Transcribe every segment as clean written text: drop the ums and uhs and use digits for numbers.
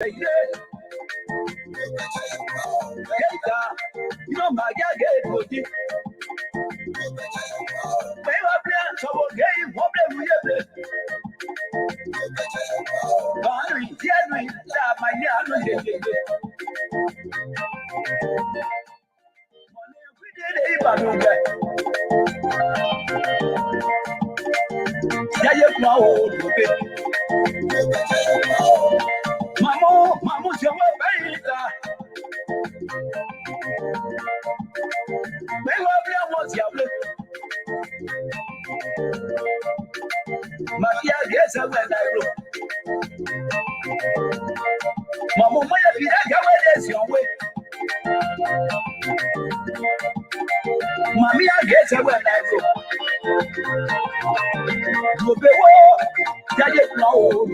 No my get body. They were playing so game, what they will. Barry, Jerry, my young. Mamma, your way. Makia gets a when I wrote. Mamma, if you don't your way. Mamma gets a when I wrote. You be war, Jacket no,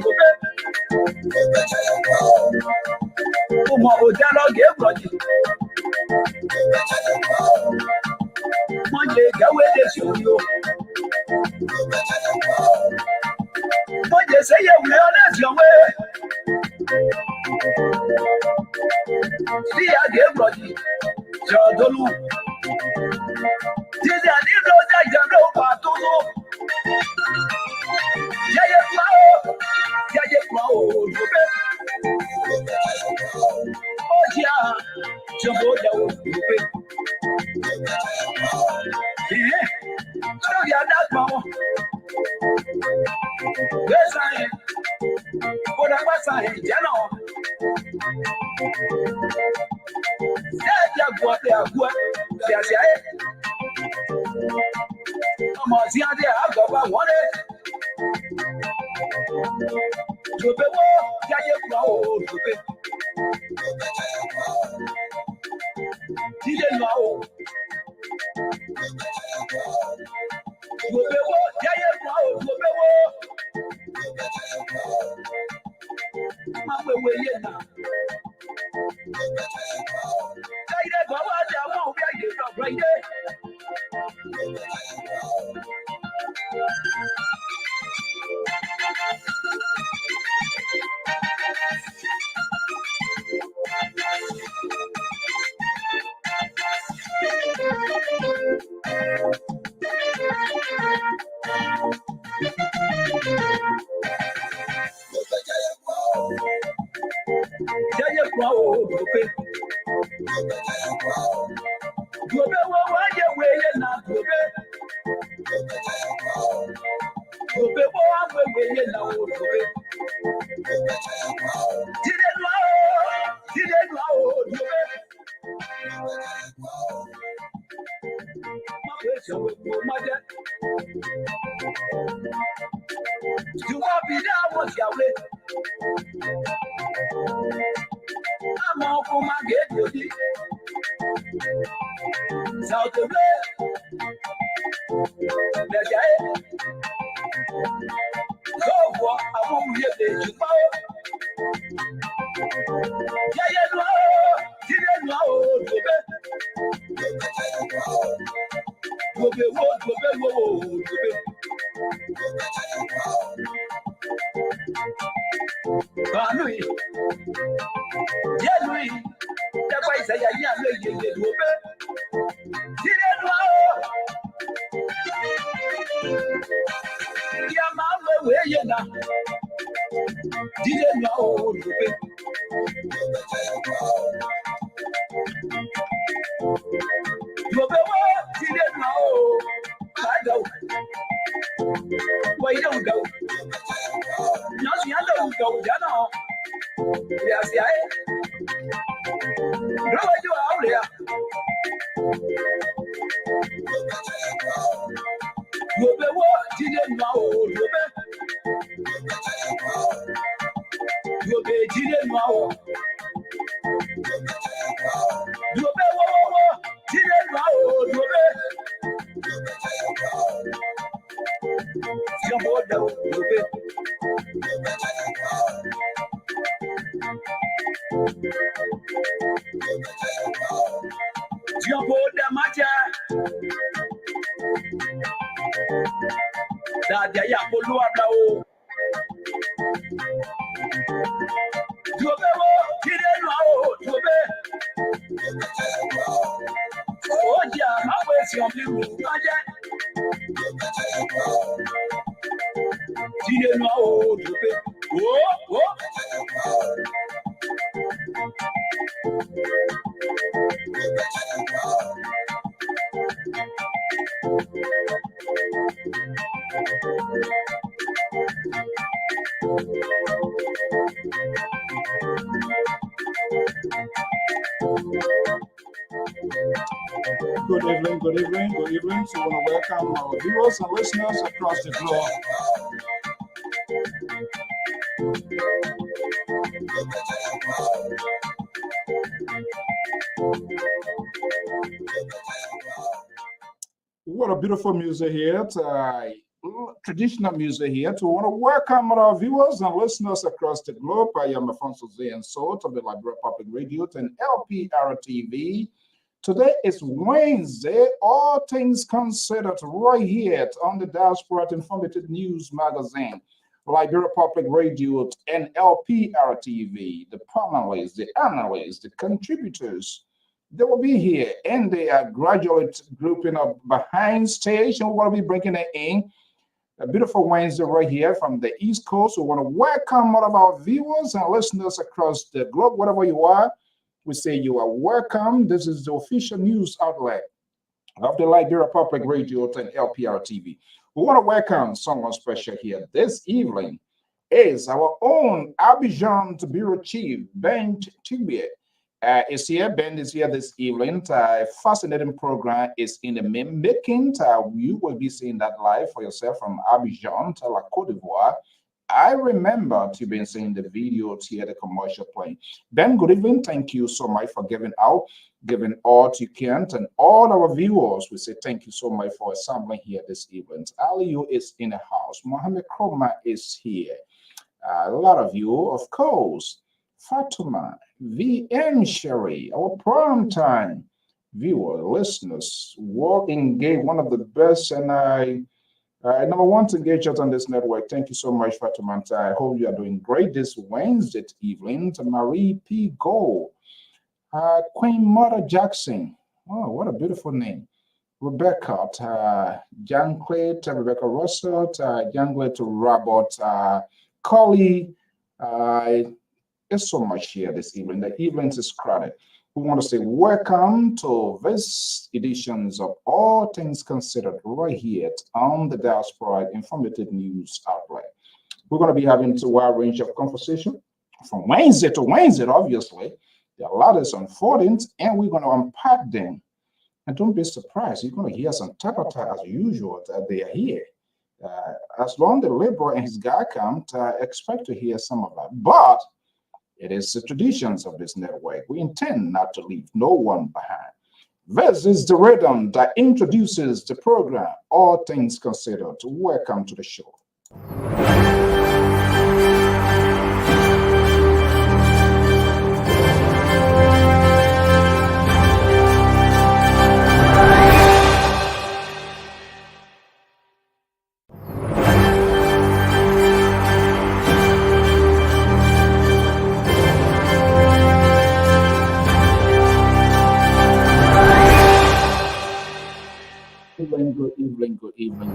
gave body. One day, go with this, you. What you say, you will honest your way. See, I gave body. So, don't look. This is a little that you know about to know. Oh, yeah, jump over the so you are not more. Yes, I am. What I was saying, you know. That's what they are good. Yes, I am. I'm see how they have got one. To be more, didn't know. You want be there once you wait. I'm all for my get beauty. South the way. The guy. Go for I won't get the you. Yeah, didn't know. Go be what. Louis, yeah, Louis, that's why I say, yeah, you do it. Yeah, Mamma, where you now? Didn't know you. Didn't know. I don't. Why don't go? Not the other go, you know. Yes, yeah. How are you out there? You be what? Didn't know. You be didn't know. You be what? Didn't know. You be. Jump on down. You be. Jump on the matter. That they are for lower. You be Oh, yeah, I'm always your blue. Didn't know to pay. Oh, Good evening, good evening, good evening. So I want to welcome our viewers and listeners across the globe. What a beautiful music here. Traditional music here. To want to welcome our viewers and listeners across the globe. I am Afonso Zayan Sort of the Liberia Public Radio and Lpr-Tv. Today is Wednesday, all things considered, right here on the Diaspora Informative News Magazine, Liberia Public Radio and Lpr-Tv, the panelists, the analysts, the contributors. They will be here, and they are gradually grouping up behind stage, and we want to be bringing it in. A beautiful Wednesday right here from the East Coast. We want to welcome all of our viewers and listeners across the globe, wherever you are. We say you are welcome. This is the official news outlet of the Liberia Public Radio and Lpr-Tv. We want to welcome someone special here this evening. Is our own Abidjan Bureau Chief, Ben Tibie. Is here. Ben is here this evening. A fascinating program is in the making. You will be seeing that live for yourself from Abidjan to La Côte d'Ivoire. I remember to be seeing the video to hear the commercial playing. Ben, good evening. Thank you so much for giving all you can. And all our viewers, we say thank you so much for assembling here this evening. Aliyu is in the house. Mohammed Kroma is here. A lot of you, of course. Fatuma, VM Sherry, our prime time viewer, listeners, Walk Engage, one of the best, and I number one to engage us on this network. Thank you so much, Fatima. I hope you are doing great this Wednesday evening. To Marie P. Gold, Queen Mother Jackson. Oh, what a beautiful name. Rebecca, Jan Clayt, Rebecca Russell, Jan Clayt, Robert, Collie. There's so much here this evening. The event is crowded. We want to say welcome to this editions of All Things Considered right here on the Diaspora Informative News outlet. We're going to be having a wide range of conversation from Wednesday to Wednesday, obviously. There are a lot that's unfolding, and we're going to unpack them. And don't be surprised, you're going to hear some tapata as usual that they are here. As long as the Lpr and his guy come, expect to hear some of that. But it is the traditions of this network. We intend not to leave no one behind. This is the rhythm that introduces the program, All Things Considered. Welcome to the show. Good evening, good evening.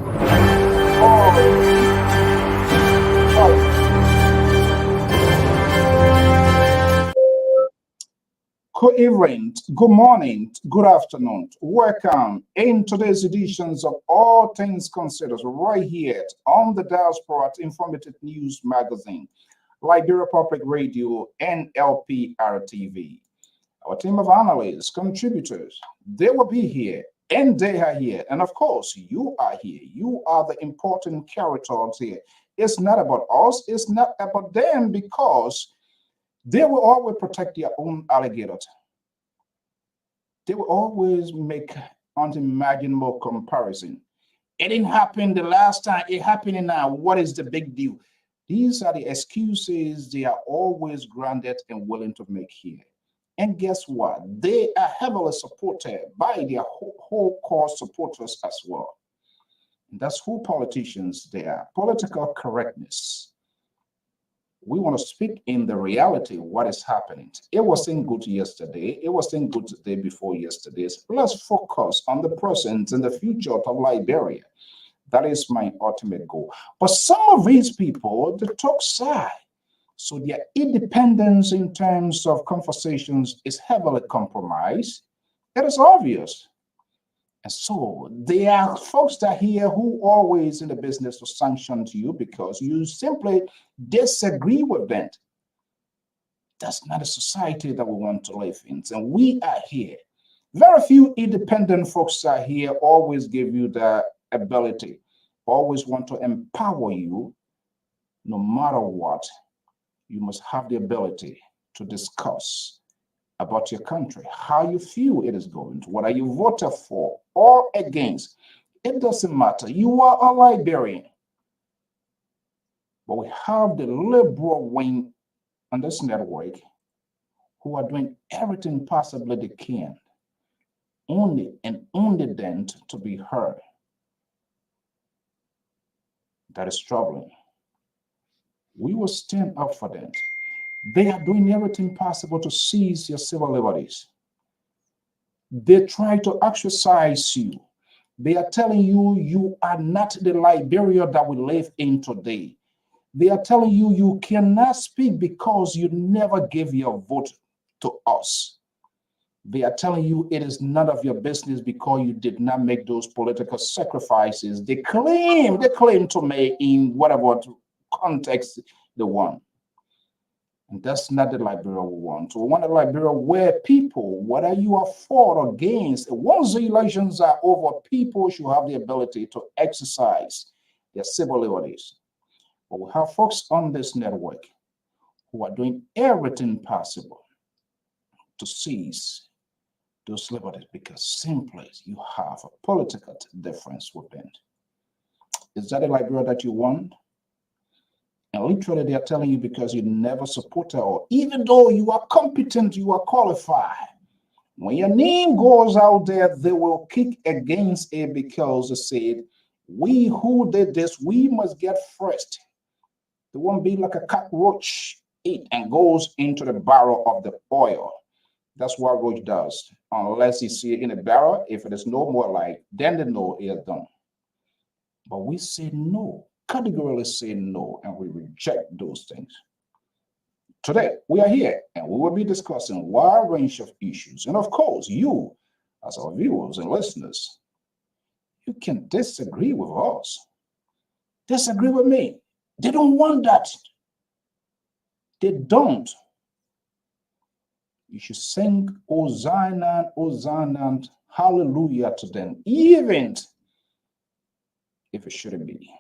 Good evening, good morning, good afternoon. Welcome in today's editions of All Things Considered right here on the Diaspora Informative News Magazine, Liberia Public Radio, and Lpr-Tv. Our team of analysts, contributors, they will be here. And they are here. And of course, you are here. You are the important characters here. It's not about us. It's not about them, because they will always protect their own alligators. They will always make unimaginable comparison. It didn't happen the last time. It happening now. What is the big deal? These are the excuses they are always granted and willing to make here. And guess what? They are heavily supported by their whole core supporters as well. And that's who politicians they are. Political correctness. We want to speak in the reality of what is happening. It wasn't good yesterday. It wasn't good the day before yesterday. So let's focus on the present and the future of Liberia. That is my ultimate goal. But some of these people, they talk side. So their independence in terms of conversations is heavily compromised. It is obvious. And so there are folks that here who always in the business to sanction to you because you simply disagree with them. That's not a society that we want to live in. And we are here. Very few independent folks are here, always give you the ability, always want to empower you. No matter what, you must have the ability to discuss about your country, how you feel it is going, whether you voted for or against. It doesn't matter. You are a Liberian. But we have the liberal wing on this network who are doing everything possibly they can, only and only then to be heard. That is troubling. We will stand up for them. They are doing everything possible to seize your civil liberties. They try to exercise you. They are telling you you are not the Liberia that we live in today. They are telling you you cannot speak because you never gave your vote to us. They are telling you it is none of your business because you did not make those political sacrifices they claim to make in whatever context they want. And that's not the Liberia we want. We want a Liberia where people, whether you are for or against, once the elections are over, people should have the ability to exercise their civil liberties. But we have folks on this network who are doing everything possible to seize those liberties because simply you have a political difference with them. Is that a Liberia that you want? And literally, they are telling you because you never supported or even though you are competent, you are qualified. When your name goes out there, they will kick against it because they said, we who did this, we must get first. They won't be like a cockroach eat and goes into the barrel of the oil. That's what roach does. Unless you see it in a barrel, if it is no more light, then they know it is done. But we say no. Categorically say no, and we reject those things. Today, we are here, and we will be discussing a wide range of issues. And of course, you, as our viewers and listeners, you can disagree with us. Disagree with me. They don't want that. They don't. You should sing Hosanna, Hosanna, hallelujah to them, even if it shouldn't be.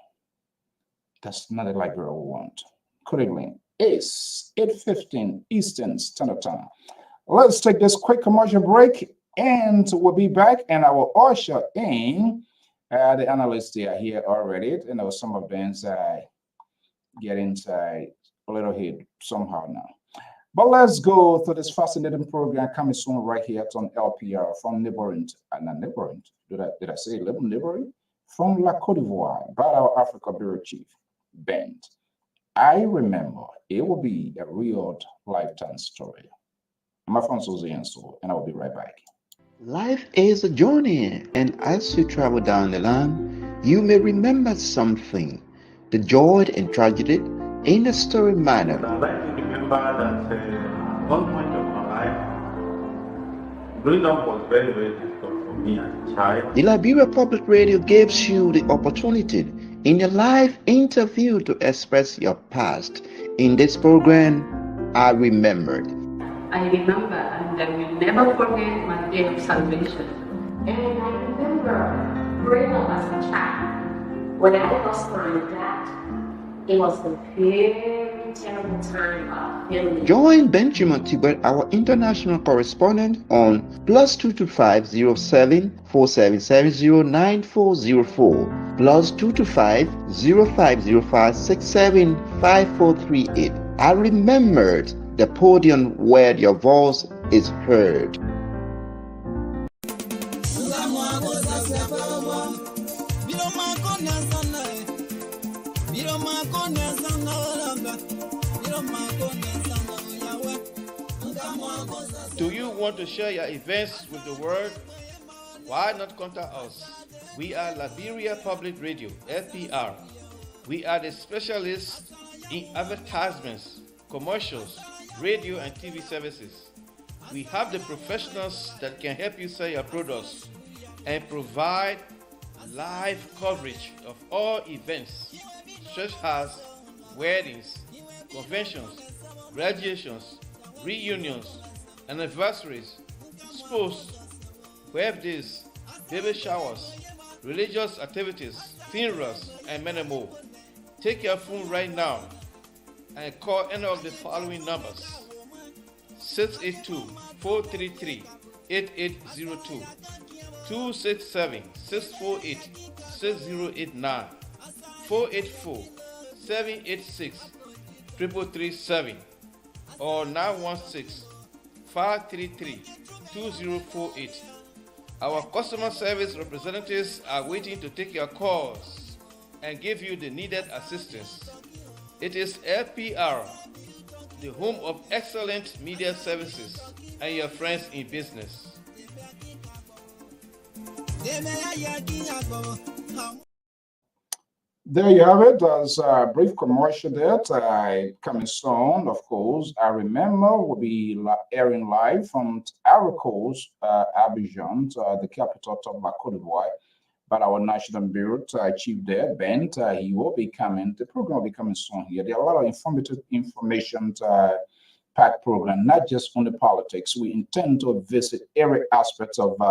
That's not a Liberia we want. Currently, it's 8:15 Eastern Standard Time. Let's take this quick commercial break, and we'll be back, and I will usher in the analysts. They are here already. You know, some of them get inside a little hit somehow now. But let's go to this fascinating program coming soon right here on LPR from neighboring, not neighboring, did I say neighboring? From La Côte d'Ivoire, by our Africa Bureau Chief, Bent. I remember it will be a real lifetime story. I'm Alfonso Zienso, and I will be right back. Life is a journey, and as you travel down the line, you may remember something, the joy and tragedy in a story manner. I'd like to remember that at one point of my life, growing up was very, very difficult for me as a child. The Liberia Public Radio gives you the opportunity in a live interview to express your past. In this program, I Remembered. I remember, and I will never forget my day of salvation. And I remember growing up as a child, when I lost my dad, it was a very terrible time of healing. Join Benjamin Tibet, our international correspondent, on +225 07 4770 9404, +225 0505 675438. I Remembered, the podium where your voice is heard. Do you want to share your events with the world? Why not contact us? We are Liberia Public Radio, LPR. We are the specialists in advertisements, commercials, radio and TV services. We have the professionals that can help you sell your products and provide live coverage of all events such as weddings, conventions, graduations, reunions, anniversaries, sports, birthdays, baby showers, religious activities, funerals, and many more. Take your phone right now and call any of the following numbers: 682-433-8802, 267-648-6089, 484-786-3337, or 916-533-2048. Our customer service representatives are waiting to take your calls and give you the needed assistance. It is LPR, the home of excellent media services and your friends in business. There you have it. As a brief commercial there, coming soon, of course. I remember we'll be airing live from Ivory Coast, Abidjan, the capital of La Côte d'Ivoire. But our national bureau chief there, Ben, he will be coming. The program will be coming soon here. There are a lot of information packed program, not just on the politics. We intend to visit every aspect of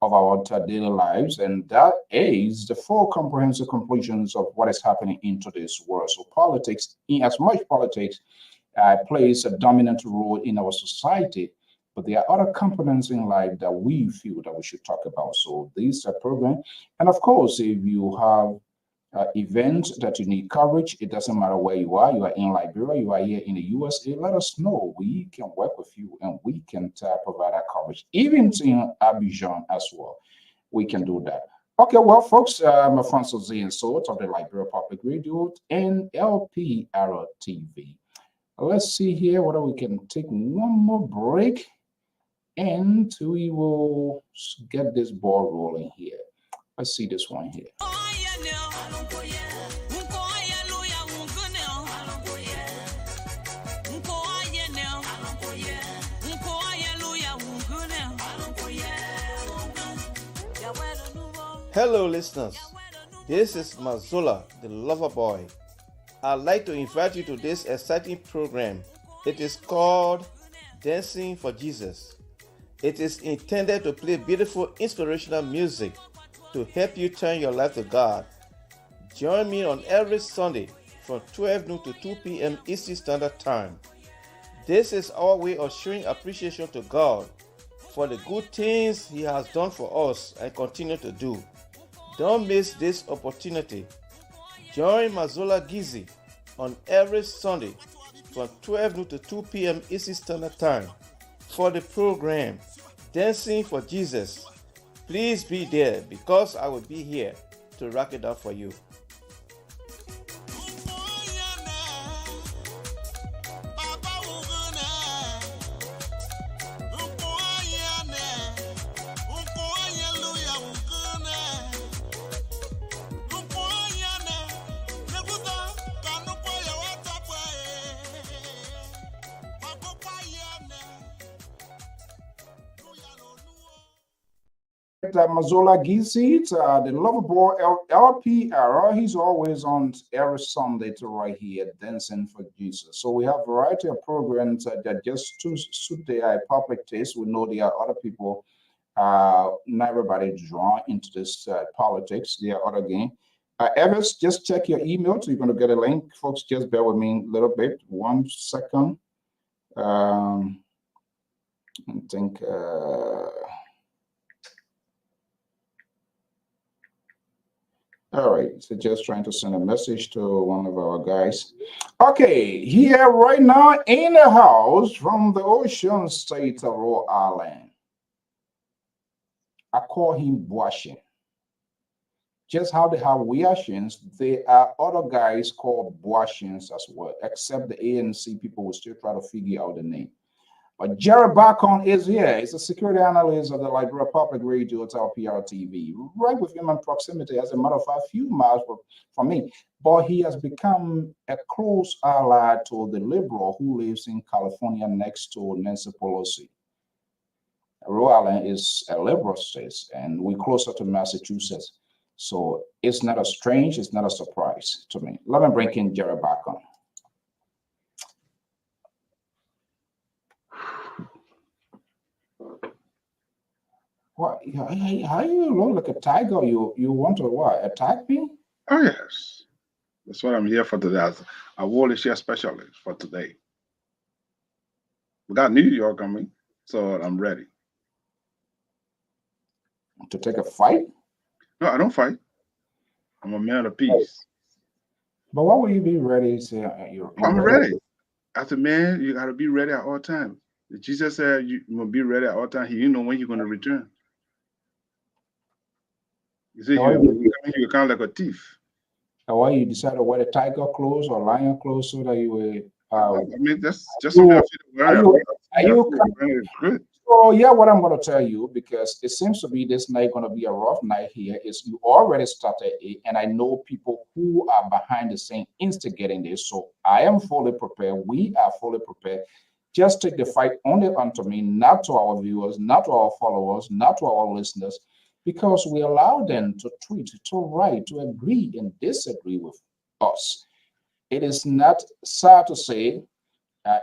our daily lives, and that is the full comprehensive conclusions of what is happening in today's world. So politics, in as much politics plays a dominant role in our society, but there are other components in life that we feel that we should talk about. So this program, and of course, if you have events that you need coverage, it doesn't matter where you are in Liberia, you are here in the USA, let us know. We can work with you and we can provide our coverage, even in Abidjan as well. We can do that. Okay, well, folks, I'm Alfonso Z and Sort of the Liberia Public Radio and Lpr-Tv. Let's see here whether we can take one more break and we will get this ball rolling here. Let's see this one here. Hello, listeners. This is Mazola, the lover boy. I'd like to invite you to this exciting program. It is called Dancing for Jesus. It is intended to play beautiful, inspirational music to help you turn your life to God. Join me on every Sunday from 12 noon to 2 p.m. Eastern Standard Time. This is our way of showing appreciation to God for the good things He has done for us and continue to do. Don't miss this opportunity. Join Mazola Gizi on every Sunday from 12 noon to 2 p.m. Eastern Standard Time for the program Dancing for Jesus. Please be there because I will be here to rock it up for you. Mazola Gizi, the lover boy LPR, he's always on every Sunday to right here, Dancing for Jesus. So we have a variety of programs that just to suit their public taste. We know there are other people, not everybody drawn into this politics. There are other games. Evans, just check your email, so you're going to get a link. Folks, just bear with me a little bit. 1 second. I think... all right, so just trying to send a message to one of our guys. Okay, here right now in the house from the ocean state of Rhode Island. I call him Boashin. Just how they have Weashins, there are other guys called Boashins as well, except the ANC people will still try to figure out the name. But Jerry Bacon is here. He's a security analyst of the Liberia Public Radio at Lpr-Tv, right with him in proximity, as a matter of fact, a few miles from me. But he has become a close ally to the liberal who lives in California next to Nancy Pelosi. Rhode Island is a liberal state, and we're closer to Massachusetts. So it's not a strange, it's not a surprise to me. Let me bring in Jerry Bacon. What? How you look like a tiger? You want to what? Attack me? Oh yes, that's what I'm here for today. As a world share specialist for today. We got New York coming, so I'm ready. To take a fight? No, I don't fight. I'm a man of peace. But why would you be ready? I'm ready. As a man, you got to be ready at all times. Jesus said you will be ready at all times. You know when you're going to return. You see, you kind of like a thief. Why you decided to wear the tiger clothes or lion clothes so that you will? I mean, that's just something I feel good. So yeah, what I'm going to tell you, because it seems to be this night going to be a rough night here, is you already started it, and I know people who are behind the scene instigating this. So I am fully prepared. We are fully prepared. Just take the fight only unto me, not to our viewers, not to our followers, not to our listeners, because we allow them to tweet, to write, to agree and disagree with us. It is not sad to say.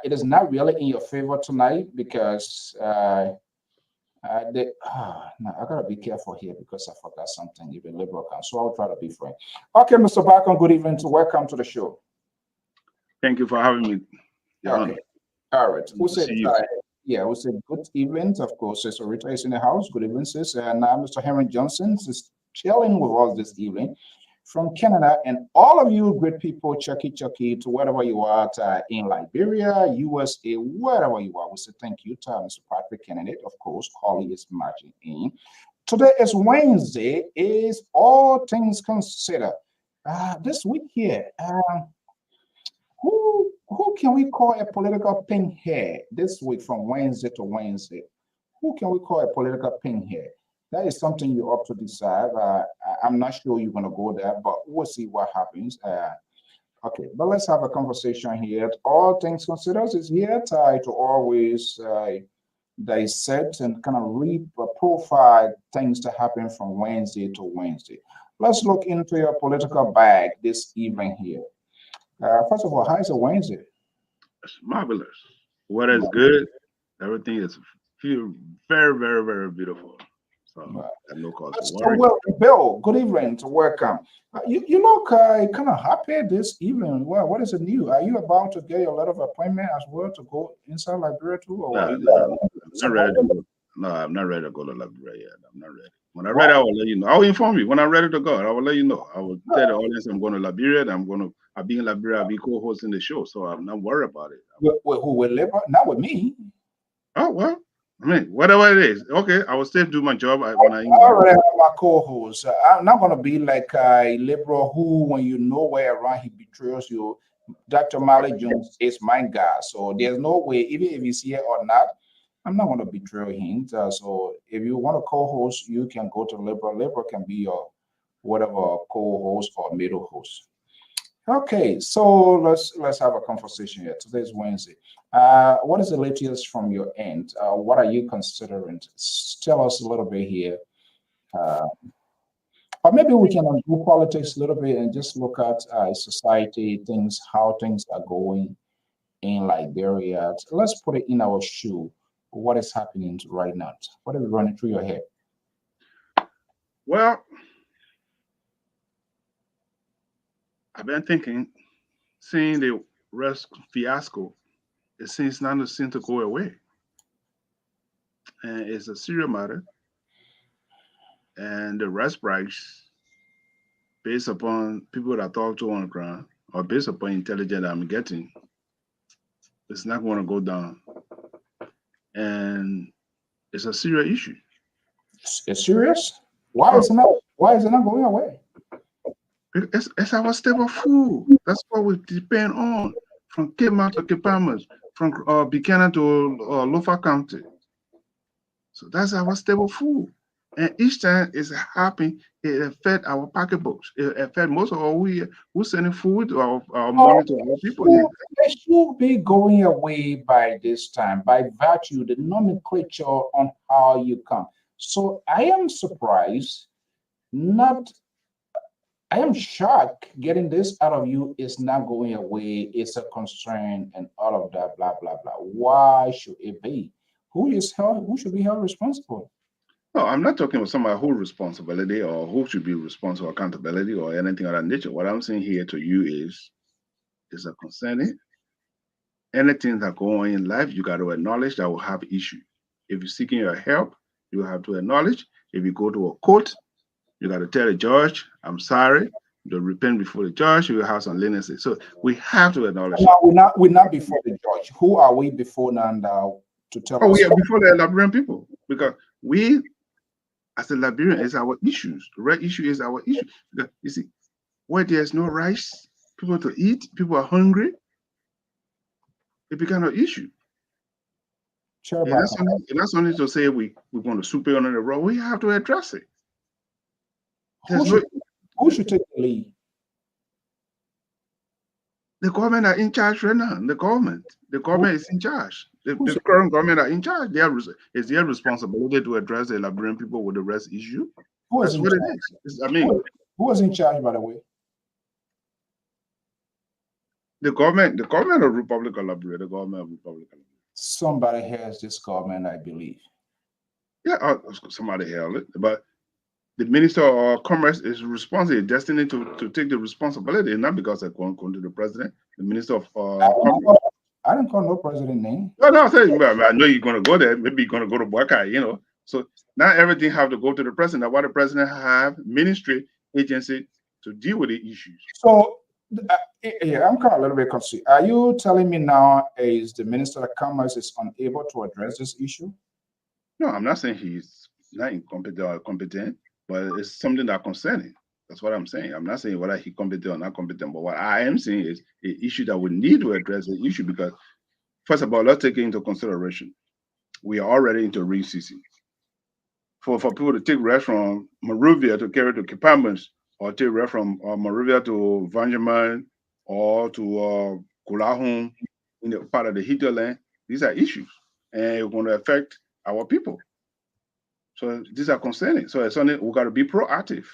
It is not really in your favor tonight because now I gotta be careful here because I forgot something. Even liberal can, so I'll try to be frank. Okay, Mr. Bacon, good evening. Welcome to the show. Thank you for having me. Okay. All right. We said we said good evening. Of course, Sister Rita is in the house. Good evening, sis. And now Mr. Henry Johnson is chilling with us this evening from Canada, and all of you great people, Chucky, to wherever you are in Liberia, USA, wherever you are. We say thank you to Mr. Patrick Kennedy, of course. Holly is marching in. Today is Wednesday, is all things considered. This week here, who can we call a political pinhead this week from Wednesday to Wednesday? Who can we call a political pinhead? That is something you ought to decide. I'm not sure you're going to go there, but we'll see what happens. Okay, but let's have a conversation here. All things considered is here to always dissect and kind of profile things that happen from Wednesday to Wednesday. Let's look into your political bag this evening here. First of all, how is it Wednesday? It's marvelous. Weather is good. Everything is feel very, very, very beautiful. So, no cause to worry. Welcome, Bill. Good evening. Welcome. You look kind of happy this evening. Well, what is it new? Are you about to get a lot of appointment as well to go inside Liberia too? Or I'm not ready to go. No, I'm not ready to go to Liberia yet. I'm not ready. When I'm ready, I will let you know. I will inform you. When I'm ready to go, I will let you know. I will tell the audience I'm going to Liberia. I'll be in Liberia. I'll be co-hosting the show. So I'm not worried about it. Who will live? Not with me. Oh, well. I mean, whatever it is, okay. I will still do my job I already have my co-host. I'm not gonna be like a liberal who, when you know where around he betrays you. Dr. Mali Jones is my guy, so there's no way, even if he's here or not, I'm not gonna betray him. So if you want to co-host, you can go to liberal. Liberal can be your whatever co-host or middle host. Okay, so let's have a conversation here. Today's Wednesday. What is the latest from your end? What are you considering? Tell us a little bit here. Or maybe we can do politics a little bit and just look at society, things, how things are going in Liberia. Let's put it in our shoe. What is happening right now? What is running through your head? Well, I've been thinking, seeing the rest fiasco, it seems not seem to go away. And it's a serious matter. And the rest price, based upon people that I talk to on the ground, or based upon intelligence I'm getting, it's not going to go down. And it's a serious issue. It's serious? Why is it not going away? It's our staple food. That's what we depend on. From Cape Mount to Cape Palmas, from Buchanan to Lofa County. So that's our staple food. And each time it's happening, it affect our pocketbooks. It affect most of our who's sending food to our money to our people here. They should be going away by this time, by virtue the nomenclature on how you come. So I am surprised, not I am shocked getting this out of you is not going away. It's a concern and all of that, blah, blah, blah. Why should it be? Who should be held responsible? No, I'm not talking about somebody who responsibility or who should be responsible, accountability or anything of that nature. What I'm saying here to you is a concerning. Anything that go on in life, you got to acknowledge that will have issue. If you're seeking your help, you have to acknowledge. If you go to a court, you got to tell the judge, I'm sorry. You repent before the judge, you will have some leniency. So we have to acknowledge. No, we're not before the judge. Who are we before now to tell us? We are before the Liberian people, because we, as a Liberian, is our issues. The right issue is our issue. Because you see, where there's no rice, people to eat, people are hungry, it becomes an issue. Sure, and that's only to say we want to sweep it under the rug. We have to address it. Who should take the lead? The government are in charge right now. The government is in charge. The current government are in charge. It's their responsibility to address the Liberian people with the rest issue. That's what it is. I mean, who was in charge, by the way? The government of Republic of Liberia. The government of Republic of Liberia. Somebody has this government, I believe. Yeah, somebody held it, but the Minister of Commerce is responsible, destined to take the responsibility, not because they're going to the president. The Minister of Commerce. I don't call no president name. No, I'm saying, I know you're going to go there. Maybe you're going to go to Boakai, So not everything have to go to the president. That's why the president have ministry agency to deal with the issues. So, yeah, I'm kind of a little bit confused. Are you telling me now is the Minister of Commerce is unable to address this issue? No, I'm not saying he's not incompetent or competent, but it's something that concerning. That's what I'm saying. I'm not saying whether he's competent or not competent, but what I am saying is an issue that we need to address the issue because, first of all, let's take it into consideration. We are already into rain season. For people to take rest from Monrovia to carry to Kipamans, or take rest from Monrovia to Vanjaman or to Kulahun in the part of the hinterland, these are issues, and it's going to affect our people. So these are concerning. So it's something we got to be proactive.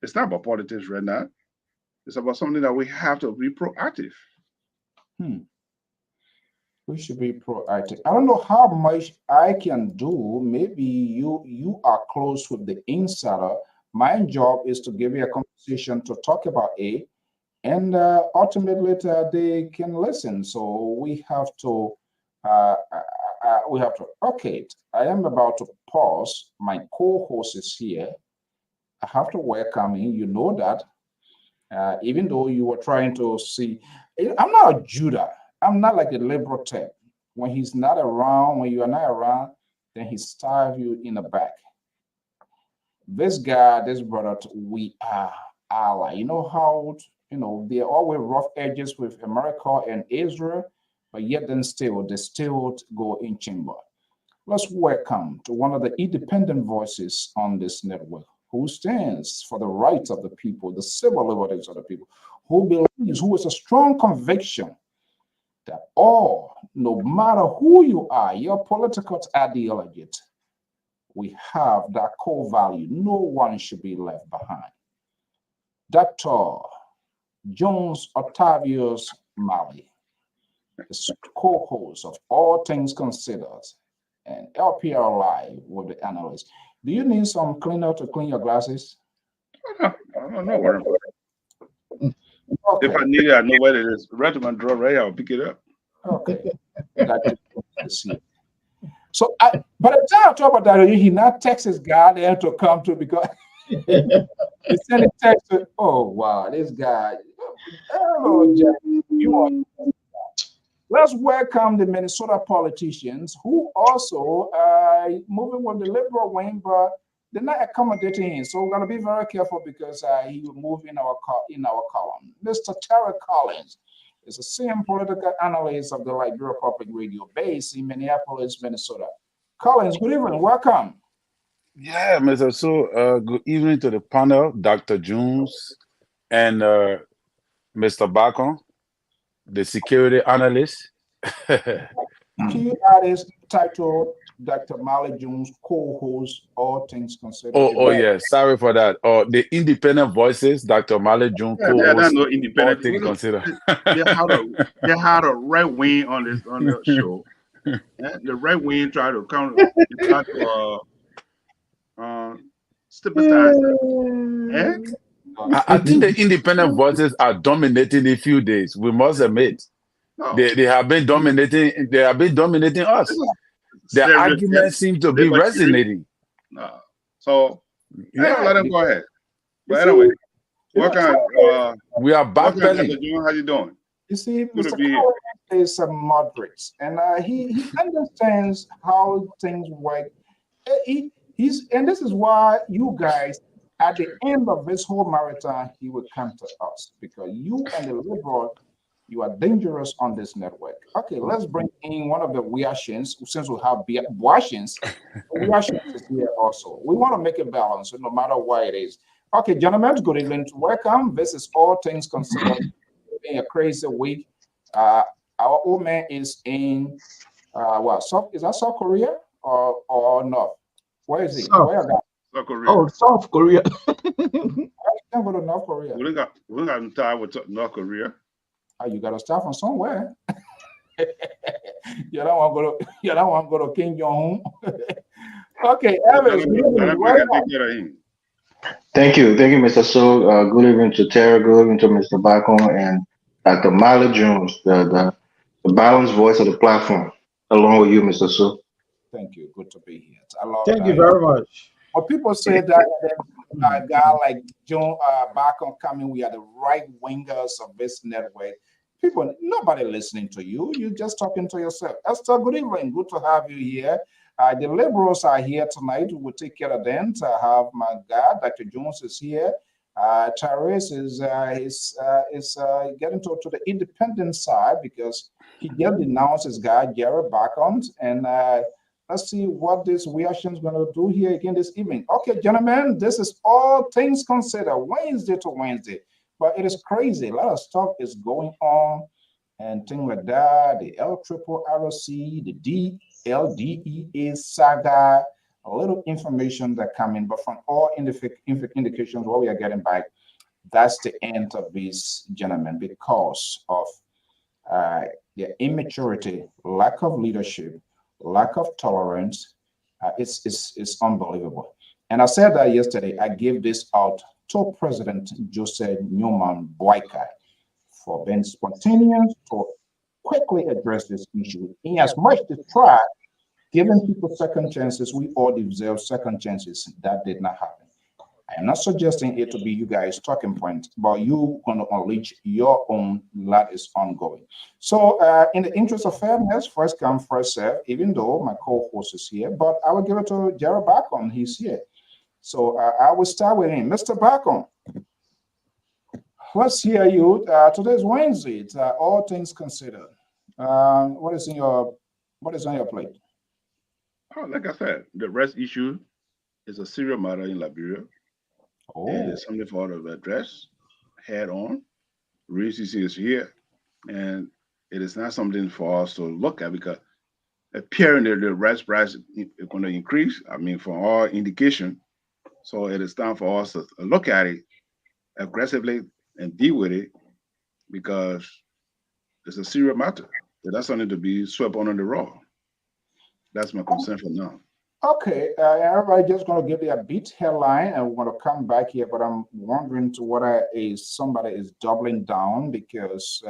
It's not about politics right now. It's about something that we have to be proactive. We should be proactive. I don't know how much I can do. Maybe you are close with the insider. My job is to give you a conversation to talk about it, and ultimately they can listen. So we have to okay. I am about to pause. My co-host is here. I have to welcome him. You know that. Even though you were trying to see, I'm not a Judah. I'm not like a Lpr-Tv. When he's not around, when you are not around, then he stabs you in the back. This guy, this brother, we are ally. You know how, there are always rough edges with America and Israel, but yet then they still go in chamber. Let's welcome to one of the independent voices on this network who stands for the rights of the people, the civil liberties of the people, who believes, who has a strong conviction that no matter who you are, your political ideology, we have that core value. No one should be left behind. Dr. Jones Octavius Mali, the co-host of All Things Considered and LPR Live with the Analysts. Do you need some cleaner to clean your glasses? No worry. Okay. If I need it, I know where it is. Right to my drawer, right? I'll pick it up. Okay. So, by the time I talk about that, he not text his guy there to come to because he sent a text to, oh wow, this guy. Hello, Jack. Let's welcome the Minnesota politicians who also are moving with the liberal wing, but they're not accommodating him. So we're gonna be very careful because he will move in our column. Mr. Terry Collins is a senior political analyst of the Liberia Public Radio, based in Minneapolis, Minnesota. Collins, good evening. Welcome. Yeah, Mr. So, good evening to the panel, Dr. Jones and Mr. Bacon, the security analyst. Key artist titled Dr. Mali Jones, co-host All Things Considered. Oh, yeah. Sorry for that. The independent voices, Dr. Mali Jones, co-host no independent. All Things Considered. they had a right wing on the show. The right wing tried to come. I think the independent voices are dominating a few days. We must admit, they have been dominating. They have been dominating us. Their arguments seem to be resonating. So let them go ahead. But anyway, we are backpedaling. How you doing? You see, Mr. Collins is a moderate, and he understands how things work. And this is why you guys, at the end of this whole marathon, he will come to us, because you and the liberal, you are dangerous on this network. Okay, let's bring in one of the Weashins, since we have Weashins. Weashins is here also. We want to make a balance, no matter what it is. Okay, gentlemen, good evening. Welcome. This is All Things Considered. A crazy week. Our old man is in is that South Korea or North? Where is he? South Korea. Oh, South Korea. I can't go to North Korea. We got to tie with North Korea. You got to start from somewhere. You don't want to go to Kim Jong Un. Okay, Evans. Thank you, Mr. So. Good evening to Tara. Good evening to Mr. Bacon and Dr. Mali Jones, the balanced voice of the platform, along with you, Mr. So. Thank you. Good to be here. I love Thank you very much. When people say that a guy like John Bacon coming, we are the right wingers of this network. Nobody listening to you. You're just talking to yourself. Esther, good evening. Good to have you here. The liberals are here tonight. We'll take care of them. To have my guy, Dr. Jones is here. Tyrese is getting to the independent side because he just denounced his guy, Jared Bacon. And let's see what this reaction is going to do here again this evening. Okay, gentlemen, this is All Things Considered, Wednesday to Wednesday. But it is crazy. A lot of stuff is going on and things like that. The Lpr-Tv, the DLDEA saga, a little information that come in, but from all indications, what we are getting back, that's the end of these gentlemen because of their immaturity, lack of leadership, lack of tolerance. It's unbelievable. And I said that yesterday. I gave this out to President Joseph Newman Boycott for being spontaneous to quickly address this issue. In as much to try giving people second chances, we all deserve second chances. That did not happen. I am not suggesting it to be you guys' talking point, but you going to unleash your own. That is ongoing. So in the interest of fairness, first come, first serve, even though my co-host is here, but I will give it to Jared Bacon. He's here. So I will start with him. Mr. Bacon, let's hear you. Today's Wednesday. It's All Things Considered. What is on your plate? Oh, like I said, the rest issue is a serious matter in Liberia. Oh. And it's something for us to address head on. Racism is here, and it is not something for us to look at because apparently the rice price is going to increase. I mean, from all indication. So it is time for us to look at it aggressively and deal with it because it's a serious matter. That's something to be swept under the rug. That's my concern for now. Okay, everybody just going to give you a beat headline and we're going to come back here, but I'm wondering to what somebody is doubling down because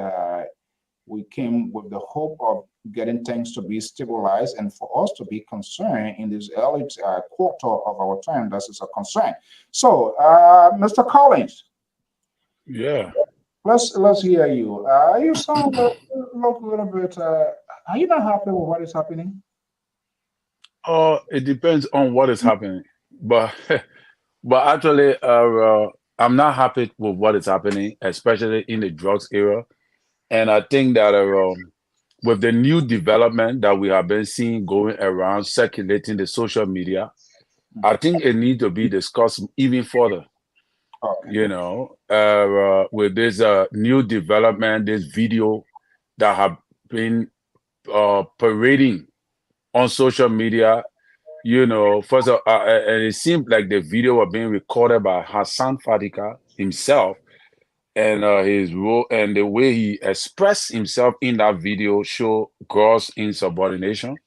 we came with the hope of getting things to be stabilized and for us to be concerned in this early quarter of our time. That is a concern. So, Mr. Collins. Yeah. Let's hear you. You sound look a little bit. Are you not happy with what is happening? It depends on what is happening. but but actually, I'm not happy with what is happening, especially in the drugs era. And I think that with the new development that we have been seeing going around circulating the social media, I think it needs to be discussed even further. Okay. You know, with this new development, this video that have been parading on social media. You know, first of all, and it seemed like the video was being recorded by Hassan Fadika himself, and his role and the way he expressed himself in that video show gross insubordination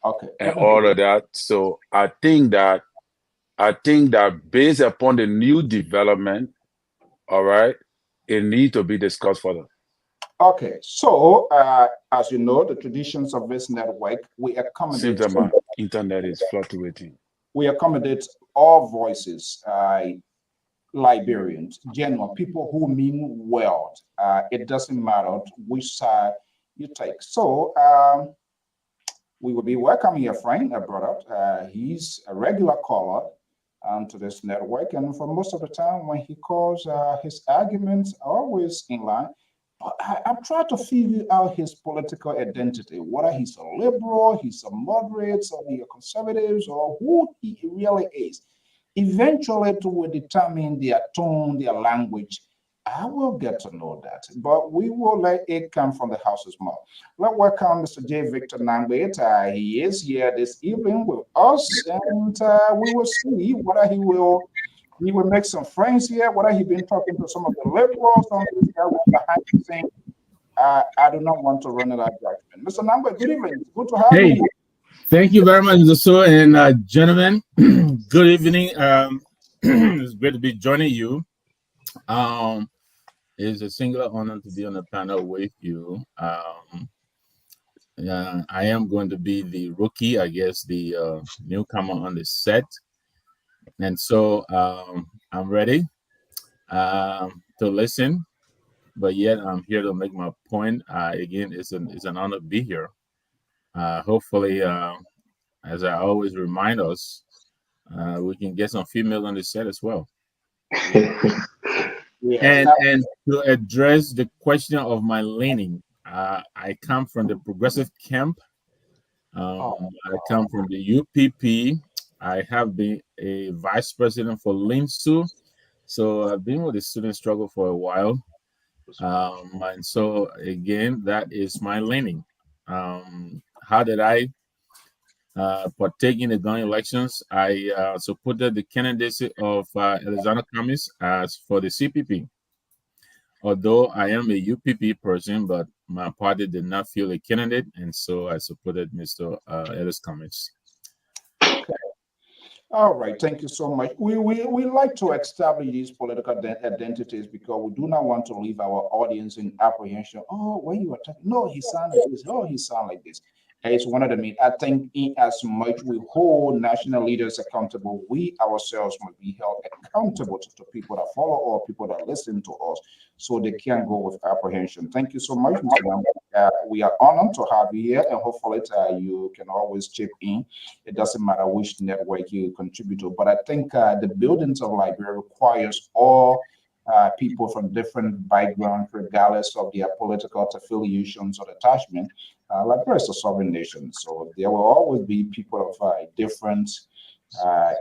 Okay. and all of that. So I think that based upon the new development, all right, it needs to be discussed further. Okay, so as you know, the traditions of this network, we accommodate. Seems that my internet is fluctuating. We accommodate all voices, Liberians, genuine people who mean well. It doesn't matter which side you take. So we will be welcoming a friend, a brother. He's a regular caller to this network, and for most of the time, when he calls, his arguments are always in line. I'm trying to figure out his political identity, whether he's a liberal, he's a moderate, or he's a conservative, or who he really is. Eventually, it will determine their tone, their language. I will get to know that, but we will let it come from the house's mouth. Let's welcome Mr. J. Victor Nangwet. He is here this evening with us, and we will see whether he will make some friends here, whether he's been talking to some of the liberals on this guy behind the scenes. I do not want to run it out judgment. Mr. Nangwet, good evening. It's good to have you here. Thank you very much, Mr. So, and gentlemen, good evening. It's great to be joining you. It's a singular honor to be on the panel with you. I am going to be the rookie, I guess, the newcomer on the set. And so I'm ready to listen, but yet I'm here to make my point. Again, it's an honor to be here. Hopefully, as I always remind us, we can get some females on the set as well. Yeah. And to address the question of my leaning, I come from the progressive camp. I come from the UPP. I have been a vice president for LINSU. So I've been with the student struggle for a while. And so, again, that is my leaning. How did I partake in the gun elections? I supported the candidacy of Alexander Kamis as for the CPP. Although I am a UPP person, but my party did not feel a candidate, and so I supported Mr. Ellis Cummings. Okay. All right. Thank you so much. We like to establish these political identities because we do not want to leave our audience in apprehension. Oh, when you are talking, no, he sounds like this. Oh, he sounds like this. It's one of the main. I think in as much we hold national leaders accountable, we ourselves must be held accountable to people that follow or people that listen to us, so they can go with apprehension. Thank you so much, Mr. Lam. We are honored to have you here, and hopefully you can always chip in. It doesn't matter which network you contribute to, but I think the buildings of Liberia requires all people from different backgrounds, regardless of their political affiliations or attachment. Liberia is a sovereign nation, so there will always be people of different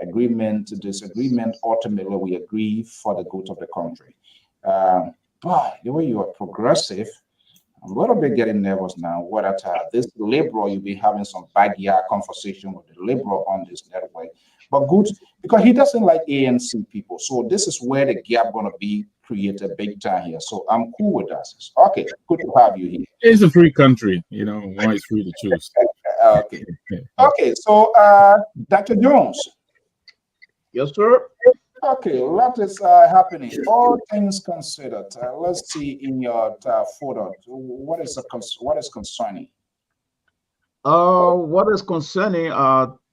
agreement to disagreement. Ultimately, we agree for the good of the country. But the way you are progressive, I'm a little bit getting nervous now. What at this liberal, you'll be having some backyard conversation with the liberal on this network. But good, because he doesn't like ANC people. So this is where the gap gonna be created big time here. So I'm cool with that. Okay, good to have you here. It's a free country, one is free to choose. Okay. Okay, so Dr. Jones. Yes, sir. Okay, what is happening? All things considered, let's see in your photo. What is concerning? What is concerning?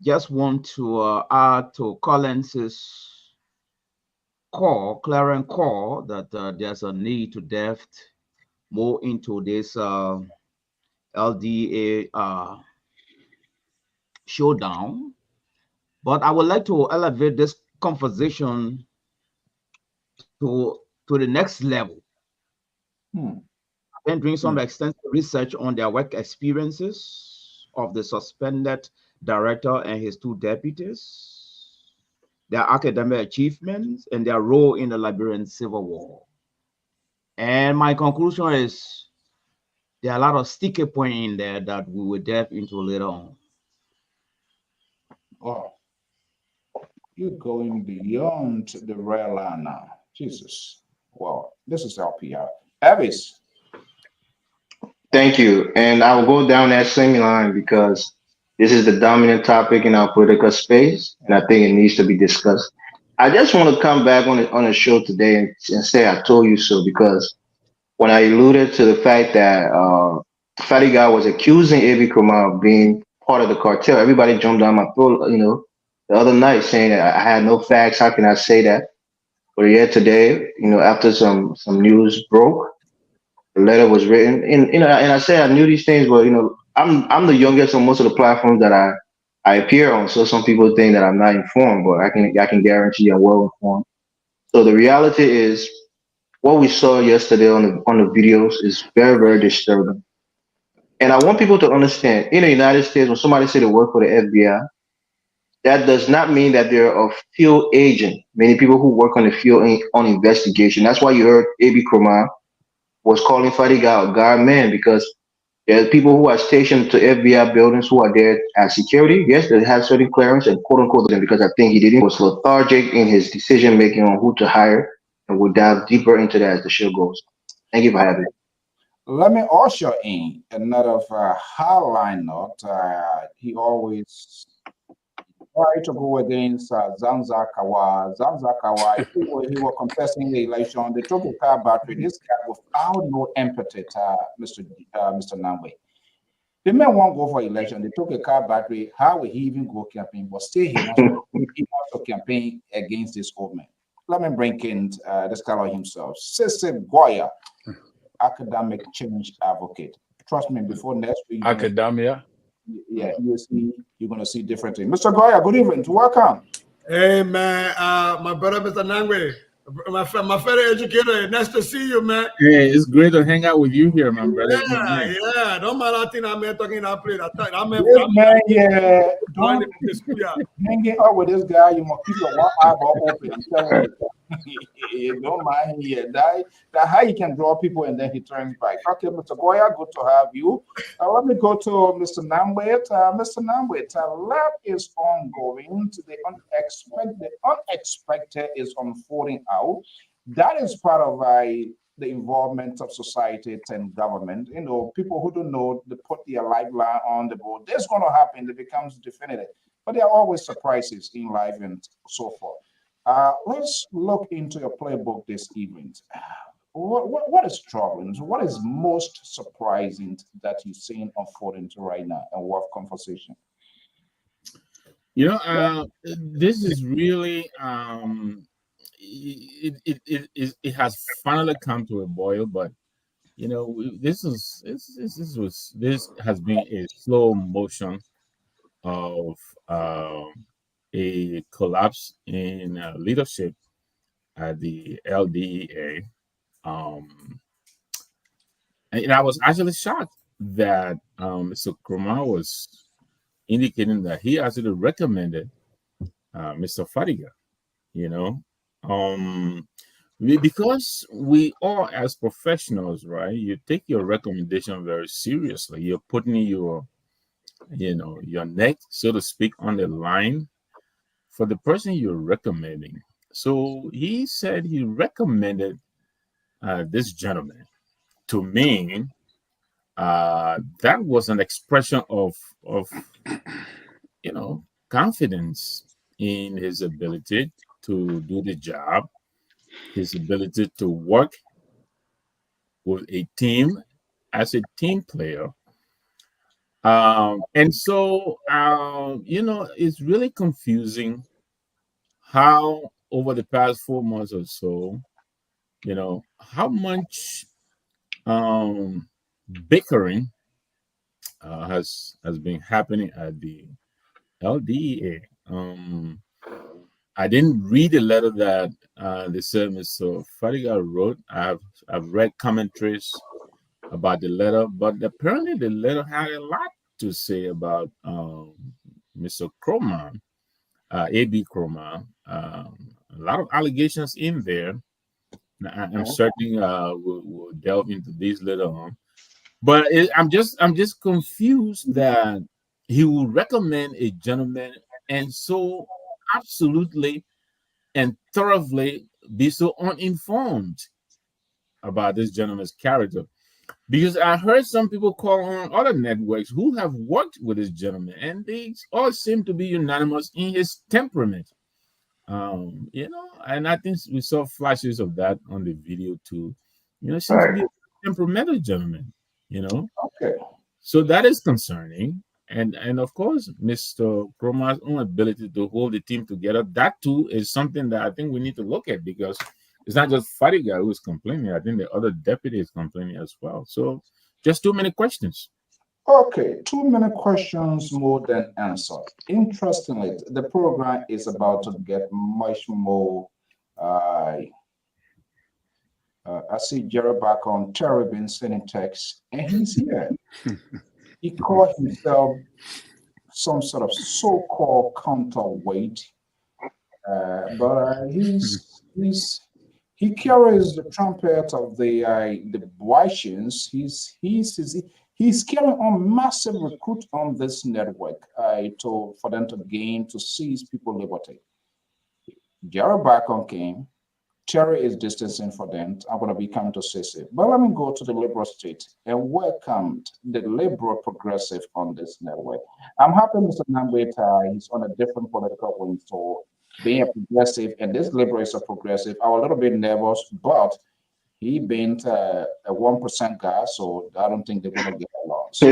Just want to add to Collins's clarion call that there's a need to delve more into this LDA showdown, But I would like to elevate this conversation to the next level. I've been doing some extensive research on their work experiences of the suspended director and his two deputies, their academic achievements, and their role in the Liberian Civil War. And my conclusion is there are a lot of sticky points in there that we will delve into later on. Oh, you're going beyond the rail line now. Jesus. Well, this is LPR. Avis. Thank you. And I will go down that same line because this is the dominant topic in our political space, and I think it needs to be discussed. I just want to come back on the show today and say I told you so because when I alluded to the fact that Fadiga was accusing Avi Kumar of being part of the cartel, everybody jumped down my throat, the other night saying that I had no facts. How can I say that? But yet today, after some news broke, the letter was written, and I said I knew these things, but I'm the youngest on most of the platforms that I appear on. So some people think that I'm not informed, but I can guarantee I'm well informed. So the reality is, what we saw yesterday on the videos is very, very disturbing. And I want people to understand, in the United States, when somebody say they work for the FBI, that does not mean that they're a field agent. Many people who work on the field on investigation. That's why you heard A.B. Kromah was calling Fadiga a God man, because there are people who are stationed to FBI buildings who are there as security. Yes, they have certain clearance and quote unquote, because I think he didn't was lethargic in his decision making on who to hire, and we'll dive deeper into that as the show goes. Thank you for having me. Let me usher in another highline note. He always tried to go against Zanza Kawa. Zanza Kawa, he was contesting the election. They took a car battery. This guy without no empathy, Mr. Nangwe. The man won't go for election. They took a car battery. How will he even go campaign? But still, he wants to campaign against this old man. Let me bring in the scholar himself, Sissy Goya, academic change advocate. Trust me, before next week, academia. You're going to see different things. Mr. Goya, good evening. Welcome. Hey, man. My brother, Mr. Nangwe, my fellow educator. Nice to see you, man. Hey, it's great to hang out with you here, my brother. Yeah. Don't mind that thing I'm talking about. Don't hanging out with this guy. You must keep your one eyeball open. I'm telling you. Don't mind here. That how you can draw people and then he turns back. Okay, Mr. Goya, good to have you. Let me go to Mr. Nambwet. Mr. Nambwet, lab is ongoing. The unexpected is unfolding out. That is part of the involvement of society and government. People who don't know, they put their lifeline on the board. This is going to happen. It becomes definitive. But there are always surprises in life and so forth. Let's look into your playbook this evening. What is troubling? What is most surprising that you're seeing unfolding right now and worth conversation? This is really it has finally come to a boil, but this has been a slow motion of a collapse in leadership at the LDEA. And I was actually shocked that Mr. Kromah was indicating that he actually recommended Mr. Fadiga, because we are, as professionals, right? You take your recommendation very seriously. You're putting your neck, so to speak, on the line for the person you're recommending. So he said he recommended this gentleman. To me, that was an expression of confidence in his ability to do the job, his ability to work with a team as a team player. And so, it's really confusing how over the past 4 months or so, how much bickering has been happening at the LDEA. I didn't read the letter that the sir, Mr. Fadiga, wrote. I've read commentaries about the letter, but apparently the letter had a lot to say about Mr. Kroma, A.B. Kroma. A lot of allegations in there. I'm certain we'll delve into these later on. But I'm just confused that he would recommend a gentleman and so absolutely and thoroughly be so uninformed about this gentleman's character. Because I heard some people call on other networks who have worked with this gentleman, and they all seem to be unanimous in his temperament. And I think we saw flashes of that on the video too. Seems to be a temperamental gentleman. Okay. So that is concerning. And of course, Mr. Kroma's own ability to hold the team together, that too is something that I think we need to look at, because it's not just Fadiga who is complaining. I think the other deputy is complaining as well. So just too many questions. Okay, too many questions more than answered. Interestingly, the program is about to get much more. I see Jerry back on Terry been sending texts, and he's here. He called himself some sort of so-called counterweight, but he carries the trumpet of the Boisians. He's carrying on massive recruit on this network for them to seize people liberty. Jerry Bacon came. Terry is distancing for them. I'm going to be coming to Sisi. But let me go to the liberal state and welcome the liberal progressive on this network. I'm happy Mr. Nambeta is on a different political wing, so being a progressive, and this liberal is a progressive. I was a little bit nervous, but he being a 1% guy, so I don't think they're going to get along. So,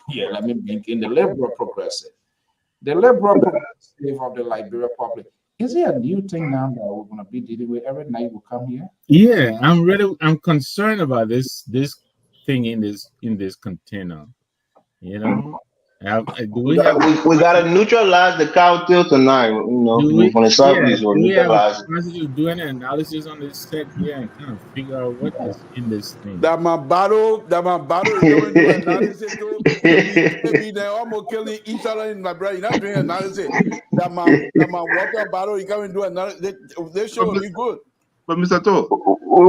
yeah, let me bring in the liberal progressive. The liberal progressive of the Liberia public. Is it a new thing now that we're going to be dealing with every night we come here? Yeah, I'm concerned about this thing in this container. We gotta neutralize the cocktail tonight. From the southeast, do we have neutralize. capacity to do any analysis on this set here and kind of figure out what is in this thing? That my battle is going to do analysis too. Maybe they're almost killing each other in my brain. You're not doing analysis. That my water battle, you coming to do analysis. This show will be good. But Mr. To,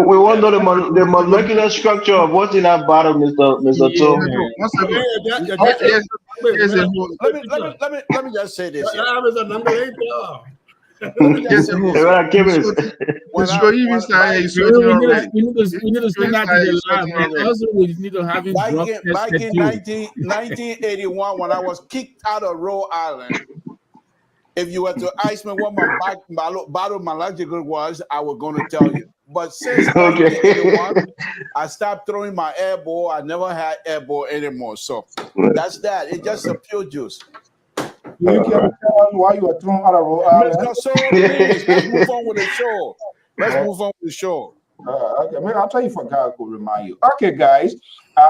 we want to know the molecular structure of what's in that bottle, Mr. To. Let me just say this. We need to send that to the lab, and also we need to have him back in 1981, when I was kicked out of Rhode Island. If you were to ask me what my biological was, I was going to tell you. But since 1981, I stopped throwing my air ball. I never had air ball anymore. So that's that. It's just a pure juice. You can tell us why you were thrown out of Rhode Island. So please, let's move on with the show. Okay, maybe I'll tell you for God could remind you. Okay, guys,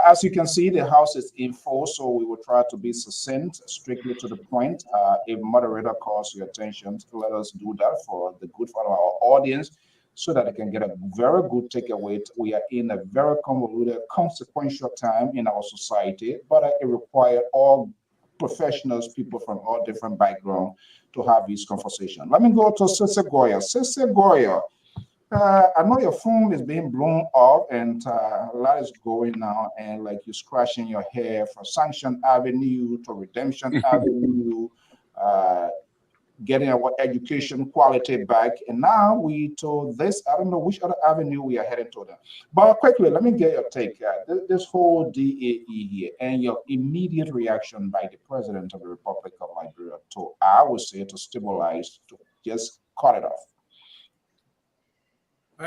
as you can see, the house is in full, so we will try to be succinct, strictly to the point. If moderator calls your attention, let us do that for the good for our audience, so that they can get a very good takeaway. We are in a very convoluted, consequential time in our society, but it requires all professionals, people from all different backgrounds, to have this conversation. Let me go to Sisi Goya. Sisi Goya, I know your phone is being blown off, and a lot is going now, and like you're scratching your hair from Sanction Avenue to Redemption Avenue, getting our education quality back. And now we to this, I don't know which other avenue we are heading to. But quickly, let me get your take. This whole DAE here and your immediate reaction by the President of the Republic of Liberia to, I would say, to stabilize, to just cut it off.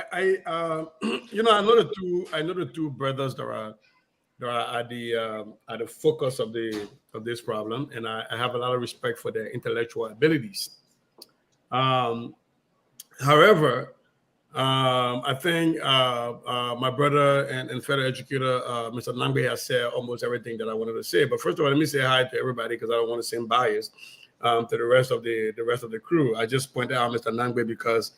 I know the two brothers that are at the focus of this problem, and I have a lot of respect for their intellectual abilities. However, I think my brother and fellow educator, Mr. Nangbe, has said almost everything that I wanted to say. But first of all, let me say hi to everybody, because I don't want to seem biased. to the rest of the crew. I just pointed out Mr. Nangbe because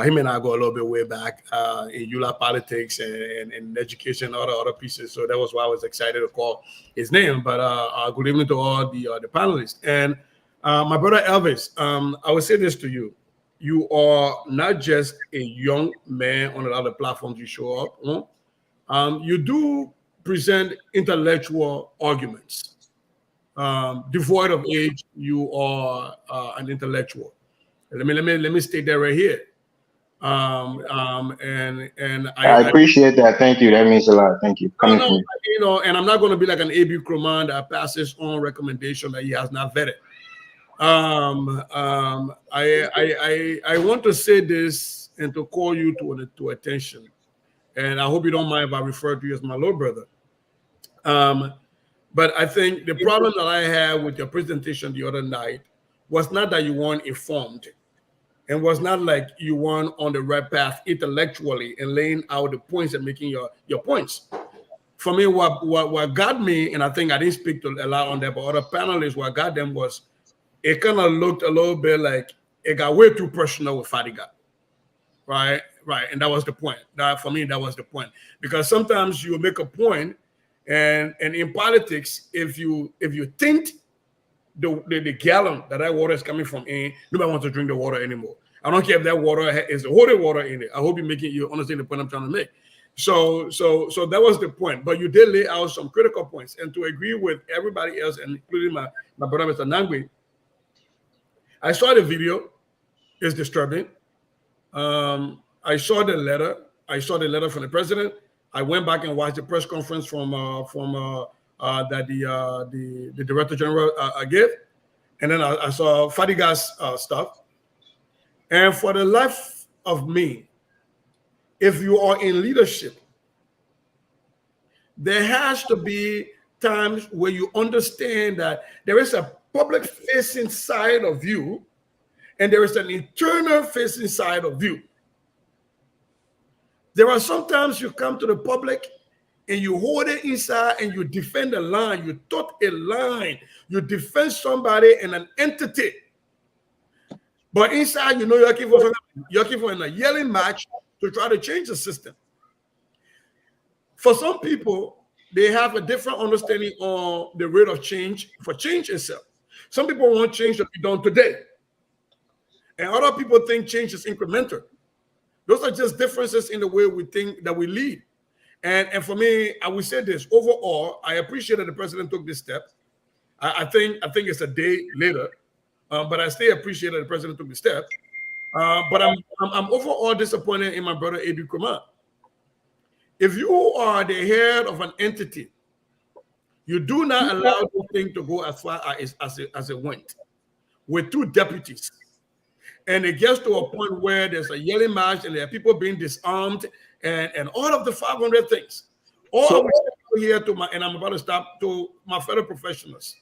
him and I go a little bit way back in EULA politics and education, other pieces. So that was why I was excited to call his name. But good evening to all the panelists. And my brother Elvis, I will say this to you. You are not just a young man on the other platforms you show up. You do present intellectual arguments. Devoid of age, you are an intellectual. Let me state that right here. And I appreciate that. Thank you. That means a lot. Thank you. Coming from you. And I'm not going to be like an A.B. Croman that passes on recommendation that he has not vetted. I want to say this and to call you to attention, and I hope you don't mind if I refer to you as my little brother. But I think the problem that I had with your presentation the other night was not that you weren't informed, and was not like you weren't on the right path intellectually and laying out the points and making your points. For me, what got me, and I think I didn't speak to a lot on that, but other panelists, what got them was it kind of looked a little bit like it got way too personal with Fadiga. Right. And that was the point. For me, that was the point. Because sometimes you make a point, and in politics, if you tint the gallon that water is coming from nobody wants to drink the water anymore. I don't care if that water is holy water in it. I hope you understand the point I'm trying to make. So that was the point. But you did lay out some critical points, and to agree with everybody else, and including my brother Mr. Nangwe, I saw the video. It's disturbing. I saw the letter. I saw the letter from the president. I went back and watched the press conference from that the director general gave, and then I saw Fadiga's stuff. And for the life of me, if you are in leadership, there has to be times where you understand that there is a public-facing side of you, and there is an internal-facing side of you. There are sometimes you come to the public and you hold it inside and you defend a line, you tote a line, you defend somebody and an entity. But inside, you're looking for a yelling match to try to change the system. For some people, they have a different understanding on the rate of change for change itself. Some people want change to be done today. And other people think change is incremental. Those are just differences in the way we think that we lead. And for me, I would say this, overall, I appreciate that the president took this step. I think it's a day later, but I still appreciate that the president took the step. But I'm overall disappointed in my brother A.B. Kumar. If you are the head of an entity, you do not allow the thing to go as far as it went with two deputies. And it gets to a point where there's a yelling match and there are people being disarmed and all of the 500 things. All I would say here and I'm about to stop, to my fellow professionals.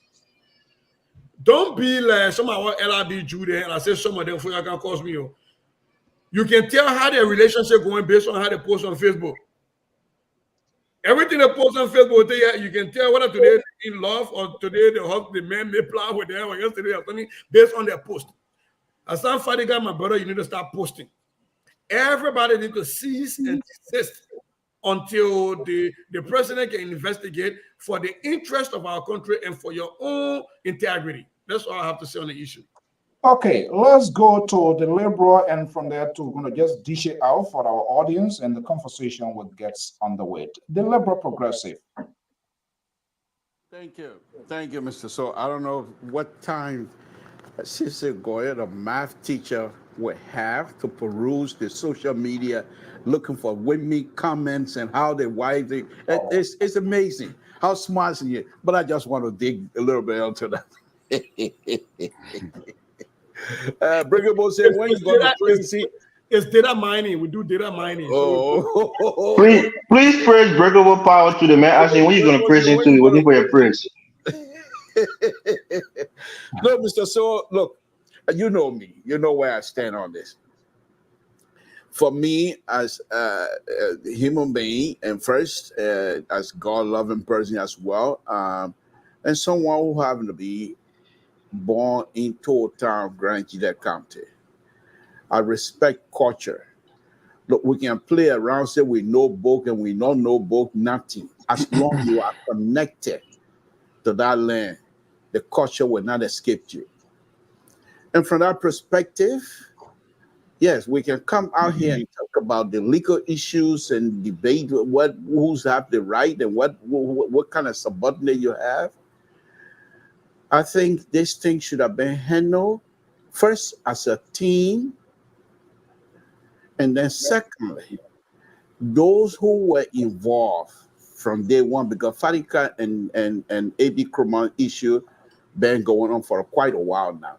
Don't be like some of our LRB Jude, and I say some of them for you can cause me. You can tell how their relationship going based on how they post on Facebook. Everything they post on Facebook, you can tell whether today they're in love or today the man may plow with them or yesterday or something based on their post. As I'm Fadiga, my brother, you need to start posting. Everybody need to cease and desist until the president can investigate for the interest of our country and for your own integrity. That's all I have to say on the issue. Okay, let's go to the liberal, and from there we're going to just dish it out for our audience, and the conversation will get underway. The liberal progressive. Thank you, Mr. So I don't know what time Sister Goya, the math teacher, would have to peruse the social media, looking for women comments and how they wife. It's amazing how smart she is. But I just want to dig a little bit into that. Brigable said, when you going to crazy? It's data mining. We do data mining. Oh. Please praise breakable power to the man. I say, when you going to prison to? Waiting for your praise. Look, Mr. So, look, you know me. You know where I stand on this. For me, as a human being, and first, as God-loving person as well, and someone who happen to be born in Toll Town, Grand Gila County. I respect culture. Look, we can play around, say we know book and we don't know book, nothing. As long as you are connected to that land, the culture will not escape you. And from that perspective, yes, we can come out here and talk about the legal issues and debate who's have the right and what kind of subordinate you have. I think this thing should have been handled first as a team, and then secondly, those who were involved from day one, because Farika and AB Kroman issue been going on for quite a while now.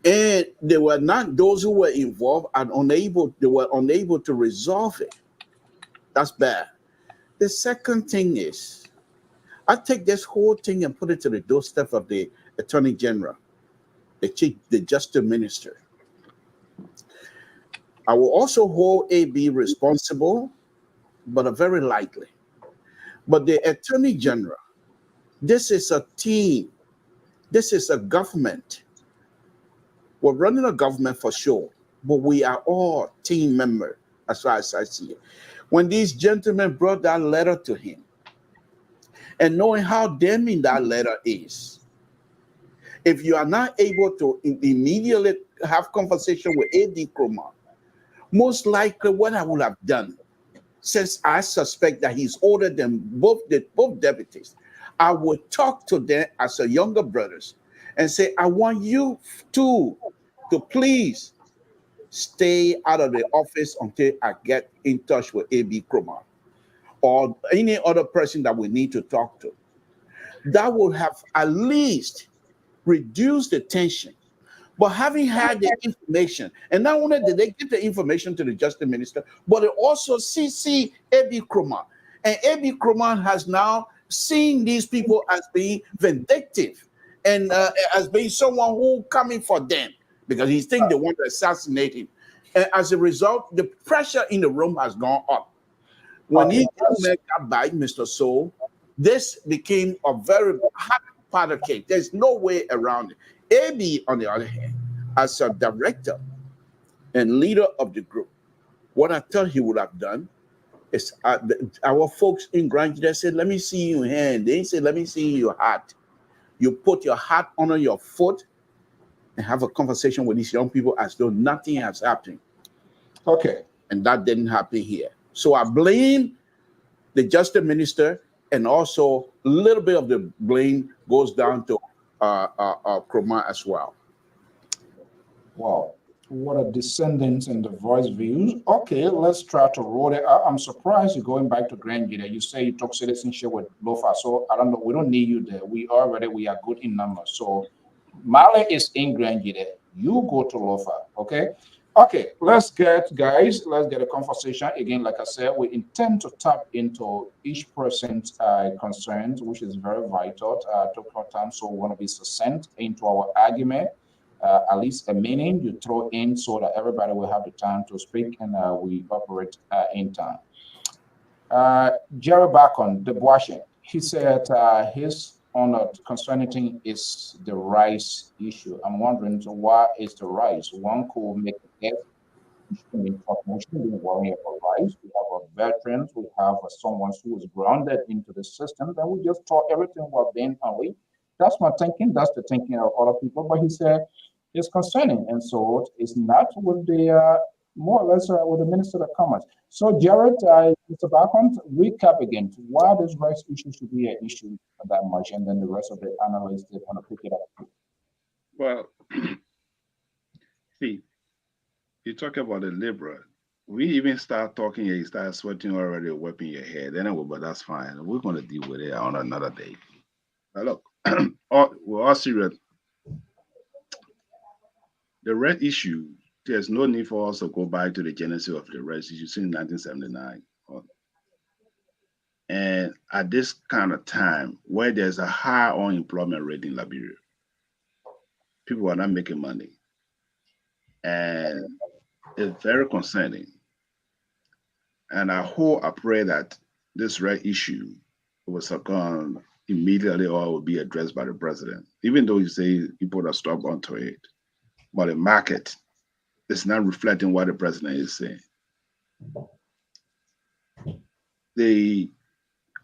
And they were not those who were involved and they were unable to resolve it. That's bad. The second thing is, I take this whole thing and put it to the doorstep of the Attorney General, the Justice Minister. I will also hold AB responsible, but very lightly. But the Attorney General, this is a team. This is a government. We're running a government for sure, but we are all team members as far as I see it. When these gentlemen brought that letter to him, and knowing how damning that letter is, if you are not able to immediately have conversation with A.D. Kroma, most likely what I would have done, since I suspect that he's older than both deputies, I would talk to them as a younger brothers and say, I want you to please stay out of the office until I get in touch with A.B. Kroma or any other person that we need to talk to. That would have at least reduced the tension. But having had the information, and not only did they give the information to the Justice Minister, but they also CC A.B. Kroma. And A.B. Kroma has now seen these people as being vindictive and as being someone who coming for them because he thinks they want to assassinate him. And as a result, the pressure in the room has gone up. When he got by Mr. Soul, this became a very hot part of cake. There's no way around it. AB, on the other hand, as a director and leader of the group, what I thought he would have done is our folks in Grand said, let me see your hand. They said, let me see your hat. You put your hat under your foot and have a conversation with these young people as though nothing has happened. Okay. And that didn't happen here. So I blame the Justice Minister, and also a little bit of the blame goes down to Kroma as well. Wow, what a descendant in the voice views. Okay, let's try to roll it out. I'm surprised you're going back to Grand Gita. You say you took citizenship with Lofa, so I don't know. We don't need you there. We are good in numbers. So Male is in Grand Gita. You go to Lofa, okay? Okay, let's get a conversation. Again, like I said, we intend to tap into each person's concerns, which is very vital to our time. So we want to be succinct into our argument. At least a minute you throw in so that everybody will have the time to speak and we operate in time. Jerry Bacon, the Boishin, he said his concerning thing is the rice issue. I'm wondering, so why is the rice? One could make a guess. Information, we worry about rice. We have our veterans, we have someone who is grounded into the system, then we just talk everything while being away. That's my thinking, that's the thinking of other people. But he said it's concerning, and so it's not with the more or less with the Minister of Commerce. So Jared, Mr. Bacon, recap again why this rice issue should be an issue that much, and then the rest of the analysts they want to pick it up. Well, see, you talk about the liberal. We even start talking, you start sweating already, wiping your head. Anyway, but that's fine. We're going to deal with it on another day. Now look, we're all serious. The red issue, there's no need for us to go back to the genesis of the red issue since 1979. And at this kind of time, where there's a high unemployment rate in Liberia, people are not making money. And it's very concerning. And I pray that this red issue will succumb immediately or it will be addressed by the president. Even though you say you put a stop onto it, but the market is not reflecting what the president is saying.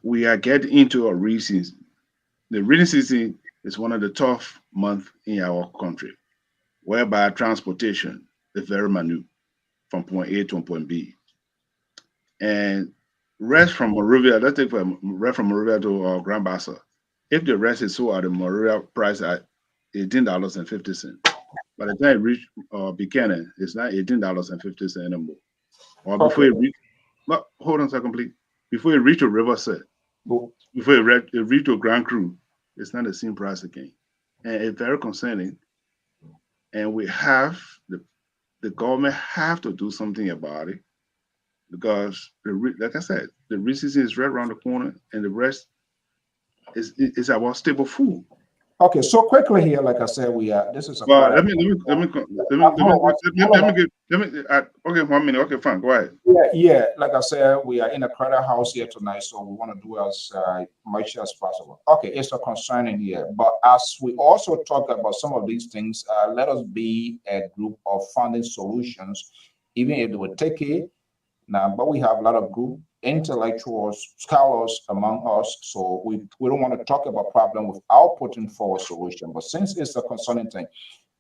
We are getting into a rainy season. The rainy season is one of the tough months in our country, whereby transportation is very minute from point A to point B. And rest from Monrovia, let's take rest from Monrovia to Grand Bassa. If the rest is sold at the Monrovia price at $18.50, by the time it reach Buchanan, it's not $18.50 anymore. Or before it reach, no, hold on a second, please. Before it reach to Riverside, before it reach to Grand Cru, it's not the same price again. And it's very concerning. And we have the government have to do something about it, because like I said, the recession is right around the corner, and the rest is about stable food. Okay, so quickly here, like I said, this is a. Well, let me okay, 1 minute. Okay, fine, go ahead. Yeah. Like I said, we are in a crowded house here tonight, so we want to do as much as possible. Okay, it's a concern in here, but as we also talk about some of these things, let us be a group of finding solutions, even if they would take it. Now, but we have a lot of good intellectuals, scholars among us, so we don't want to talk about problem without putting forward solution. But since it's a concerning thing,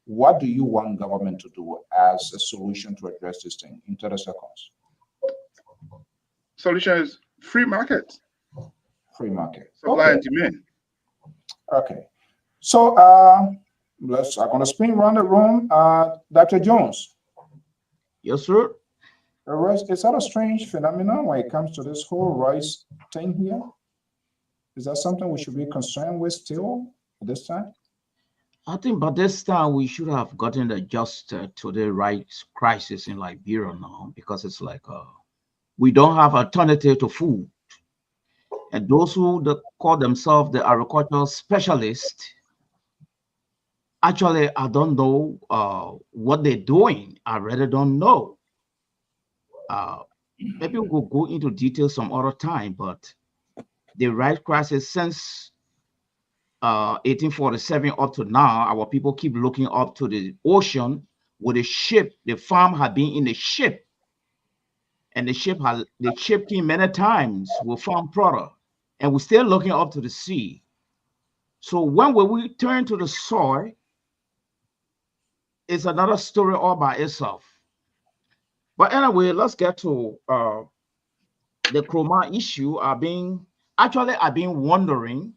what do you want government to do as a solution to address this thing in 30 seconds? Solution is free market. Free market. Supply and demand. Okay. So I'm going to spin around the room. Dr. Jones. Yes, sir. Is that a strange phenomenon when it comes to this whole rice thing here? Is that something we should be concerned with still at this time? I think by this time we should have gotten adjusted to the rice crisis in Liberia now, because it's like we don't have alternative to food. And those who call themselves the agricultural specialists, actually, I don't know what they're doing. I really don't know. Maybe we'll go into detail some other time, but the rice crisis since 1847 up to now, our people keep looking up to the ocean with a ship. The farm had been in the ship, and the ship came many times with farm product, and we're still looking up to the sea. So when will we turn to the soil? It's another story all by itself. But anyway, let's get to the chroma issue. I've been wondering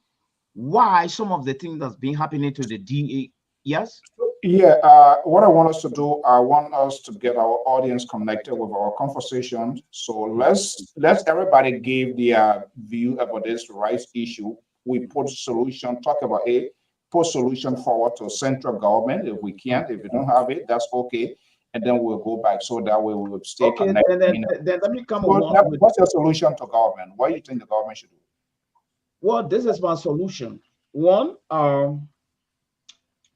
why some of the things that's been happening to the DA. Yes? Yeah, what I want us to do, I want us to get our audience connected with our conversation. So let's everybody give their view about this rights issue. We put solution, talk about it, put solution forward to central government if we can't. If we don't have it, that's okay. And then we'll go back, so that way we will stay connected. Then let me come along. What's your solution to government? What do you think the government should do? Well, this is my solution. One,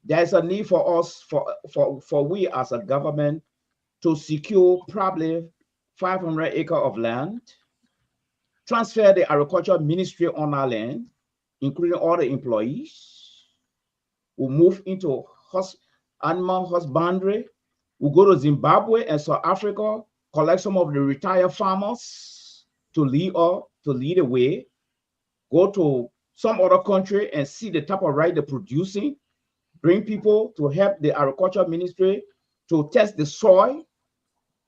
there's a need for us, for we as a government, to secure probably 500 acres of land, transfer the agriculture ministry on our land, including all the employees. We'll move into animal husbandry. We'll go to Zimbabwe and South Africa, collect some of the retired farmers to lead the way. Go to some other country and see the type of rice they're producing. Bring people to help the agriculture ministry to test the soil,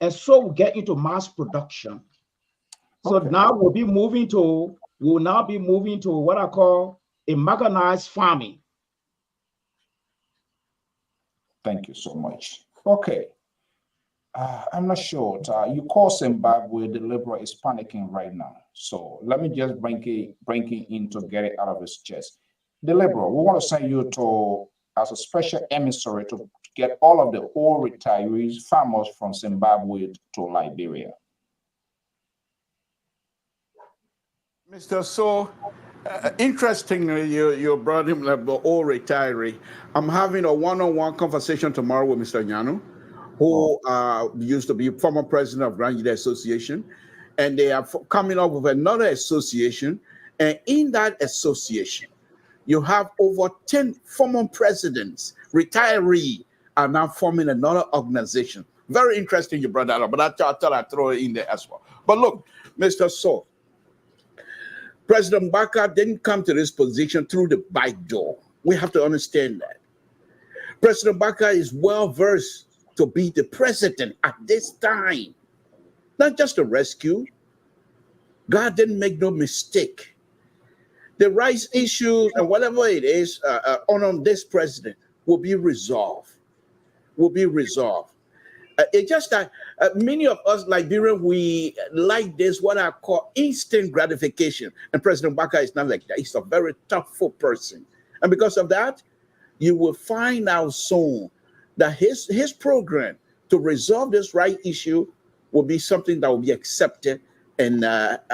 and so we get into mass production. So now we'll now be moving to what I call a mechanized farming. Thank you so much. Okay. I'm not sure. You call Zimbabwe, the liberal is panicking right now. So let me just bring it in to get it out of his chest. The liberal, we want to send you to as a special emissary to get all of the old retirees, farmers from Zimbabwe to Liberia. Mr. So, interestingly, you brought him like the old retiree. I'm having a one-on-one conversation tomorrow with Mr. Nyanu, who used to be former president of Grand Union Association, and they are coming up with another association. And in that association, you have over 10 former presidents, retiree, are now forming another organization. Very interesting you brought that up, but I thought I'd throw it in there as well. But look, Mr. So, President Baka didn't come to this position through the back door. We have to understand that. President Baka is well versed to be the president at this time. Not just a rescue. God didn't make no mistake. The rights issues and whatever it is on this president will be resolved. Will be resolved. It's just that many of us Liberians, we like this, what I call instant gratification. And President Baka is not like that. He's a very thoughtful person. And because of that, you will find out soon that his program to resolve this right issue will be something that will be accepted and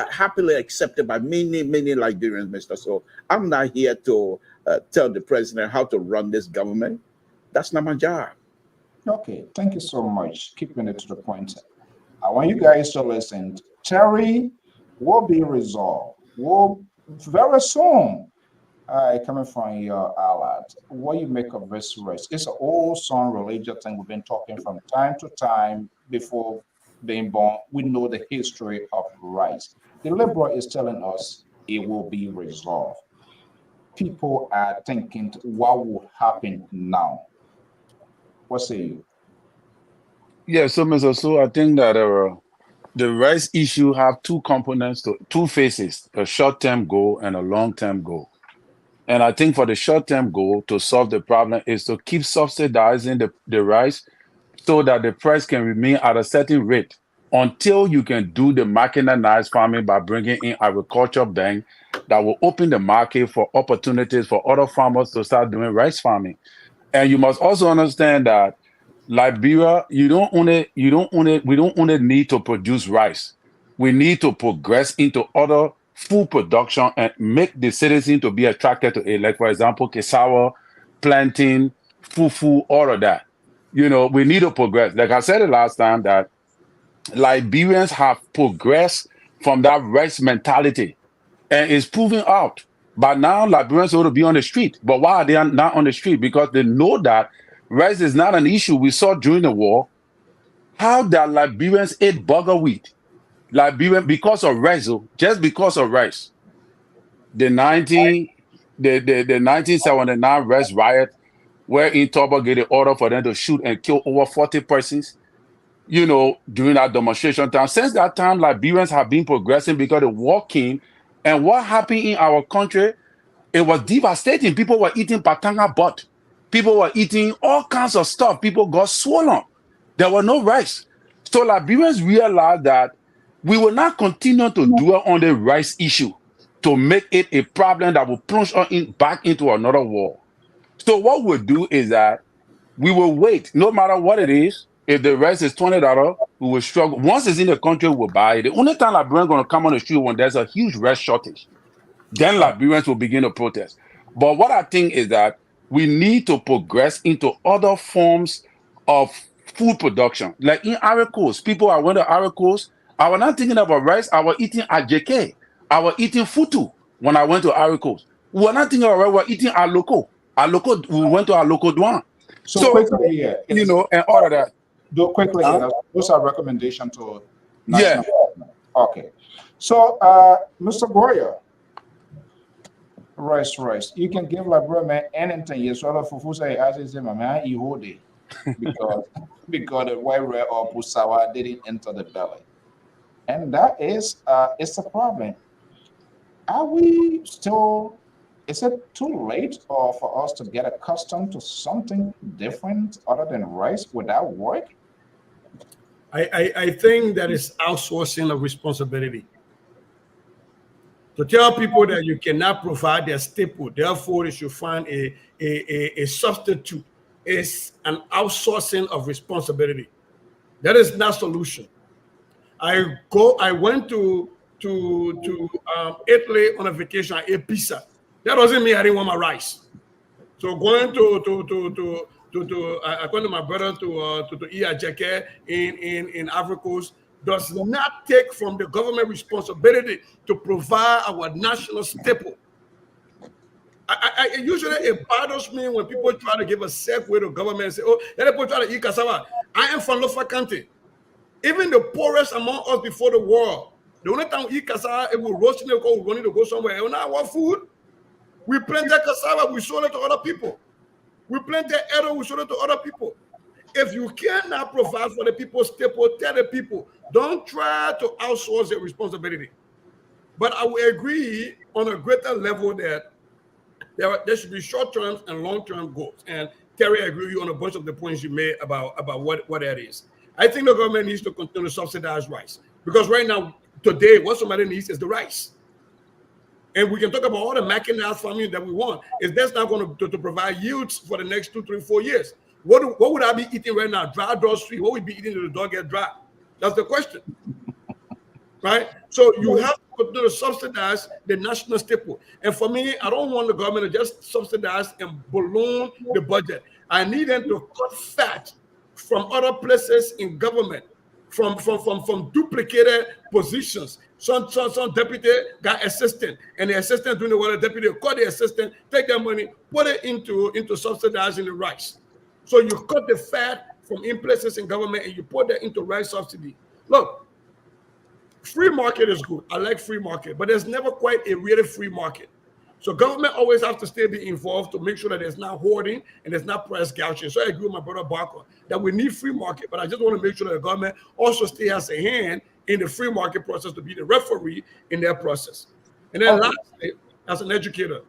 happily accepted by many, many Liberians, Mr. So I'm not here to tell the president how to run this government. That's not my job. Okay, thank you so much. Keeping it to the point. I want you guys to listen. Terry will be resolved. Very soon. Coming from your allied, what you make of this race? It's an old song religious thing we've been talking from time to time before being born. We know the history of rice. The liberal is telling us it will be resolved. People are thinking, what will happen now? What say you? Yeah, so Mr. So I think that the rice issue have two components, two phases, a short-term goal and a long-term goal. And I think for the short-term goal to solve the problem is to keep subsidizing the rice so that the price can remain at a certain rate until you can do the mechanized farming by bringing in agriculture bank that will open the market for opportunities for other farmers to start doing rice farming. And you must also understand that Liberia, we don't only need to produce rice. We need to progress into other food production and make the citizen to be attracted to it. Like, for example, cassava, plantain, fufu, all of that. You know, we need to progress. Like I said the last time, that Liberians have progressed from that rice mentality, and it's proving out. But now Liberians ought to be on the street. But why are they not on the street? Because they know that rice is not an issue. We saw during the war how that Liberians ate bugger wheat. Liberian, because of rice, just because of rice. The 1979 rice riot, where in Toba gave the order for them to shoot and kill over 40 persons, you know, during that demonstration time. Since that time, Liberians have been progressing because the war came. And what happened in our country, it was devastating. People were eating patanga butt. People were eating all kinds of stuff. People got swollen. There was no rice. So Liberians realized that we will not continue to dwell on the rice issue to make it a problem that will plunge us back into another war. So what we'll do is that we will wait, no matter what it is. If the rice is $20, we will struggle. Once it's in the country, we'll buy it. The only time Liberians are going to come on the street when there's a huge rice shortage, then Liberians will begin to protest. But what I think is that we need to progress into other forms of food production. Like in Ivory Coast, people are went to Ivory Coast. I was not thinking about rice. I was eating ajeke. I was eating futu when I went to Ivory Coast. We were not thinking about rice. We were eating aloko. We went to aloko douan. So quickly here, you know, and all of that. Do quickly here. Those are recommendations to national government. Okay. So, Mr. Goya, rice. You can give Liberia man anything. You sort of fufu say as is my man you hold it because the white red or pusawa didn't enter the belly, and that is it's a problem. Are we still? Is it too late for us to get accustomed to something different other than rice? Would that work? I think that is outsourcing of responsibility. To tell people that you cannot provide their staple, therefore they should find a substitute, is an outsourcing of responsibility. That is not solution. I went to Italy on a vacation. I ate pizza. That doesn't mean I didn't want my rice. So going according to my brother to Iyajeke in Ivory Coast does not take from the government responsibility to provide our national staple. Usually it bothers me when people try to give a segue to government and say, oh, let people try to eat cassava. I am from Lofa County. Even the poorest among us before the war, the only time we eat cassava, it will roast in the cold, we need to go somewhere. And now what food? We planted cassava, we sold it to other people. We planted arrow, we sold it to other people. If you cannot provide for the people's staple, tell the people, don't try to outsource their responsibility. But I will agree on a greater level that there should be short-term and long-term goals. And Terry, I agree with you on a bunch of the points you made about what that is. I think the government needs to continue to subsidize rice. Because right now, today, what somebody needs is the rice. And we can talk about all the mechanized farming that we want. If that's not going to provide yields for the next 2, 3, 4 years, what would I be eating right now? Dry, dry, sweet. What would we be eating till the dog get dry? That's the question. Right? So you have to continue to subsidize the national staple. And for me, I don't want the government to just subsidize and balloon the budget. I need them to cut fat from other places in government, from duplicated positions. Some deputy got assistant, and the assistant doing the work of deputy, cut the assistant, take that money, put it into subsidizing the rice. So you cut the fat from in places in government and you put that into rice subsidy. Look, free market is good. I like free market, but there's never quite a really free market. So government always has to still be involved to make sure that there's not hoarding and there's not price gouging. So I agree with my brother Barker that we need free market, but I just want to make sure that the government also still has a hand in the free market process to be the referee in that process. And then lastly, as an educator,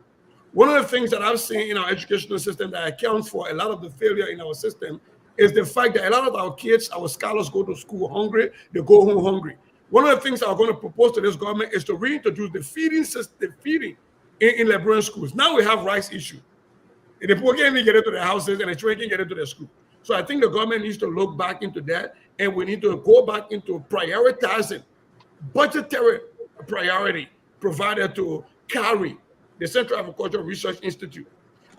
one of the things that I've seen in our educational system that accounts for a lot of the failure in our system is the fact that a lot of our kids, our scholars, go to school hungry, they go home hungry. One of the things I'm going to propose to this government is to reintroduce the feeding system, the feeding in Liberian schools. Now we have rice issue. And the people can't even get into their houses and the children can't get into their school. So I think the government needs to look back into that, and we need to go back into prioritizing budgetary priority provided to carry the Central Agricultural Research Institute.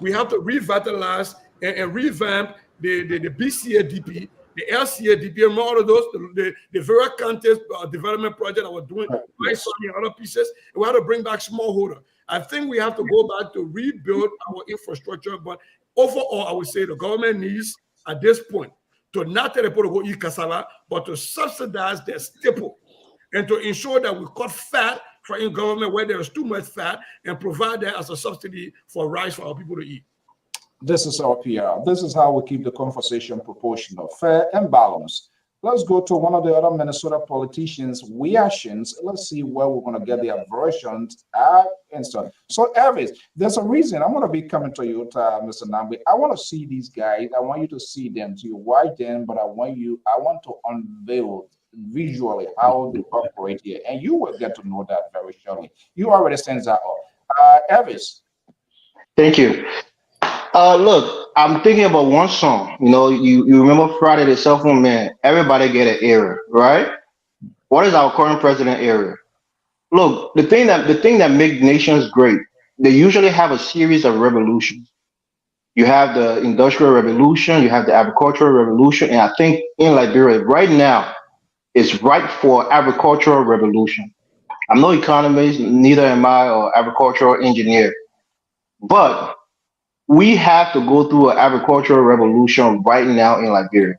We have to revitalize and revamp the BCADP, the LCADP, and all of those, the various counties development project that we're doing, rice and other pieces. And we have to bring back smallholder. I think we have to go back to rebuild our infrastructure. But overall, I would say the government needs, at this point, to not tell people to go eat cassava, but to subsidize their staple and to ensure that we cut fat for in government where there is too much fat and provide that as a subsidy for rice for our people to eat. This is our PR. This is how we keep the conversation proportional, fair, and balanced. Let's go to one of the other Minnesota politicians' reactions. Let's see where we're going to get their versions instant. So, Elvis, there's a reason I'm going to be coming to you, Mr. Nambi. I want to see these guys. I want you to see them to you. Why then? But I want to unveil visually how they operate here, and you will get to know that very shortly. You already sent that off. Elvis. Thank you. Look, I'm thinking about one song. You know, you remember Friday the Cell Phone Man? Everybody get an era, right? What is our current president era? Look, the thing that makes nations great, they usually have a series of revolutions. You have the industrial revolution, you have the agricultural revolution, and I think in Liberia right now it's ripe for agricultural revolution. I'm no economist, neither am I, or agricultural engineer, but we have to go through an agricultural revolution right now in Liberia.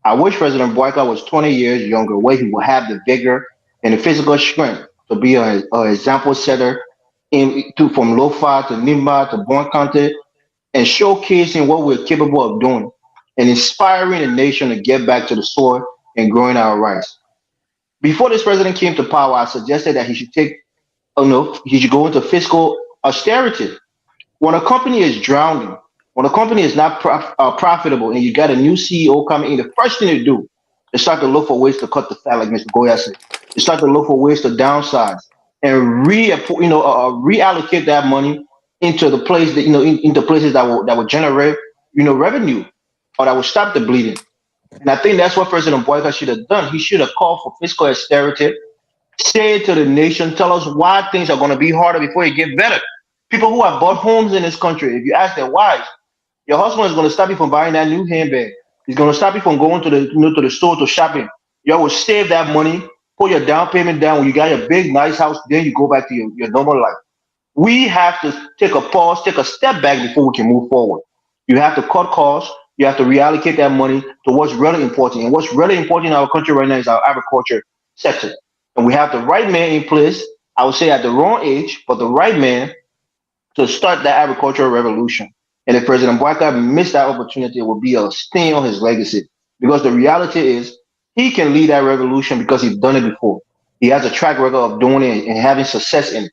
I wish President Boyka was 20 years younger, where he would have the vigor and the physical strength to be an example setter from Lofa to Nimba to Bon County, and showcasing what we're capable of doing and inspiring the nation to get back to the soil and growing our rice. Before this president came to power, I suggested that he should he should go into fiscal austerity. When a company is drowning, when a company is not profitable, and you got a new CEO coming in, the first thing to do is start to look for ways to cut the fat, like Mr. Goya said. You start to look for ways to downsize and reallocate that money into the place that into places that will generate revenue, or that will stop the bleeding. And I think that's what President Boyka should have done. He should have called for fiscal austerity, say it to the nation, tell us why things are going to be harder before it get better. People who have bought homes in this country, if you ask their wives, your husband is going to stop you from buying that new handbag. He's going to stop you from going to the store to shopping. You will save that money, put your down payment down. When you got your big, nice house, then you go back to your normal life. We have to take a pause, take a step back before we can move forward. You have to cut costs. You have to reallocate that money to what's really important. And what's really important in our country right now is our agriculture sector. And we have the right man in place. I would say at the wrong age, but the right man to start the agricultural revolution. And if President Boyka missed that opportunity, it would be a stain on his legacy. Because the reality is, he can lead that revolution because he's done it before. He has a track record of doing it and having success in it.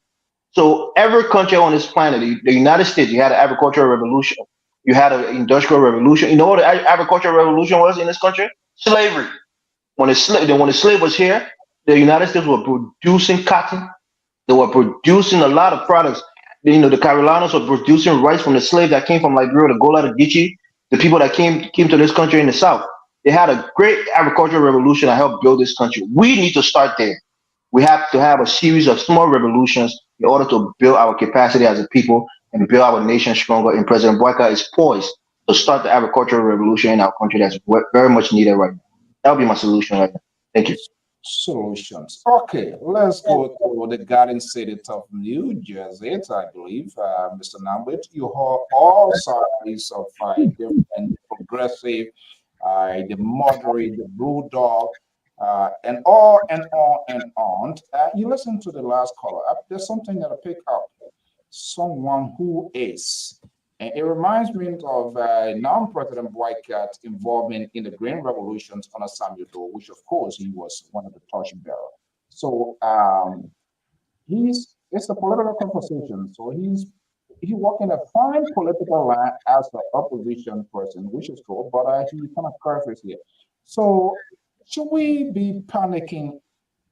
So every country on this planet, the United States, you had an agricultural revolution. You had an industrial revolution. You know what the agricultural revolution was in this country? Slavery. When the slave was here, the United States were producing cotton. They were producing a lot of products. The Carolinas were producing rice from the slave that came from Liberia, the Gola, the Geechee, the people that came to this country in the South. They had a great agricultural revolution that helped build this country. We need to start there. We have to have a series of small revolutions in order to build our capacity as a people and build our nation stronger. And President Boyka is poised to start the agricultural revolution in our country that's very much needed right now. That would be my solution right now. Thank you. Solutions. Okay, let's go to the Garden City of New Jersey. I believe, Mr. Nambit, you have all sides of different progressive, the moderate, the blue dog, and on and on and on. You listen to the last caller. There's something that I pick up. Someone who is. And it reminds me of non-President Boycott involvement in the Green Revolutions on a Samuel Doe, which of course he was one of the torchbearers. So it's a political conversation. So he walking a fine political line as an opposition person, which is cool, but he kind of curves here. So should we be panicking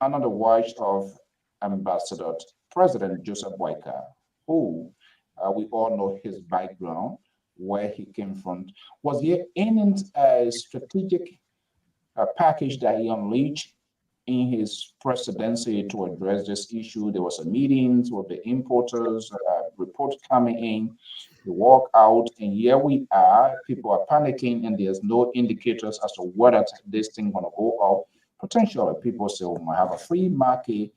under the watch of Ambassador President Joseph Boyka, who we all know his background, where he came from? Was there any strategic package that he unleashed in his presidency to address this issue? There was a meetings with the importers, reports coming in, they walk out, and here we are. People are panicking, and there's no indicators as to whether this thing gonna go out. Potentially, people say we might have a free market.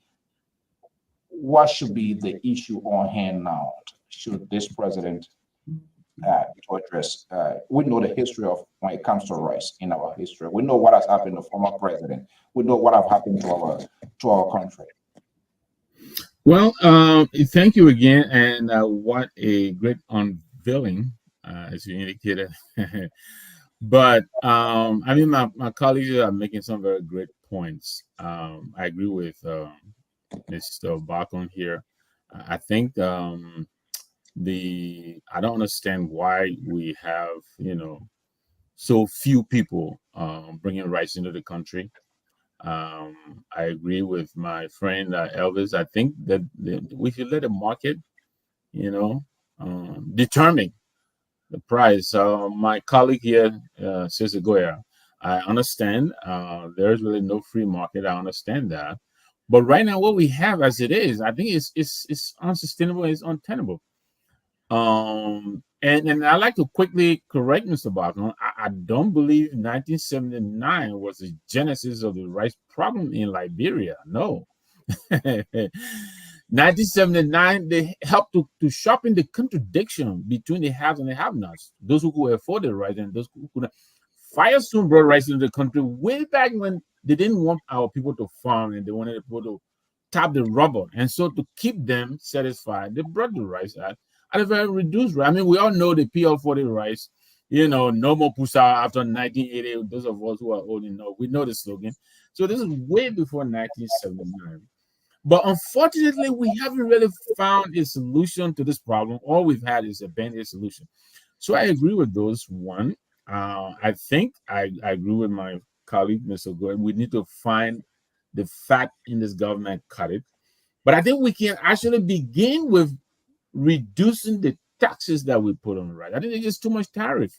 What should be the issue on hand now? Should this president to address? We know the history of when it comes to rice in our history. We know what has happened to former president. We know what has happened to our country. Well, thank you again, and what a great unveiling, as you indicated. But I mean, my colleagues are making some very great points. I agree with Mr. Bachon here. I think I don't understand why we have so few people bringing rice into the country. I agree with my friend Elvis. I think that we should let the market determine the price. My colleague here says, Goya, I understand there's really no free market. I understand that. But right now, what we have as it is, I think it's unsustainable, it's untenable. And I like to quickly correct Mr. Bachman. I don't believe 1979 was the genesis of the rice problem in Liberia. No. 1979, they helped to sharpen the contradiction between the haves and the have-nots. Those who could afford the rice and those who couldn't. Firestone brought rice into the country way back when they didn't want our people to farm and they wanted people to tap the rubber. And so to keep them satisfied, they brought the rice out at a very reduced rate. I mean, we all know the PL40 rice, no more pusa after 1980. Those of us who are old enough, we know the slogan. So this is way before 1979. But unfortunately, we haven't really found a solution to this problem. All we've had is a band-aid solution. So I agree with those. One, I think I agree with my colleague, Mr. Gordon. We need to find the fat in this government, cut it. But I think we can actually begin with reducing the taxes that we put on rice. I think there's just too much tariff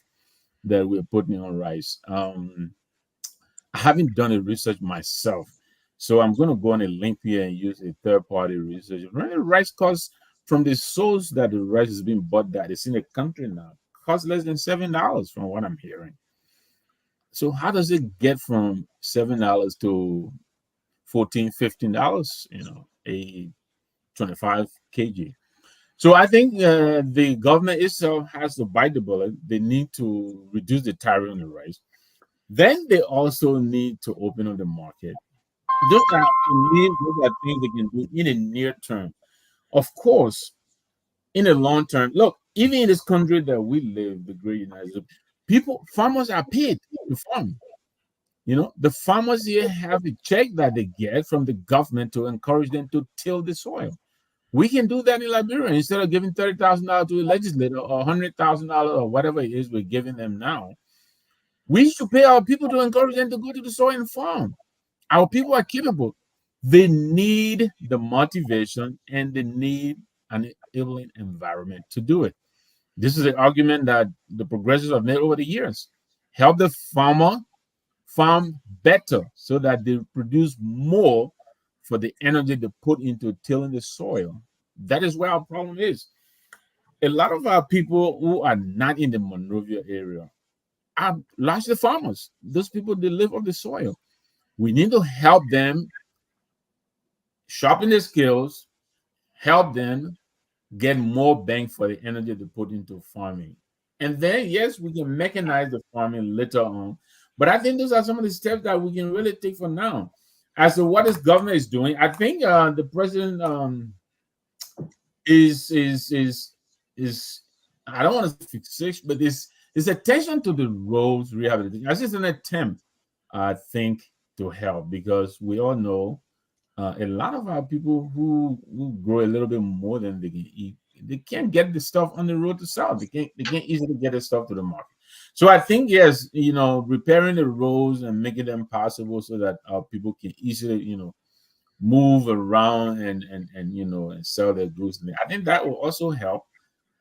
that we're putting on rice. I haven't done a research myself, so I'm going to go on a link here and use a third-party research. Really, rice costs from the source that the rice is being bought that is in the country now costs less than $7 from what I'm hearing. So how does it get from $7 to $14, $15? A 25 kg. So I think the government itself has to bite the bullet. They need to reduce the tariff on the rice. Then they also need to open up the market. Those are, to me, those are things they can do in the near term. Of course, in the long term, look, even in this country that we live, the great United States, farmers are paid to farm. You know, the farmers here have a check that they get from the government to encourage them to till the soil. We can do that in Liberia instead of giving $30,000 to a legislator or $100,000 or whatever it is we're giving them now. We should pay our people to encourage them to go to the soil and farm. Our people are capable. They need the motivation and they need an enabling environment to do it. This is an argument that the progressives have made over the years. Help the farmer farm better so that they produce more for the energy they put into tilling the soil. That is where our problem is. A lot of our people who are not in the Monrovia area are largely farmers. Those people, they live off the soil. We need to help them sharpen their skills, help them get more bang for the energy they put into farming. And then, yes, we can mechanize the farming later on. But I think those are some of the steps that we can really take for now. As to what this government is doing, I think the president is I don't want to fix, but his attention to the roads rehabilitation. That's just an attempt, I think, to help, because we all know a lot of our people who grow a little bit more than they can eat, they can't get the stuff on the road to sell. They can't easily get the stuff to the market. So I think, yes, repairing the roads and making them possible so that our people can easily, move around and sell their goods. I think that will also help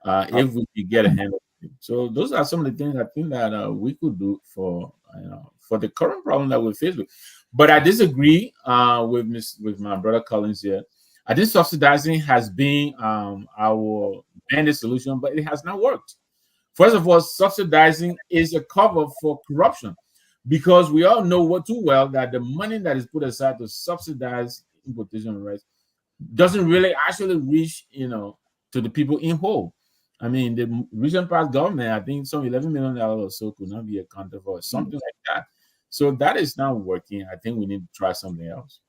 if we could get a handle. So those are some of the things I think that we could do for the current problem that we're faced with. But I disagree with my brother Collins here. I think subsidizing has been our bandit solution, but it has not worked. First of all, subsidizing is a cover for corruption, because we all know too well that the money that is put aside to subsidize importation rights doesn't really actually reach to the people in whole. I mean, the recent past government, I think some $11 million or so could not be accounted for, something like that. So that is not working. I think we need to try something else.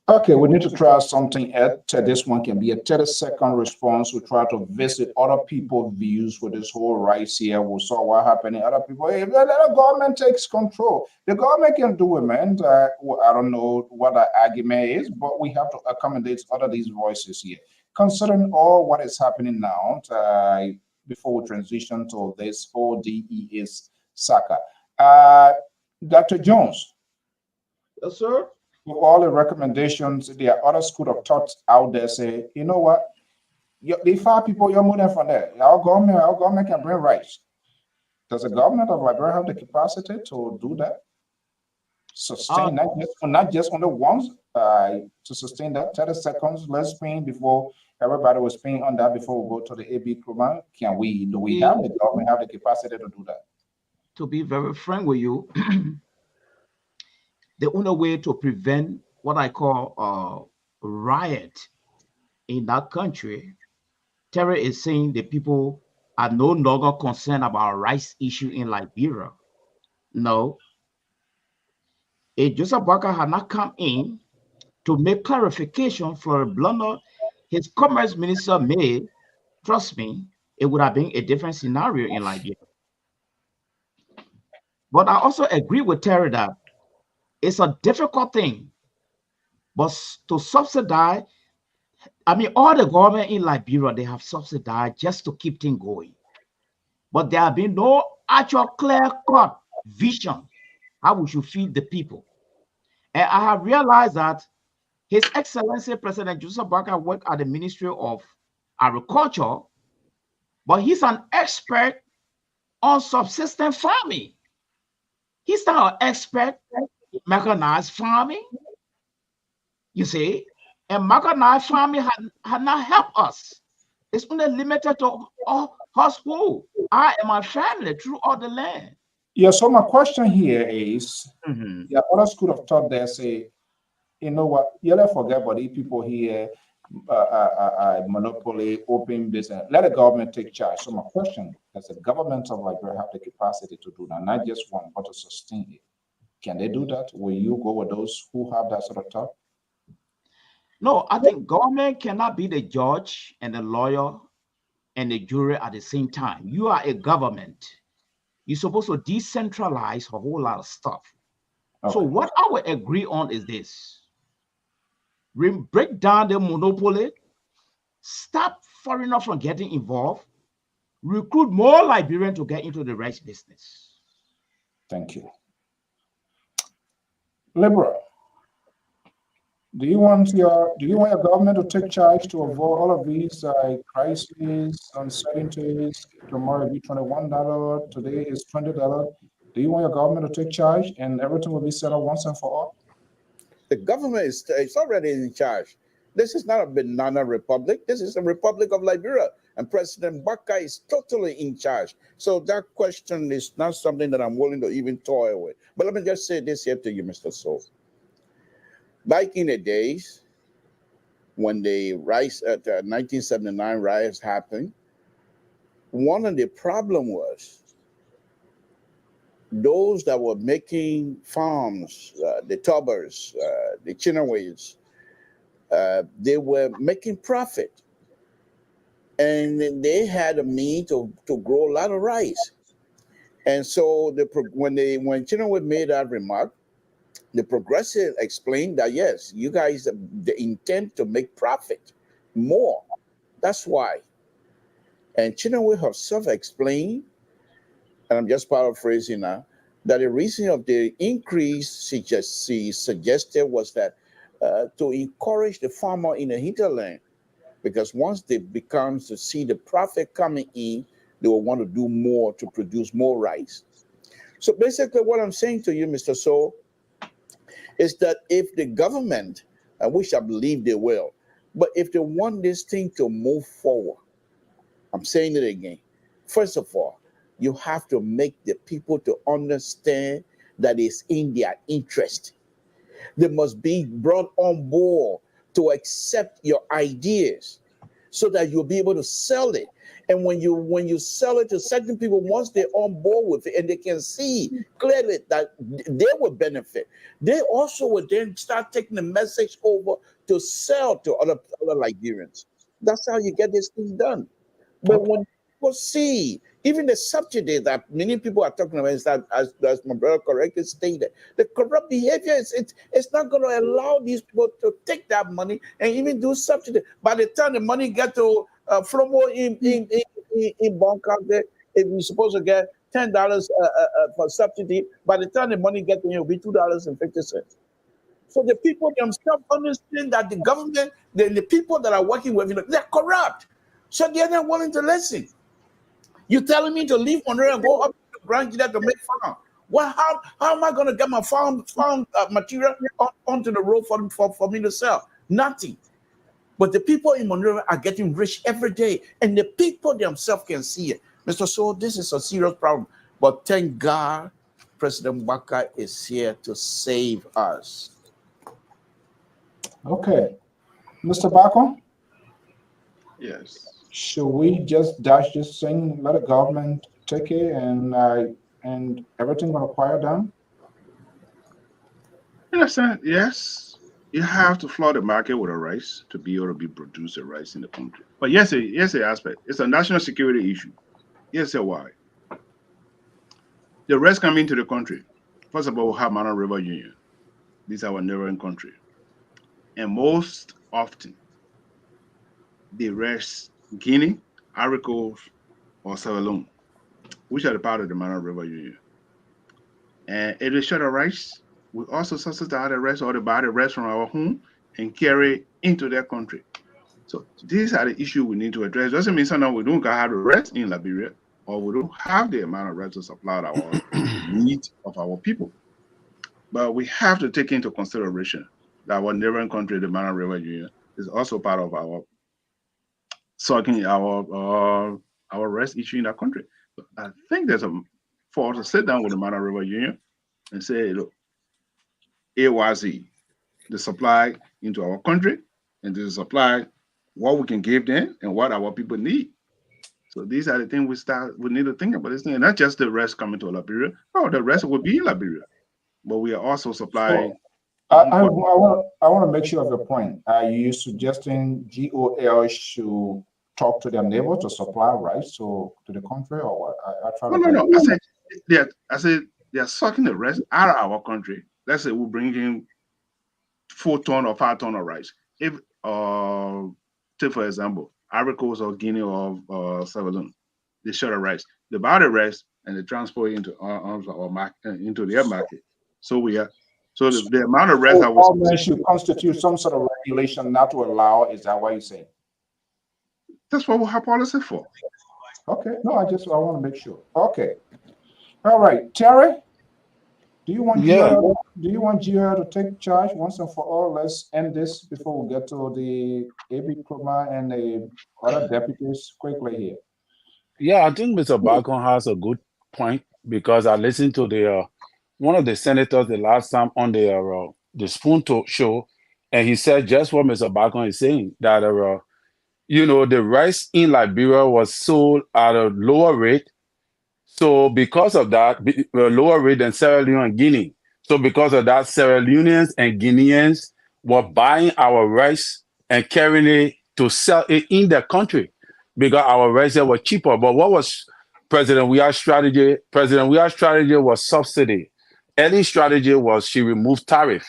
Okay, we need to try something else. This one can be a 30-second response. We try to visit other people's views with this whole rights here. We saw what happened in other people. If the government takes control, the government can do it, man. I don't know what the argument is, but we have to accommodate other these voices here. Considering all what is happening now, before we transition to this whole DES saga, Dr. Jones. Yes, sir. With all the recommendations, there are other school of thought out there say, you know what, the 5 people you're moving from there, our government can bring rights. Does the government of Liberia have the capacity to do that? Sustain that, not just on the ones, to sustain that 30 seconds, let's spin before everybody was spinning on that before we go to the AB program. Do we have the government have the capacity to do that? To be very frank with you, the only way to prevent what I call a riot in that country, Terry is saying the people are no longer concerned about rights issue in Liberia. No. If Joseph Barker had not come in to make clarification for a blunder his commerce minister made, trust me, it would have been a different scenario in Liberia. But I also agree with Terry that it's a difficult thing, but to subsidize, I mean, all the government in Liberia, they have subsidized just to keep things going. But there have been no actual clear-cut vision how we should feed the people. And I have realized that His Excellency President Joseph Barker worked at the Ministry of Agriculture, but he's an expert on subsistence farming. He's not an expert in mechanized farming, you see. And mechanized farming had not helped us. It's only limited to us who, I and my family, throughout the land. Yeah, so my question here is, other school of thought there say, you know what, you don't forget about the people here. monopoly, open business. Let the government take charge. So my question, does the government of Liberia have the capacity to do that? Not just one, but to sustain it. Can they do that? Will you go with those who have that sort of thought? No, I think government cannot be the judge and the lawyer and the jury at the same time. You are a government. You're supposed to decentralize a whole lot of stuff. Okay. So what I would agree on is this. Break down the monopoly, stop foreigners from getting involved, recruit more Liberians to get into the rice business. Thank you. Liberal, do you want your government to take charge to avoid all of these crises, uncertainties? Tomorrow will be $21. Today is $20. Do you want your government to take charge and everything will be settled once and for all? The government is already in charge. This is not a banana republic. This is a Republic of Liberia, and President Baka is totally in charge. So that question is not something that I'm willing to even toy with. But let me just say this here to you, Mr. Soul. Back in the days when the 1979 riots happened, one of the problems was those that were making farms, the tubbers, the Chinaways, they were making profit. And they had a means to grow a lot of rice. And so when Chinaway made that remark, the progressive explained that, yes, you guys have the intent to make profit more. That's why. And Chinaway herself explained, and I'm just paraphrasing now, that the reason of the increase she suggested was that to encourage the farmer in the hinterland, because once they become to see the profit coming in, they will want to do more to produce more rice. So basically what I'm saying to you, Mr. So, is that if the government, which I believe they will, but if they want this thing to move forward, I'm saying it again, first of all, you have to make the people to understand that it's in their interest. They must be brought on board to accept your ideas so that you'll be able to sell it. And when you sell it to certain people, once they're on board with it and they can see clearly that they will benefit, they also will then start taking the message over to sell to other Liberians. That's how you get this thing done. But when people see, even the subsidy that many people are talking about, is that, as my brother correctly stated, the corrupt behavior it's not going to allow these people to take that money and even do subsidy. By the time the money get to Flomo in Bangkok, there, if you're supposed to get $10 for subsidy, by the time the money gets to you, it'll be $2.50. So the people themselves understand that the government, the people that are working with, they're corrupt. So they're not willing to listen. You're telling me to leave Monroe and go up to Grand Gila to make farm. Well, how am I going to get my farm material onto the road for me to sell? Nothing. But the people in Monroe are getting rich every day, and the people themselves can see it. Mr. So, this is a serious problem. But thank God, President Baka is here to save us. Okay. Mr. Bako? Yes. Should we just dash this thing, let the government take it, and everything gonna quiet down? In a sense, yes. You have to flood the market with a rice to be able to be produce a rice in the country. But yes, the aspect. It's a national security issue. Yes, why? The rice coming into the country. First of all, we have Mana River Union. These are our neighboring country. And most often, they rice Guinea, Ivory Coast, or Sierra Leone, which are the part of the Mana River Union. And if they shut the rice, we also subsidize the rice or they buy the rice from our home and carry into their country. So these are the issues we need to address. Doesn't mean sometimes we don't have the rice in Liberia, or we don't have the amount of rice to supply our needs of our people. But we have to take into consideration that our neighboring country, the Mana River Union, is also part of our sucking our rice issue in our country. So I think there's for us to sit down with the Mana River Union and say, look, AYZ, the supply into our country and the supply what we can give them and what our people need. So these are the things we need to think about this thing. And not just the rest coming to Liberia. Oh, the rest will be in Liberia. But we are also supplying. I want to make sure of your point. Are you suggesting GOL should talk to their neighbor to supply rice to the country, or what? I try to. No. I said they are sucking the rest out of our country. Let's say we bring in 4 ton or 5 ton of rice. If take for example, Ivory Coast or Guinea or Sierra Leone, they shut the rice. They buy the rice and they transport it into our market, into their market. So the amount of rice that was government should constitute some sort of regulation not to allow. Is that what you say? That's what we have policy for. Okay. No, I want to make sure. Okay. All right, Terry. Do you want GOL to take charge once and for all? Let's end this before we get to the AB Kroma and the other deputies quickly here. Yeah, I think Mr. Bacon has a good point, because I listened to the one of the senators the last time on the Spoon Talk show, and he said just what Mr. Bacon is saying, that the rice in Liberia was sold at a lower rate. So because of that, lower rate than Sierra Leone and Guinea. So because of that, Sierra Leoneans and Guineans were buying our rice and carrying it to sell it in their country, because our rice there was cheaper. But what was President Weah's strategy? President Weah's strategy was subsidy. Early strategy was she removed tariff.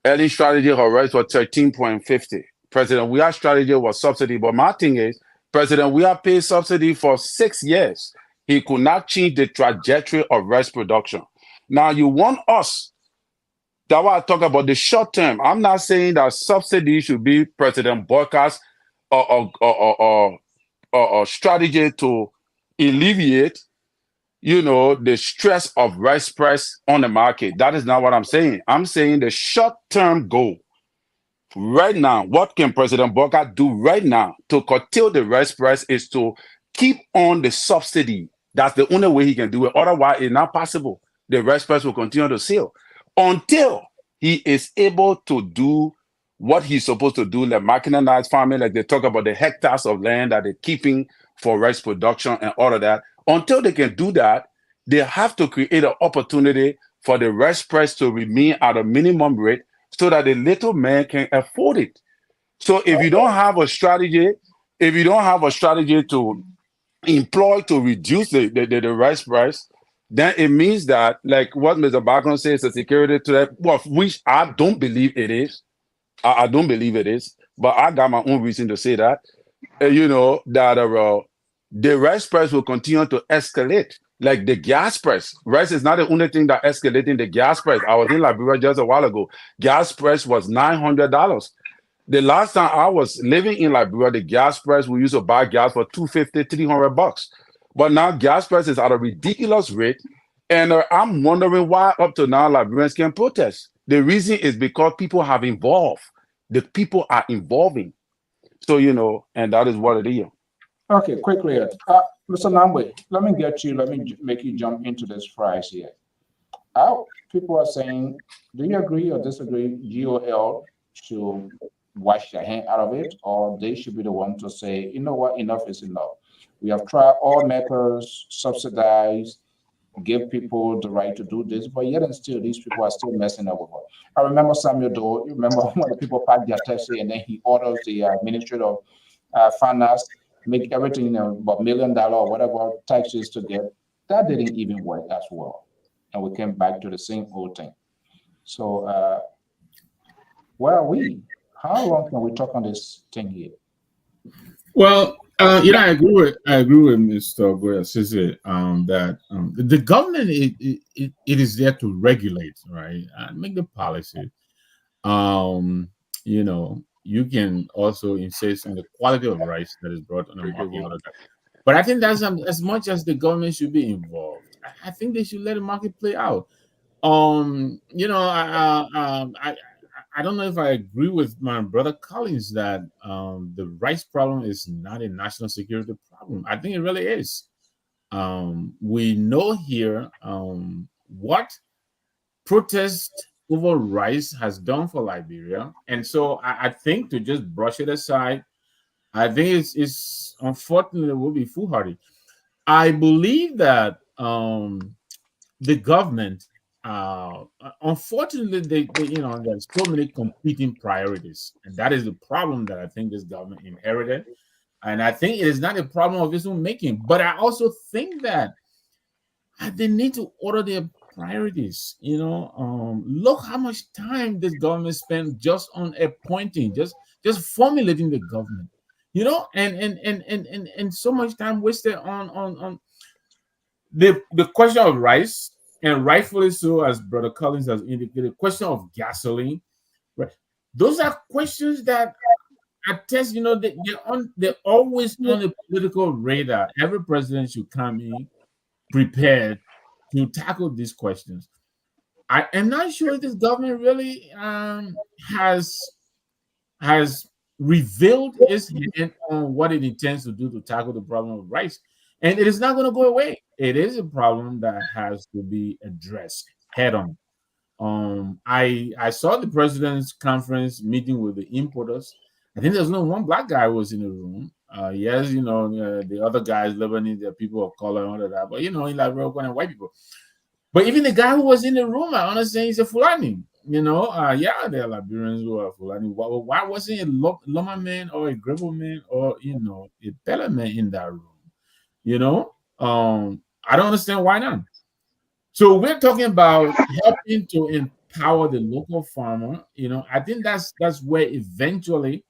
Early strategy, her rice was 13.50. President Weah's strategy was subsidy. But my thing is, President Weah paid subsidy for 6 years. He could not change the trajectory of rice production. Now you want us, that's why I talk about the short term. I'm not saying that subsidy should be President Boyka's strategy to alleviate, the stress of rice price on the market. That is not what I'm saying. I'm saying the short-term goal right now, what can President Boyka do right now to curtail the rice price is to keep on the subsidy. That's the only way he can do it. Otherwise, it's not possible. The rice price will continue to sail until he is able to do what he's supposed to do, like mechanized farming, like they talk about the hectares of land that they're keeping for rice production and all of that. Until they can do that, they have to create an opportunity for the rice price to remain at a minimum rate so that the little man can afford it. So if you don't have a strategy, to employ to reduce the rice price, then it means that, like what Mr. Bacon says, a security threat, well, which I don't believe it is. I don't believe it is, but I got my own reason to say that. That the rice price will continue to escalate. Like the gas price. Rice is not the only thing that escalating the gas price. I was in Liberia just a while ago. Gas price was $900. The last time I was living in Liberia, the gas price, we used to buy gas for $250, $300. But now gas price is at a ridiculous rate. And I'm wondering why up to now Liberians can protest. The reason is because people have involved. The people are involving. So, and that is what it is. Okay, quickly. Mr. Namwe, let me make you jump into this price here. People are saying, do you agree or disagree GOL should wash their hand out of it, or they should be the one to say, you know what, enough is enough. We have tried all methods, subsidize, give people the right to do this, but yet and still, these people are still messing up with it. I remember Samuel Doe. You remember when the people packed their taxi and then he orders the Ministry of Finance make everything about $1 million or whatever taxes to get. That didn't even work as well, and we came back to the same old thing. So where are we? How long can we talk on this thing here? Well, I agree with Mr. Goyasese that the government it is there to regulate, right, and make the policy. You can also insist on the quality of rice that is brought on the market. But I think that's as much as the government should be involved. I think they should let the market play out. I don't know if I agree with my brother Collins that the rice problem is not a national security problem. I think it really is. We know here what protest over rice has done for Liberia. And so I think to just brush it aside I think it's unfortunately it will be foolhardy. I believe that the government, unfortunately, there's so many competing priorities, and that is the problem that I think this government inherited. And I think it is not a problem of its own making, but I also think that they need to order their priorities. Look how much time this government spent just on appointing, just formulating the government. And so much time wasted on the question of rice, and rightfully so, as Brother Collins has indicated, question of gasoline. Right? Those are questions that attest, they're always on the political radar. Every president should come in prepared to tackle these questions. I am not sure if this government really has revealed its hand on what it intends to do to tackle the problem of rice. And it is not going to go away. It is a problem that has to be addressed head on. I saw the president's conference meeting with the importers. I think there's no one black guy who was in the room. Yes, the other guys, Lebanese, the people of color and all of that. But in like real and white people. But even the guy who was in the room, I understand he's a Fulani. Yeah, there are Liberians who are Fulani. Why wasn't a Loma man or a Grebo man or a Pele man in that room? I don't understand why not. So we're talking about helping to empower the local farmer. I think that's where eventually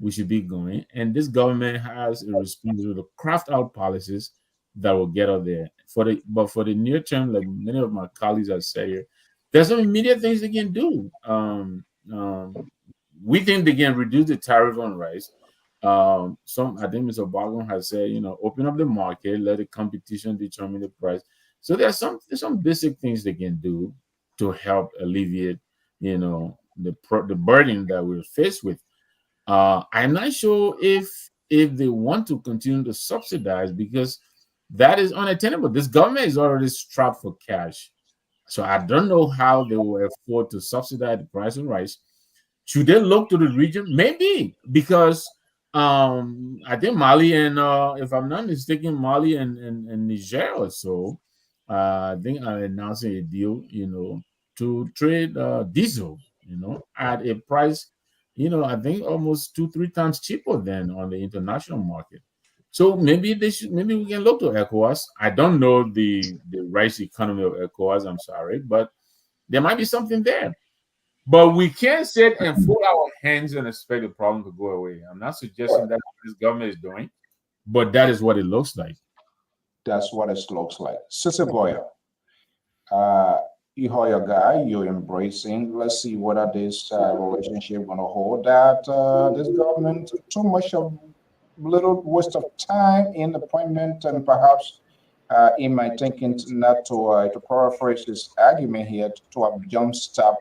we should be going. And this government has a responsibility to craft out policies that will get us there. But for the near term, like many of my colleagues have said here, there's some immediate things they can do. We think they can reduce the tariff on rice. I think Mr. Bargon has said, open up the market, let the competition determine the price. So there's some basic things they can do to help alleviate, the burden that we're faced with. I'm not sure if they want to continue to subsidize, because that is unattainable. This government is already strapped for cash. So I don't know how they will afford to subsidize the price of rice. Should they look to the region? Maybe, because I think Mali and if I'm not mistaken, Mali and Niger or so, I think are announcing a deal, to trade diesel, at a price, I think almost 2-3 times cheaper than on the international market. So maybe we can look to ECOWAS. I don't know the rice economy of ECOWAS, I'm sorry, but there might be something there. But we can't sit and fold our hands and expect the problem to go away. I'm not suggesting that this government is doing, but that is what it looks like. That's what it looks like. Sister Goya, you are your guy, you're embracing. Let's see whether this relationship going to hold that this government too much of little waste of time in appointment, and perhaps in my thinking not to paraphrase his argument here, to have jumpstart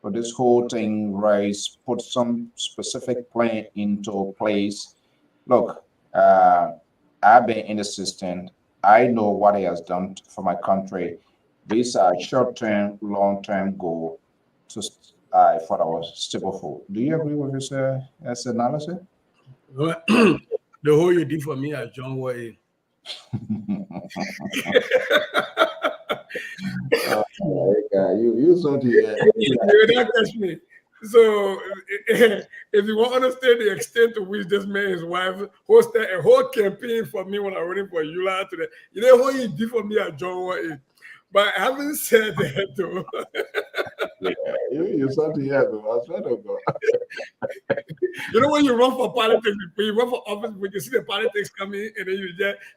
for this whole thing, rise, put some specific plan into place. Look, I've been in the system. I know what he has done for my country. These are short-term, long-term goal to for our staple food. Do you agree with this analysis? The whole you did for me as John Way. You saw the you don't catch me. So if you want to understand the extent to which this man and his wife hosted a whole campaign for me when I running for Yula today, you know what he did for me at John Way. But having said that, though, you saw the head. I swear to God. You know when you run for politics, when you run for office, when you see the politics coming, and then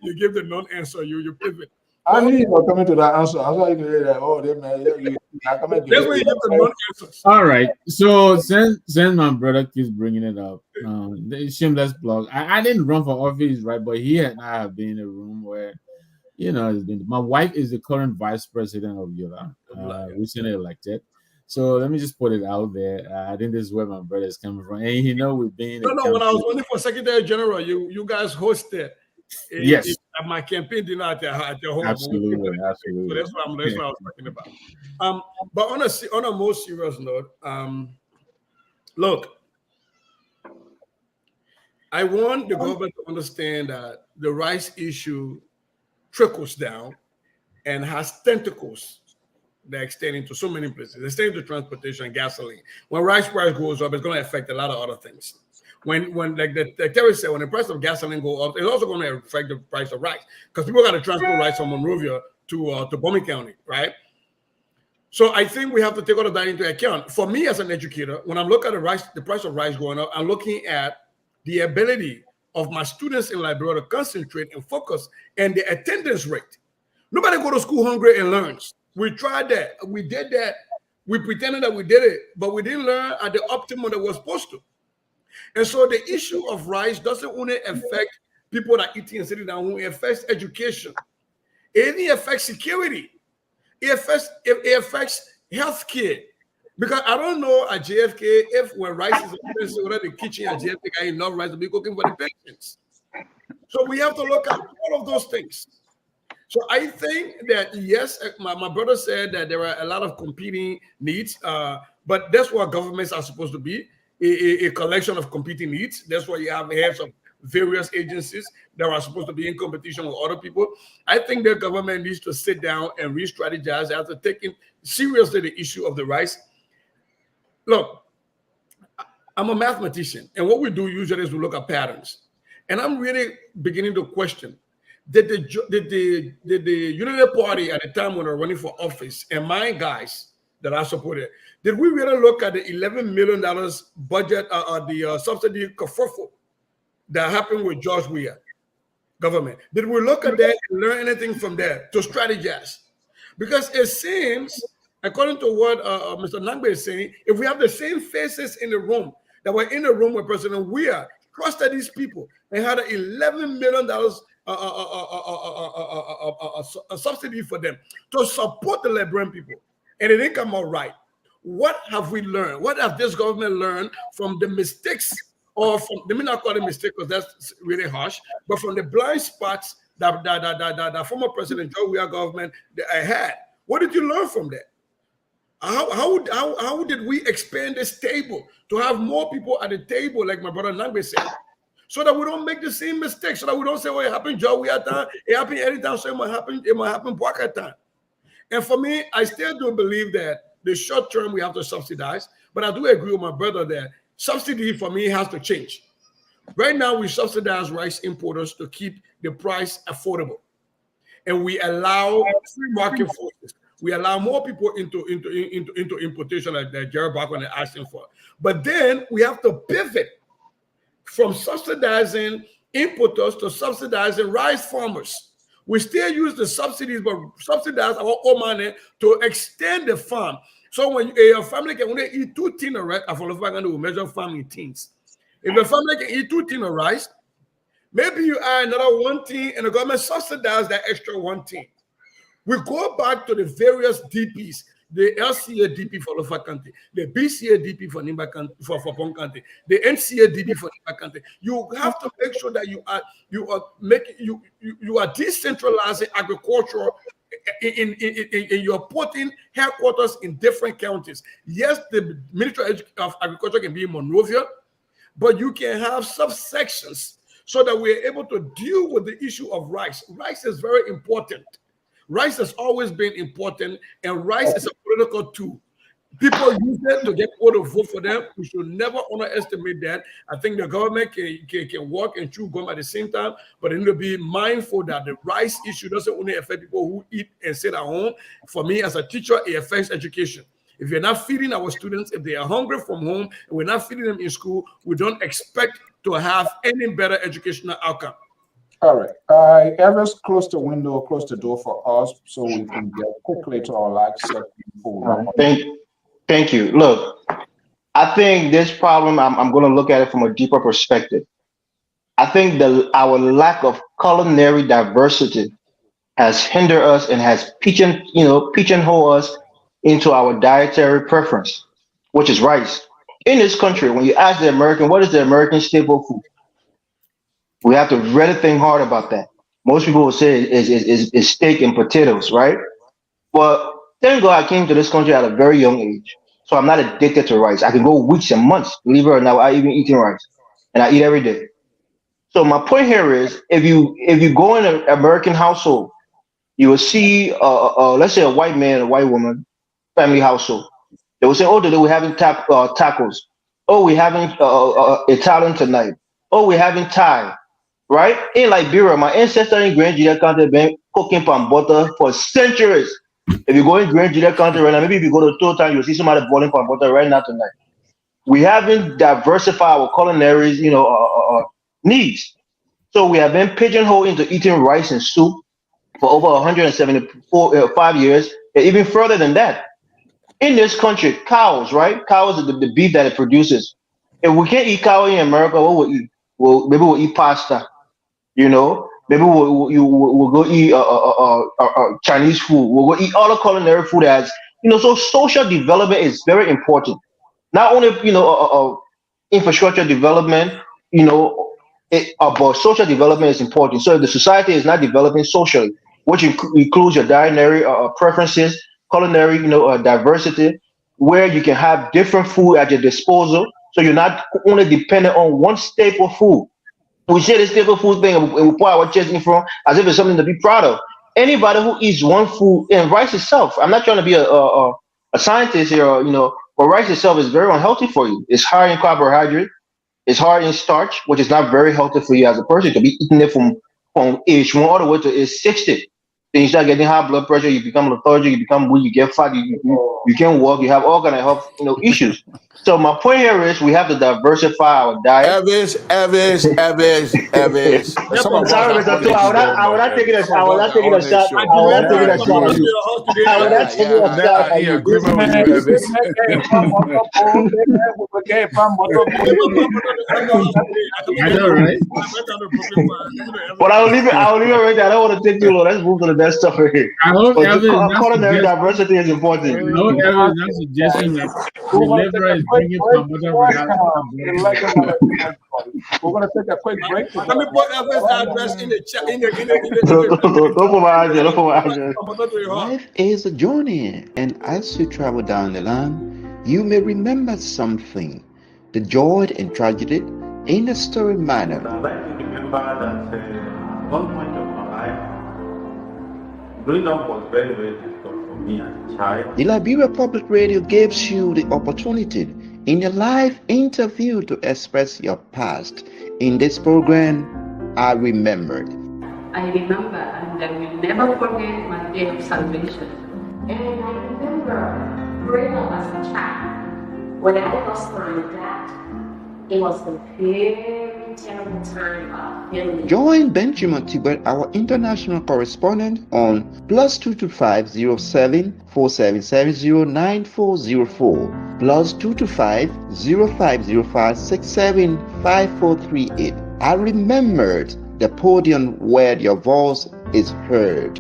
you give the non-answer, you pivot. I knew you were coming to that answer. I saw you doing that. Oh, they man, you coming to that's where you get the non-answers. All right. So since my brother keeps bringing it up, the shameless blog. I didn't run for office, right? But he and I have been in a room where, my wife is the current vice president of Yola, recently elected. So let me just put it out there. I think this is where my brother is coming from. And we've been. No. When I was running for Secretary General, you guys hosted. Yes. At my campaign dinner at your home. Absolutely. So that's what I was talking about. But on a more serious note, look, I want the government to understand that the rice issue trickles down and has tentacles that extend into so many places. They extend to transportation and gasoline. When rice price goes up, it's going to affect a lot of other things. When like the terrorist said, when the price of gasoline go up, it's also going to affect the price of rice because people got to transport rice from Monrovia to Bowman County, right? So I think we have to take all of that into account. For me as an educator, when I'm looking at the price of rice going up, I'm looking at the ability of my students in Liberia to concentrate and focus and the attendance rate. Nobody go to school hungry and learns. We tried that. We did that. We pretended that we did it, but we didn't learn at the optimum that we're supposed to. And so the issue of rice doesn't only affect people that eat and sitting down, it affects education. It even affects security. It affects healthcare. Because I don't know at JFK if when rice is expensive, whether the kitchen at JFK got enough rice to be cooking for the patients. So we have to look at all of those things. So I think that, yes, my brother said that there are a lot of competing needs, but that's what governments are supposed to be, a collection of competing needs. That's why you have heads of various agencies that are supposed to be in competition with other people. I think the government needs to sit down and re-strategize after taking seriously the issue of the rice. Look, I'm a mathematician, and what we do usually is we look at patterns. And I'm really beginning to question, did the Unity Party at the time when they were running for office, and my guys that I supported, did we really look at the $11 million budget, the subsidy kerfuffle that happened with George Weah government? Did we look at that and learn anything from there to strategize? Because it seems, according to what Mr. Nangbe is saying, if we have the same faces in the room that were in the room with President Weah, trusted these people and had an $11 million a subsidy for them to support the Liberian people, and it didn't come out right. What have we learned? What have this government learned from the mistakes, or from, let me not call it mistake because that's really harsh, but from the blind spots that former President Joe Weah government had? What did you learn from that? How did we expand this table to have more people at the table, like my brother Nangbe said, so that we don't make the same mistakes, so that we don't say, well, it happened Joe Weah time, it happened anytime, so it might happen Bwaka time. And for me, I still do believe that the short term we have to subsidize, but I do agree with my brother that subsidy for me has to change. Right now, we subsidize rice importers to keep the price affordable, and we allow free market forces. We allow more people into importation, like Jared Bachman is asking for. But then we have to pivot from subsidizing importers to subsidizing rice farmers. We still use the subsidies, but subsidize our own money to extend the farm. So when a family can only eat 2 tins of rice, we measure farming tins. If a family can eat 2 tins of rice, maybe you add another 1 tin, and the government subsidize that extra 1 tin. We go back to the various DPs, the LCA DP for Lofa County, the BCA DP for Nimba County, for Pong County, the NCA DP for Nimba County. You have to make sure that you are decentralizing agriculture in your putting headquarters in different counties. Yes, the Ministry of Agriculture can be in Monrovia, but you can have subsections so that we're able to deal with the issue of rice. Rice is very important. Rice has always been important, and rice is a political tool. People use it to get people to vote for them. We should never underestimate that. I think the government can work and chew gum at the same time, but they need to be mindful that the rice issue doesn't only affect people who eat and sit at home. For me, as a teacher, it affects education. If you're not feeding our students, if they are hungry from home, and we're not feeding them in school, we don't expect to have any better educational outcome. All right. Everest, close the window, close the door for us so we can get quickly to our live segment. Thank you. Look, I think this problem, I'm going to look at it from a deeper perspective. I think our lack of culinary diversity has hindered us and has pigeonholed us into our dietary preference, which is rice. In this country, when you ask the American, what is the American staple food? We have to really think hard about that. Most people will say is steak and potatoes, right? But thank God I came to this country at a very young age. So I'm not addicted to rice. I can go weeks and months, believe it or not, without even eating rice. And I eat every day. So my point here is, if you go in an American household, you will see, let's say a white man, a white woman, family household. They will say, oh, today we're having tacos. Oh, we're having Italian tonight. Oh, we're having Thai. Right? In Liberia, my ancestors in Grand Julia County have been cooking palm butter for centuries. If you go in Grand Julia County right now, maybe if you go to Total, you'll see somebody boiling palm butter right now tonight. We haven't diversified our culinary, needs. So we have been pigeonholed into eating rice and soup for over 175 years, and even further than that. In this country, cows, right? Cows are the beef that it produces. If we can't eat cow in America, what we'll eat? Well, maybe we'll eat pasta. Maybe we'll go eat Chinese food. We'll go eat all the culinary food that's, so social development is very important. Not only, infrastructure development, you know, but social development is important. So if the society is not developing socially, which includes your dietary preferences, culinary, diversity, where you can have different food at your disposal, so you're not only dependent on one staple food. We share this staple food thing, and we put our chest in front as if it's something to be proud of. Anybody who eats one food, and rice itself, I'm not trying to be a scientist here, but rice itself is very unhealthy for you. It's high in carbohydrate, it's high in starch, which is not very healthy for you as a person to be eating it from age 1 all the way to age 60. Then you start getting high blood pressure, you become lethargic, you become weak, you get fat, you can't walk, you have all kind of health issues. So my point here is we have to diversify our diet. Evis. Some of us Sorry, are Mr. on Two. the I would not taking a Some of I would us not are taking on a this shot. show. I would not taking a Yeah, shot at you. you. I would not taking a shot at In you. agreement with you, Elvis. I know, right? But I will leave it right there. I don't want to take too long. Let's move to the next topic. I hope But Elvis is not culinary suggesting. diversity is important. I hope Elvis is not suggesting that We're the going to take liver a is quick bringing break promoter before without the legendary Mike Boy. We're going to take a quick break. Let me put Elvis' address in the chat in Don't put my eyes there. Don't put my eyes there. the Life is a journey, and as you travel down the line, you may remember something, the joy and tragedy in a story manner. I'd like to remember that at one point of my life, growing up was very, very difficult for me as a child. The Liberia Public Radio gives you the opportunity in a live interview to express your past. In this program, I Remembered. I remember, and I will never forget my day of salvation. And I remember growing up as a child, when I lost my dad, it was a very terrible time of healing. Join Benjamin Tibet, our international correspondent, on +225 07 4770 9404, +225 0505 675438. I Remembered, the podium where your voice is heard.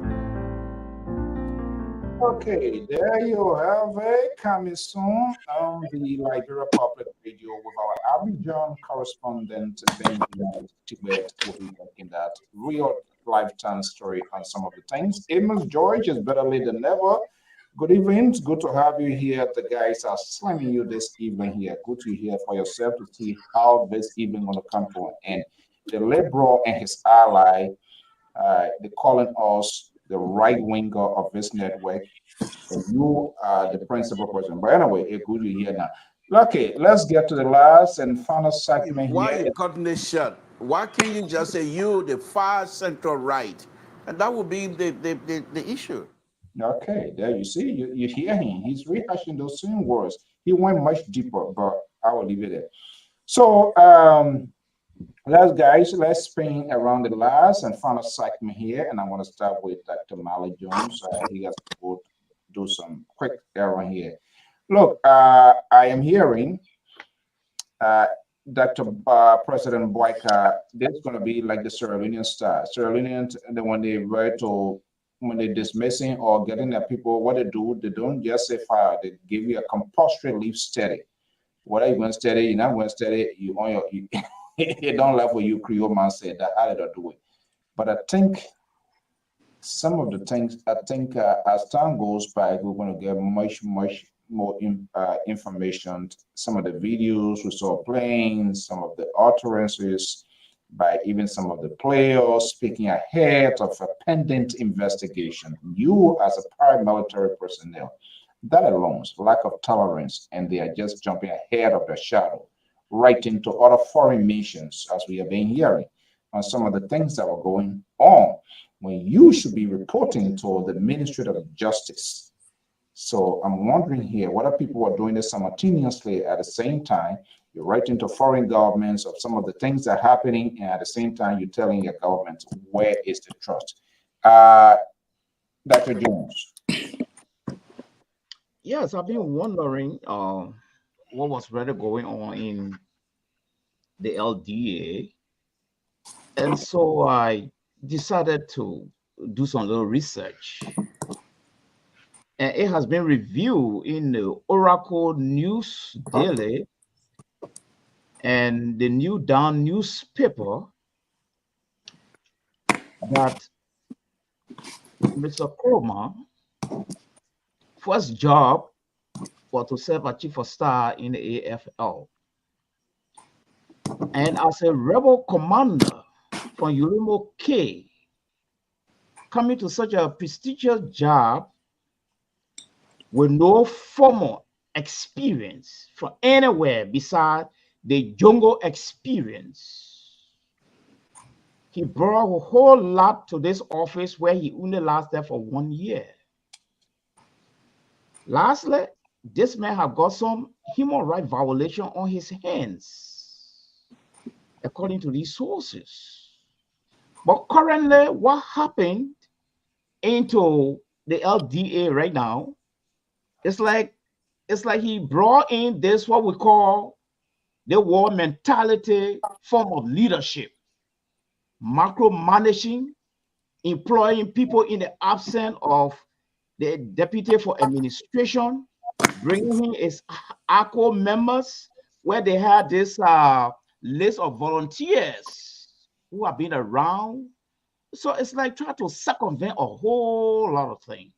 Okay, there you have it. Coming soon on the Liberia Public Radio with our Abidjan correspondent, Benjamin Tibet, who will be making that real lifetime story on some of the things. Amos George is better late than never. Good evening. It's good to have you here. The guys are slamming you this evening here. Good to hear for yourself to see how this evening going to come to an end. The liberal and his ally, they're calling us the right winger of this network, and you are the principal person. But anyway, it's good to hear now. Okay, let's get to the last and final segment Why here. you cutting this short? Why can't you just say you, the far central right? And that would be the issue. Okay, there you see, you hear him. He's rehashing those same words. He went much deeper, but I will leave it there. So, let's spin around the last and final segment here, and I want to start with Dr. Mali Jones. He has to go do some quick errand here. Look, I am hearing Dr. President Boyka, this is going to be like the Sierra Leonean style. Sierra Leoneans, and then when they're dismissing or getting the people, what they don't just say fire. They give you a compulsory leave steady. Whether you're going steady, you're not going steady, you on your. You don't love what you Creole man said that how did I do it. But I think some of the things, as time goes by, we're going to get much more information. Some of the videos we saw playing, some of the utterances, by even some of the players speaking ahead of a pending investigation. You, as a paramilitary personnel, that alone is lack of tolerance, and they are just jumping ahead of their shadow, right into other foreign nations, as we have been hearing on some of the things that were going on, when you should be reporting to the Ministry of Justice. So I'm wondering here, what are people who are doing this simultaneously at the same time? You're writing to foreign governments of some of the things that are happening, and at the same time, you're telling your government where is the trust. Dr. Jones. Yes, I've been wondering what was really going on in the LDA. And so I decided to do some little research. And it has been reviewed in the Oracle News Daily and the New Dawn newspaper that Mr. Kroma first job was to serve as chief of staff in the AFL. And as a rebel commander from Ulimo K, coming to such a prestigious job with no formal experience from anywhere besides the jungle experience. He brought a whole lot to this office where he only lasted for 1 year. Lastly, this man have got some human rights violation on his hands, according to these sources. But currently, what happened into the LDA right now, it's like he brought in this what we call the war mentality form of leadership, micromanaging, employing people in the absence of the deputy for administration, bringing in his ACO members, where they had this list of volunteers who have been around. So it's like trying to circumvent a whole lot of things,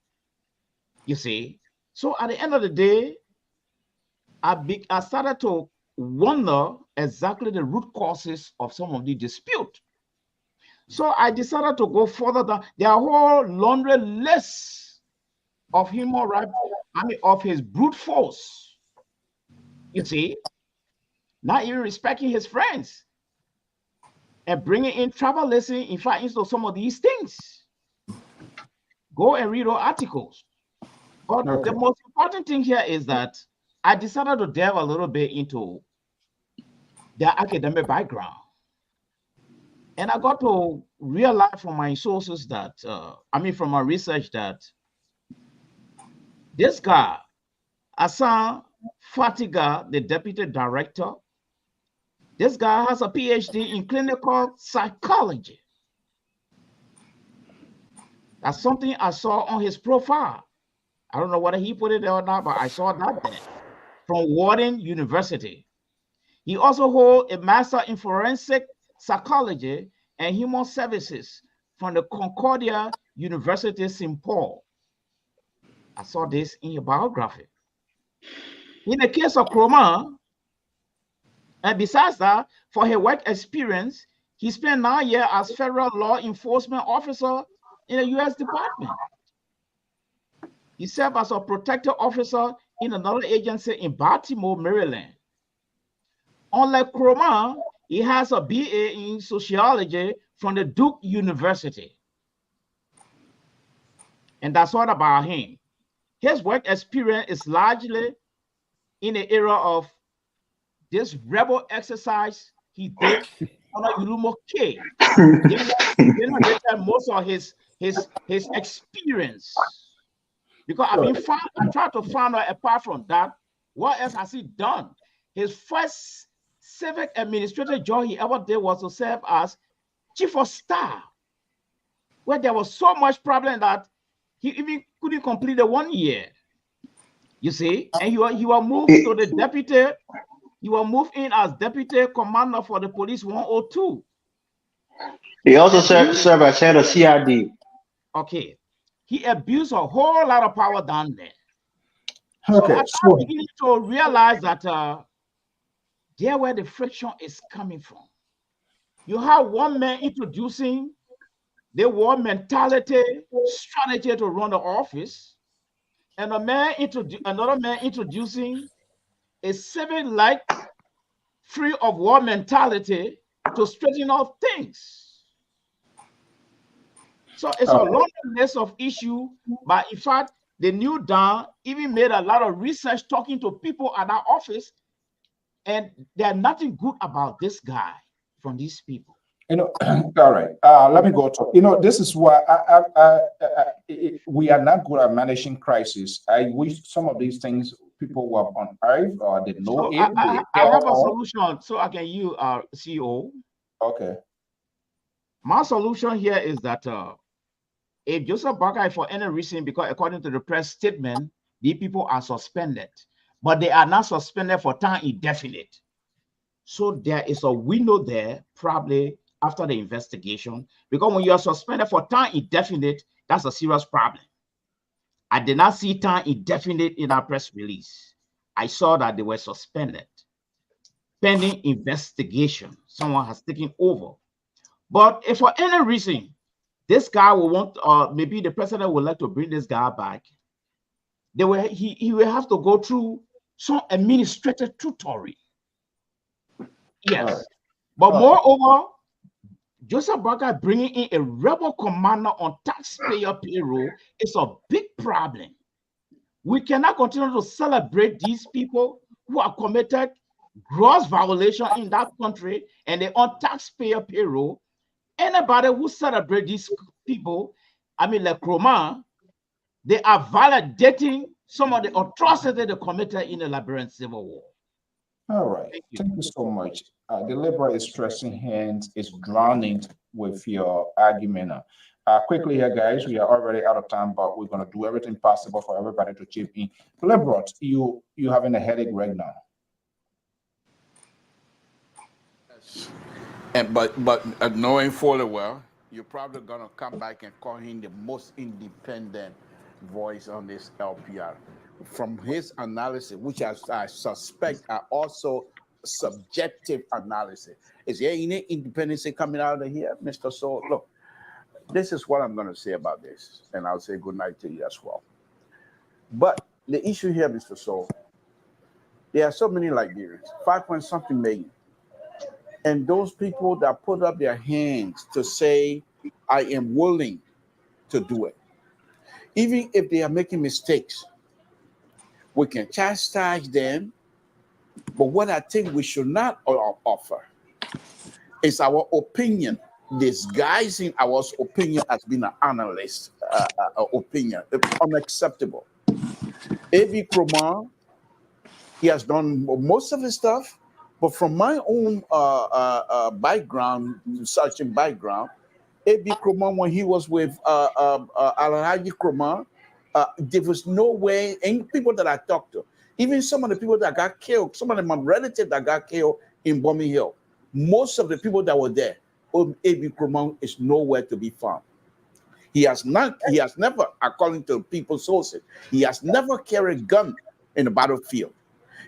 you see. So at the end of the day, I started to wonder exactly the root causes of some of the dispute. So I decided to go further down. There are a whole laundry list of human rights, of his brute force, you see, not even respecting his friends and bringing in tribalism, in fact, into some of these things. Go and read our articles. But the most important thing here is that I decided to delve a little bit into their academic background. And I got to realize from my sources that, from my research, that this guy, Hassan Fatiga, the deputy director, this guy has a PhD in clinical psychology. That's something I saw on his profile. I don't know whether he put it there or not, but I saw that there from Wharton University. He also holds a master in forensic psychology and human services from the Concordia University St. Paul. I saw this in your biography. In the case of Kroma, and besides that, for his work experience, he spent 9 years as federal law enforcement officer in the U.S. Department. He served as a protective officer in another agency in Baltimore, Maryland. Unlike Kroma, he has a BA in sociology from the Duke University. And that's all about him. His work experience is largely in the era of this rebel exercise he did under Ulimo K. Most of his experience. Because I tried to find out, apart from that, what else has he done? His first civic administrative job he ever did was to serve as chief of staff, where there was so much problem that he even couldn't complete the 1 year. You see, and he was moved to the deputy. He was moved in as deputy commander for the police 102. He also served as head of CID. Okay, he abused a whole lot of power down there. Okay, so I'm beginning to realize that there where the friction is coming from. You have one man introducing the war mentality strategy to run the office, and another man introducing a civic like free of war mentality to straighten out things. So it's a long list of issues, but in fact, the new Don even made a lot of research talking to people at our office, and there's nothing good about this guy from these people. All right. Let me go to, this is why we are not good at managing crisis. I wish some of these things people were on earth or they know So it. I have a solution so I can use CEO. Okay. My solution here is that if Joseph Barker, for any reason, because according to the press statement, these people are suspended, but they are not suspended for time indefinite. So there is a window there, probably after the investigation, because when you are suspended for time indefinite, that's a serious problem. I did not see time indefinite in our press release. I saw that they were suspended pending investigation. Someone has taken over. But if for any reason this guy will want, maybe the president would like to bring this guy back, he will have to go through some administrative tutoring. Yes. Right. But moreover, Joseph Barker bringing in a rebel commander on taxpayer payroll is a big problem. We cannot continue to celebrate these people who have committed gross violation in that country and they're on taxpayer payroll. Anybody who celebrate these people, I mean, like Kroma, they are validating some of the atrocities they committed in the Liberian Civil War. All right. Thank you so much. The Liberal is stressing hands, is drowning with your argument. Quickly here, guys, we are already out of time, but we're going to do everything possible for everybody to chip in. Liberal, you having a headache right now. Yes. But knowing fully well, you're probably going to come back and call him the most independent voice on this LPR. From his analysis, which I suspect are also subjective analysis. Is there any independency coming out of here, Mr. So? Look, this is what I'm going to say about this, and I'll say good night to you as well. But the issue here, Mr. So, there are so many Liberians, 5-point-something million. And those people that put up their hands to say, I am willing to do it, even if they are making mistakes, we can chastise them. But what I think we should not offer is our opinion, disguising our opinion as being an analyst opinion. It's unacceptable. A.B. Kroma, he has done most of his stuff, but from my own background, searching background, A.B. Kroma, when he was with Alhaji Kroma, there was no way, and people that I talked to, even some of the people that got killed, some of my relatives that got killed in Bomi Hill, most of the people that were there, A.B. Kroma is nowhere to be found. He has never, according to people's sources, he has never carried a gun in the battlefield.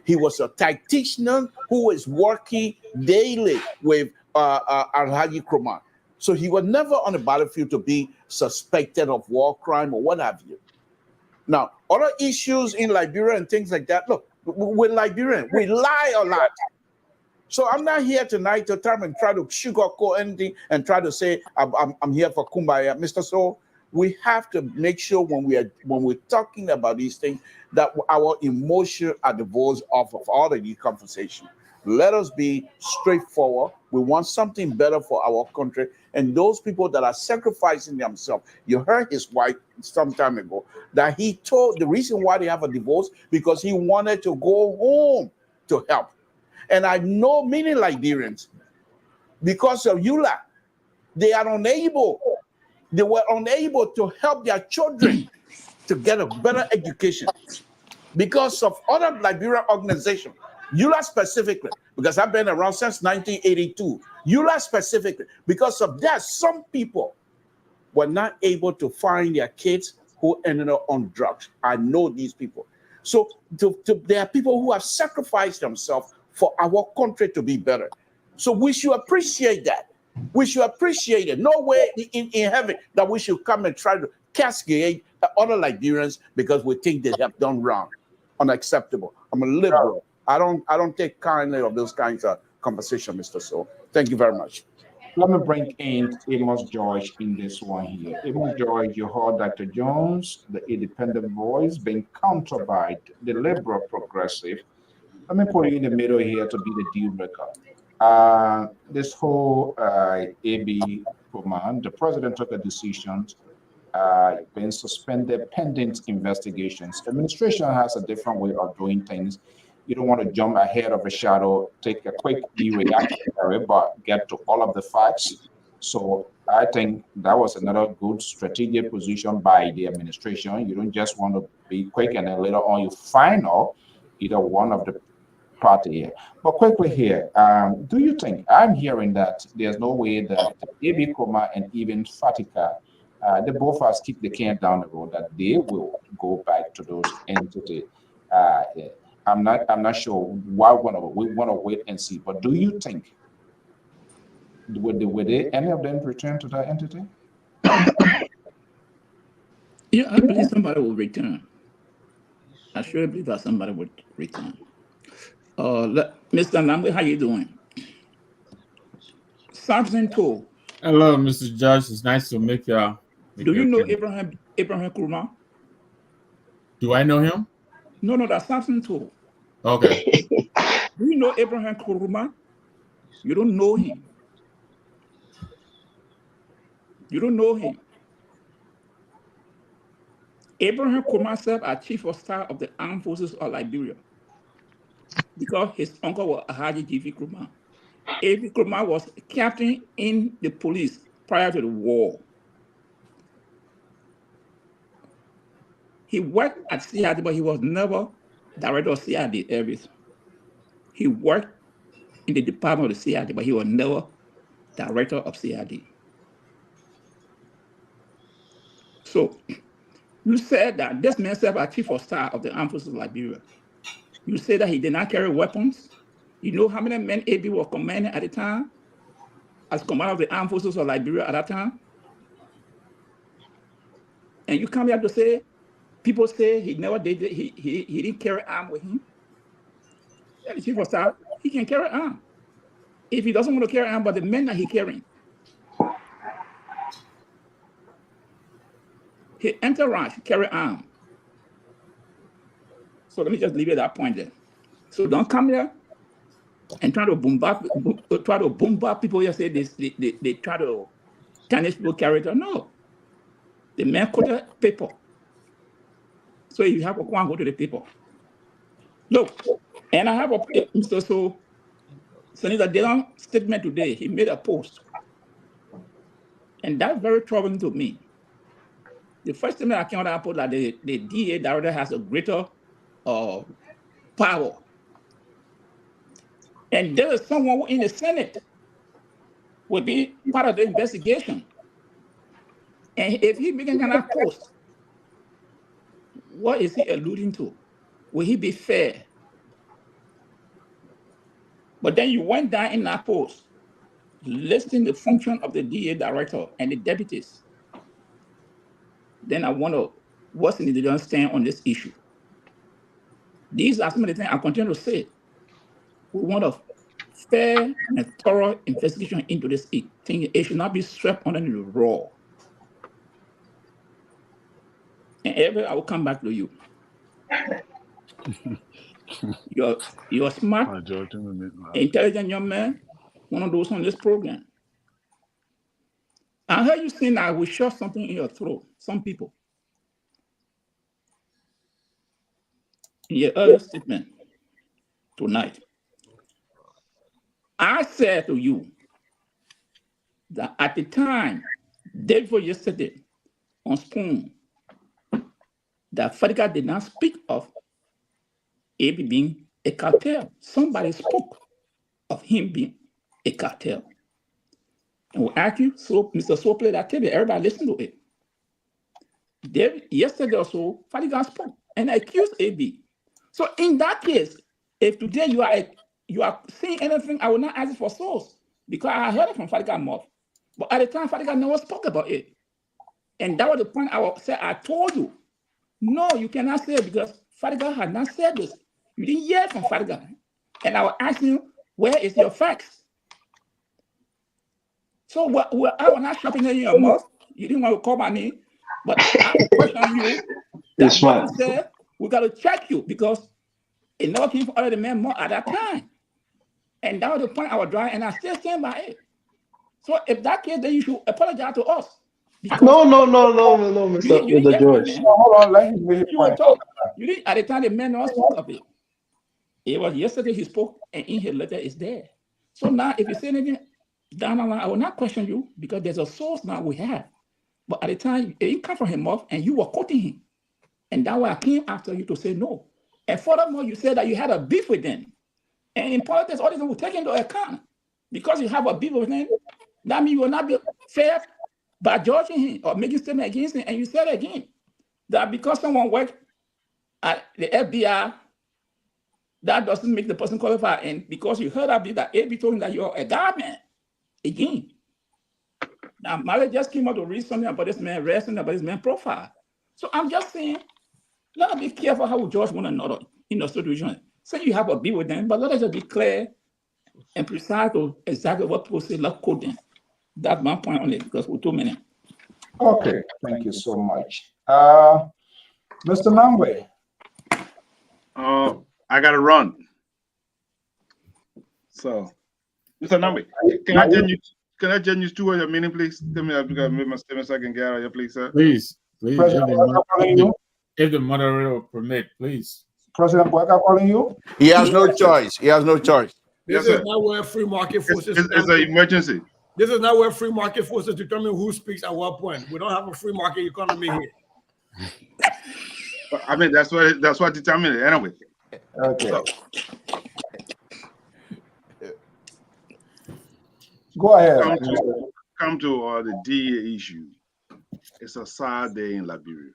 He was a tactician who is working daily with Alhaji Kroma. So he was never on the battlefield to be suspected of war crime or what have you. Now, other issues in Liberia and things like that, look, we're Liberian, we lie a lot. So I'm not here tonight to try and sugarcoat anything and try to say I'm here for kumbaya, Mr. So. We have to make sure when we're talking about these things that our emotions are divorced off of all of these conversations. Let us be straightforward. We want something better for our country. And those people that are sacrificing themselves, you heard his wife some time ago, that he told the reason why they have a divorce, because he wanted to go home to help. And I know many Liberians, because of EULA, they were unable to help their children to get a better education because of other Liberian organizations. EULA specifically, because I've been around since 1982. EULA specifically, because of that, some people were not able to find their kids who ended up on drugs. I know these people. So there are people who have sacrificed themselves for our country to be better. So we should appreciate that. We should appreciate it. No way in heaven that we should come and try to cascade other Liberians because we think they have done wrong. Unacceptable. I'm a liberal. I don't take kindly of those kinds of conversation, Mr. So. Thank you very much. Let me bring in Amos George in this one here. Amos George, you heard Dr. Jones, the independent voice, being countered by the liberal progressive. Let me put you in the middle here to be the deal breaker. This whole AB command, the president took a decision, been suspended pending investigations. Administration has a different way of doing things. You don't want to jump ahead of a shadow, take a quick be reactionary, but get to all of the facts. So I think that was another good strategic position by the administration. You don't just want to be quick and then later on you find out either one of the party here. But quickly here, do you think, I'm hearing that there's no way that AB Kroma and even Fatika, they both has kicked the can down the road, that they will go back to those entities. I'm not sure why we want to wait and see. But do you think would any of them return to that entity? Yeah, I believe somebody will return. I sure believe that somebody would return. Mr. Lambe, how you doing? Samson Tool. Hello, Mr. Judge. It's nice to make you. Do you know Abraham Kurma? Do I know him? No, that's Samson Tool. Okay. Do you know Abraham Kurma? You don't know him. You don't know him. Abraham Kurma served as chief of staff of the armed forces of Liberia because his uncle was Haji G.V. Kurma. A.B. Kurma was captain in the police prior to the war. He worked at CID, but he was never director of CID service. He worked in the department of the CID, but he was never director of CID. So you said that this man served as chief of staff of the armed forces of Liberia. You said that he did not carry weapons. You know how many men AB was commanding at the time as commander of the armed forces of Liberia at that time? And you come here to say, people say he never did, he didn't carry arm with him. Yeah, the chief of staff, he can carry arm. If he doesn't want to carry arm, but the men that he carrying, his entourage carry arm. So let me just leave it at that point there. So don't come here and try to bombard people here, say they try to tarnish people's character. No. The man quoted paper. So if you have a one, go to the people. Look, and I have a Mr. So Senator Dillon statement today. He made a post. And that's very troubling to me. The first statement I came out, that the DA director has a greater power. And there is someone in the Senate will be part of the investigation. And if he making that post, what is he alluding to? Will he be fair? But then you went down in that post, listing the function of the DA director and the deputies. Then I wonder what's in the stand on this issue. These are some of the things I continue to say. We want a fair and thorough investigation into this thing. It should not be swept under the rug. And ever I will come back to you. You're smart, intelligent young man, one of those on this program. I heard you saying I will shove something in your throat, some people. In your earlier statement tonight, I said to you that at the time, day before yesterday, on Spoon, that Fadika did not speak of AB being a cartel. Somebody spoke of him being a cartel. And we asked you, so Mr. So played that tape, everybody listened to it. Yesterday or so, Fadika spoke and accused AB. So in that case, if today you are seeing anything, I will not ask for source. because I heard it from Fadiga mouth. But at the time, Fadiga never spoke about it. And that was the point I said, I told you, no, you cannot say it because Fadiga had not said this. You didn't hear from Fadiga. And I was asking you, where is your facts? So I was not shopping in your mouth. You didn't want to call my name, but I will question you. That's what you said. We got to check you because it never came from other men more at that time. And that was the point I was drawing, and I still stand by it. So if that case, then you should apologize to us. No, Mr. George. Hold on, let him make his You point. will talk. You didn't, at the time, the man never spoke of it. It was yesterday he spoke, and in his letter is there. So now, if you say anything down the line, I will not question you because there's a source now we have. But at the time, it didn't come from him off, and you were quoting him. And that's why I came after you to say no. And furthermore, you said that you had a beef with them. And in politics, all this will take into account. Because you have a beef with him, that means you will not be fair by judging him or making statement against him. And you said again that because someone worked at the FBI, that doesn't make the person qualified. And because you heard that AB told him that you're a godman again. Now, Mali just came out to read something about this man, read something about this man's profile. So I'm just saying, let us be careful how we judge one another in the situation. Say you have a beef with them, but let us just be clear and precise to exactly what people say, let's quote them. That's my point on it, because we're too many. Okay, thank you so much. Mr. Nangwe. I gotta run. So, Mr. Nangwe, can I join you 2 words a minute, please? Tell me because I made my statement so I can get out of here, please, sir. Please. If the moderator will permit, please. President Boyka calling you? He has no choice. He has no choice. This is not where free market forces. It's an emergency. This is not where free market forces determine who speaks at what point. We don't have a free market economy here. I mean, that's what determines it anyway. Okay. So, go ahead. Come to the DA issue. It's a sad day in Liberia.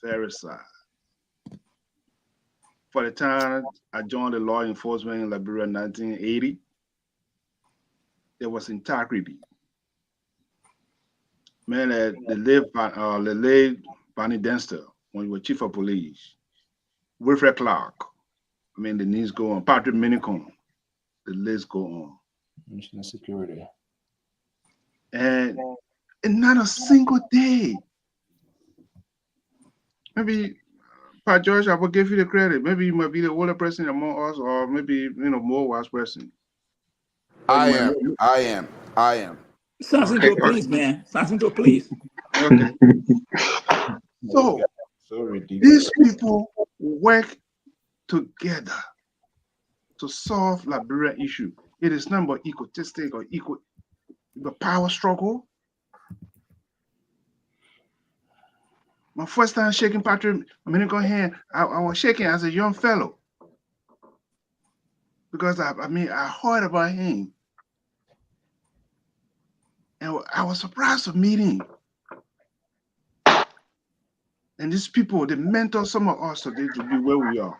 Very sad. For the time I joined the law enforcement in Liberia in 1980, there was integrity. Man, the late Barney Dempster, when he was chief of police, Wilfred Clark, I mean, the list go on. Patrick Minicon, the list go on. National security. And not a single day. Maybe, Pat George, I will give you the credit. Maybe you might be the older person among us, or maybe more wise person. I am. Something to please, man. Something to please. Okay. So these people work together to solve Liberian issue. It is not about egotistic or the power struggle. My first time shaking Patrick Dominican hand, I was shaking as a young fellow because I heard about him, and I was surprised to meet him. And these people, they mentor some of us today to be where we are.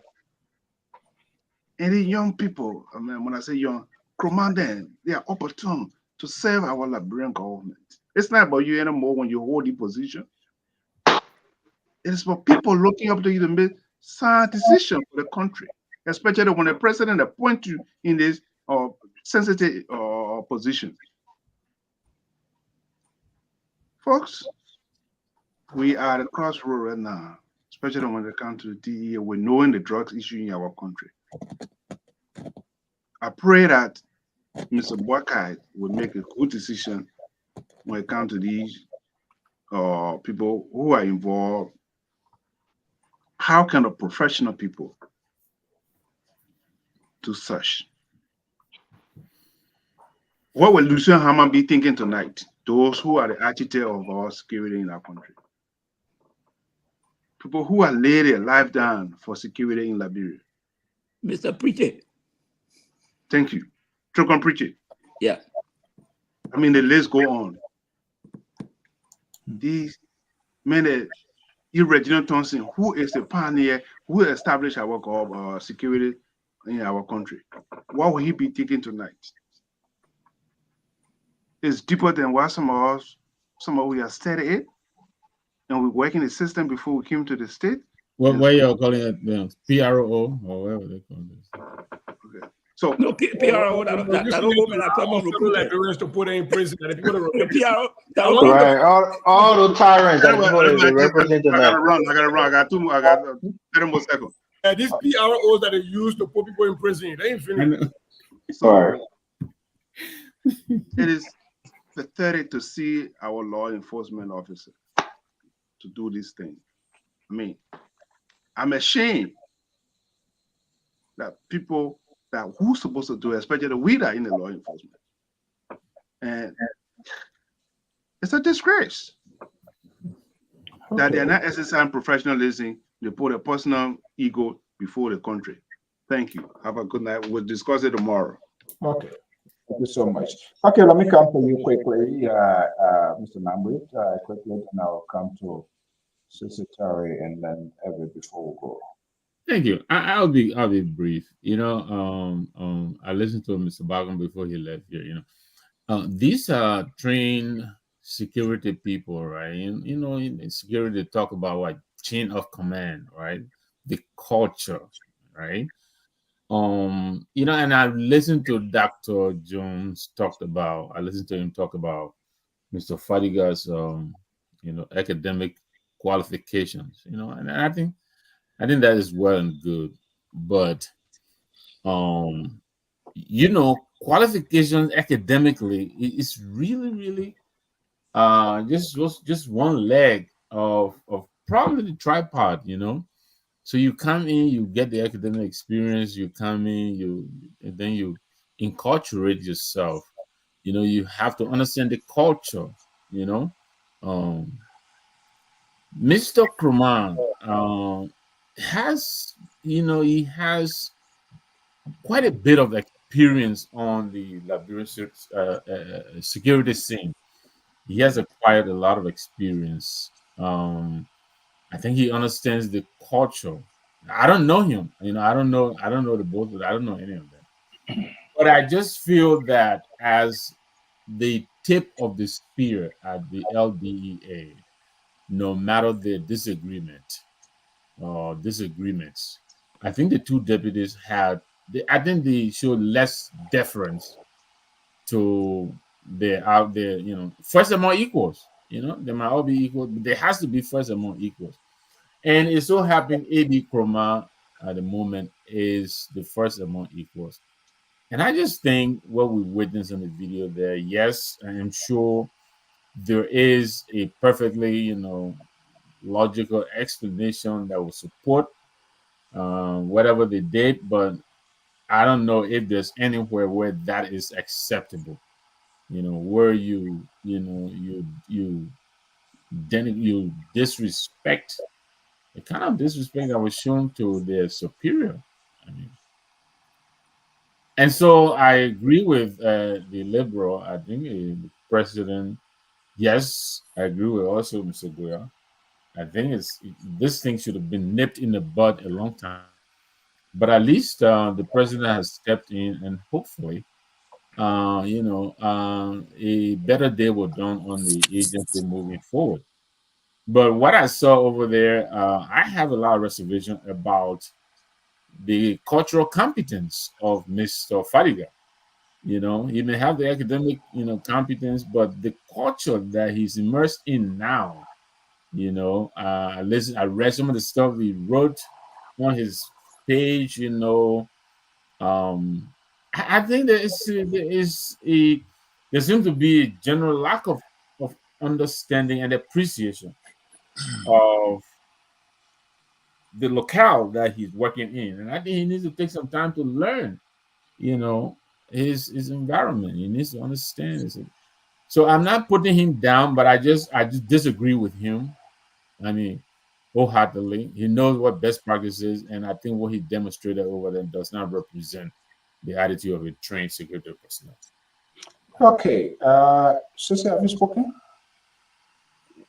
And the young people, I mean, when I say young, commandant, they are opportune to serve our Liberian government. It's not about you anymore when you hold the position. It is for people looking up to you to make sound decisions for the country, especially when the president appoints you in this sensitive position. Folks, we are at a crossroad right now, especially when it comes to the DEA. We're knowing the drugs issue in our country. I pray that Mr. Boakai will make a good decision when it comes to these people who are involved. How can the professional people do such? What will Lucien Hammer be thinking tonight? Those who are the architect of our security in our country. People who have laid their life down for security in Liberia. Mr. Preacher. Thank you. Trocon Preacher. Yeah. I mean, the list go on. These men, Reginald Thompson, who is the pioneer, who established our security in our country. What will he be thinking tonight? is deeper than what some of we have studied it, and we work in the system before we came to the state. What you're calling it, PRO or whatever they call this. Okay. So no PRO. That woman I come on recruited. Liberians to put in prison. And the people The PRO. Right, all the tyrants that they represent the I gotta run. I got 2 more. I got 30 more seconds. These PROs that they use to put people in prison, they ain't finished. So it is pathetic to see our law enforcement officer to do this thing. I mean, I'm ashamed that people that who's supposed to do it, especially the we that are in the law enforcement. And it's a disgrace that they're not exercising professionalism. They put a personal ego before the country. Thank you. Have a good night. We'll discuss it tomorrow. Okay. Thank you so much. Okay, let me come to you quickly, Mr. Nambit, quickly, and I'll come to Secretary and then Evie before we go. Thank you. I'll be brief. You know, I listened to Mr. Bargan before he left here. You know, these are trained security people, right? You know, in security, they talk about what chain of command, right? The culture, right? You know, and I listened to Dr. Jones I listened to him talk about Mr. Fadiga's you know, academic qualifications, you know, and I think that is well and good, but you know, qualifications academically is really just one leg of probably the tripod, you know. So you come in, you get the academic experience, you come in, and then you enculturate yourself. You know, you have to understand the culture, you know. Mr. Kruman has, you know, he has quite a bit of experience on the Liberian security scene. He has acquired a lot of experience. I think he understands the culture. I don't know him, you know. I don't know the both, but I don't know any of them. But I just feel that as the tip of the spear at the LDEA, no matter the disagreements, I think the 2 deputies I think they showed less deference to out there, you know, first among equals. You know, they might all be equal, but there has to be first among equals. And it so happened A.B. Kroma at the moment is the first among equals. And I just think what we witnessed in the video there, yes, I am sure there is a perfectly, you know, logical explanation that will support whatever they did, but I don't know if there's anywhere where that is acceptable. You know, where you disrespect the kind of disrespect that was shown to their superior. I mean, and so I agree with the liberal. I think the president. Yes, I agree with also Mr. Goya. I think this thing should have been nipped in the bud a long time. But at least the president has stepped in, and hopefully, you know, a better day will dawn on the agency moving forward. But what I saw over there, I have a lot of reservation about the cultural competence of Mr. Fadiga. You know, he may have the academic, you know, competence, but the culture that he's immersed in now, you know, I read some of the stuff he wrote on his page, you know. I think there seems to be a general lack of understanding and appreciation of the locale that he's working in, and I think he needs to take some time to learn, you know, his environment. He needs to understand it. So I'm not putting him down, but I just disagree with him. I mean, wholeheartedly. He knows what best practice is, and I think what he demonstrated over there does not represent the attitude of a trained security personnel. Okay, Sissy, have you spoken?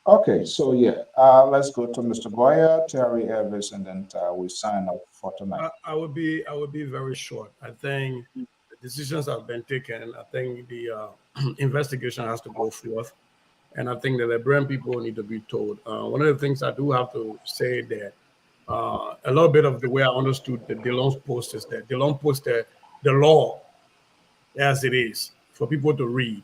Okay, so yeah, let's go to Mr. Goya, Terry Evans, and then we sign up for tonight. I would be very short. I think the decisions have been taken. I think the investigation has to go forth. And I think the Liberian people need to be told. One of the things I do have to say that a little bit of the way I understood the Dillon's post is that Dillon posted the law as it is for people to read,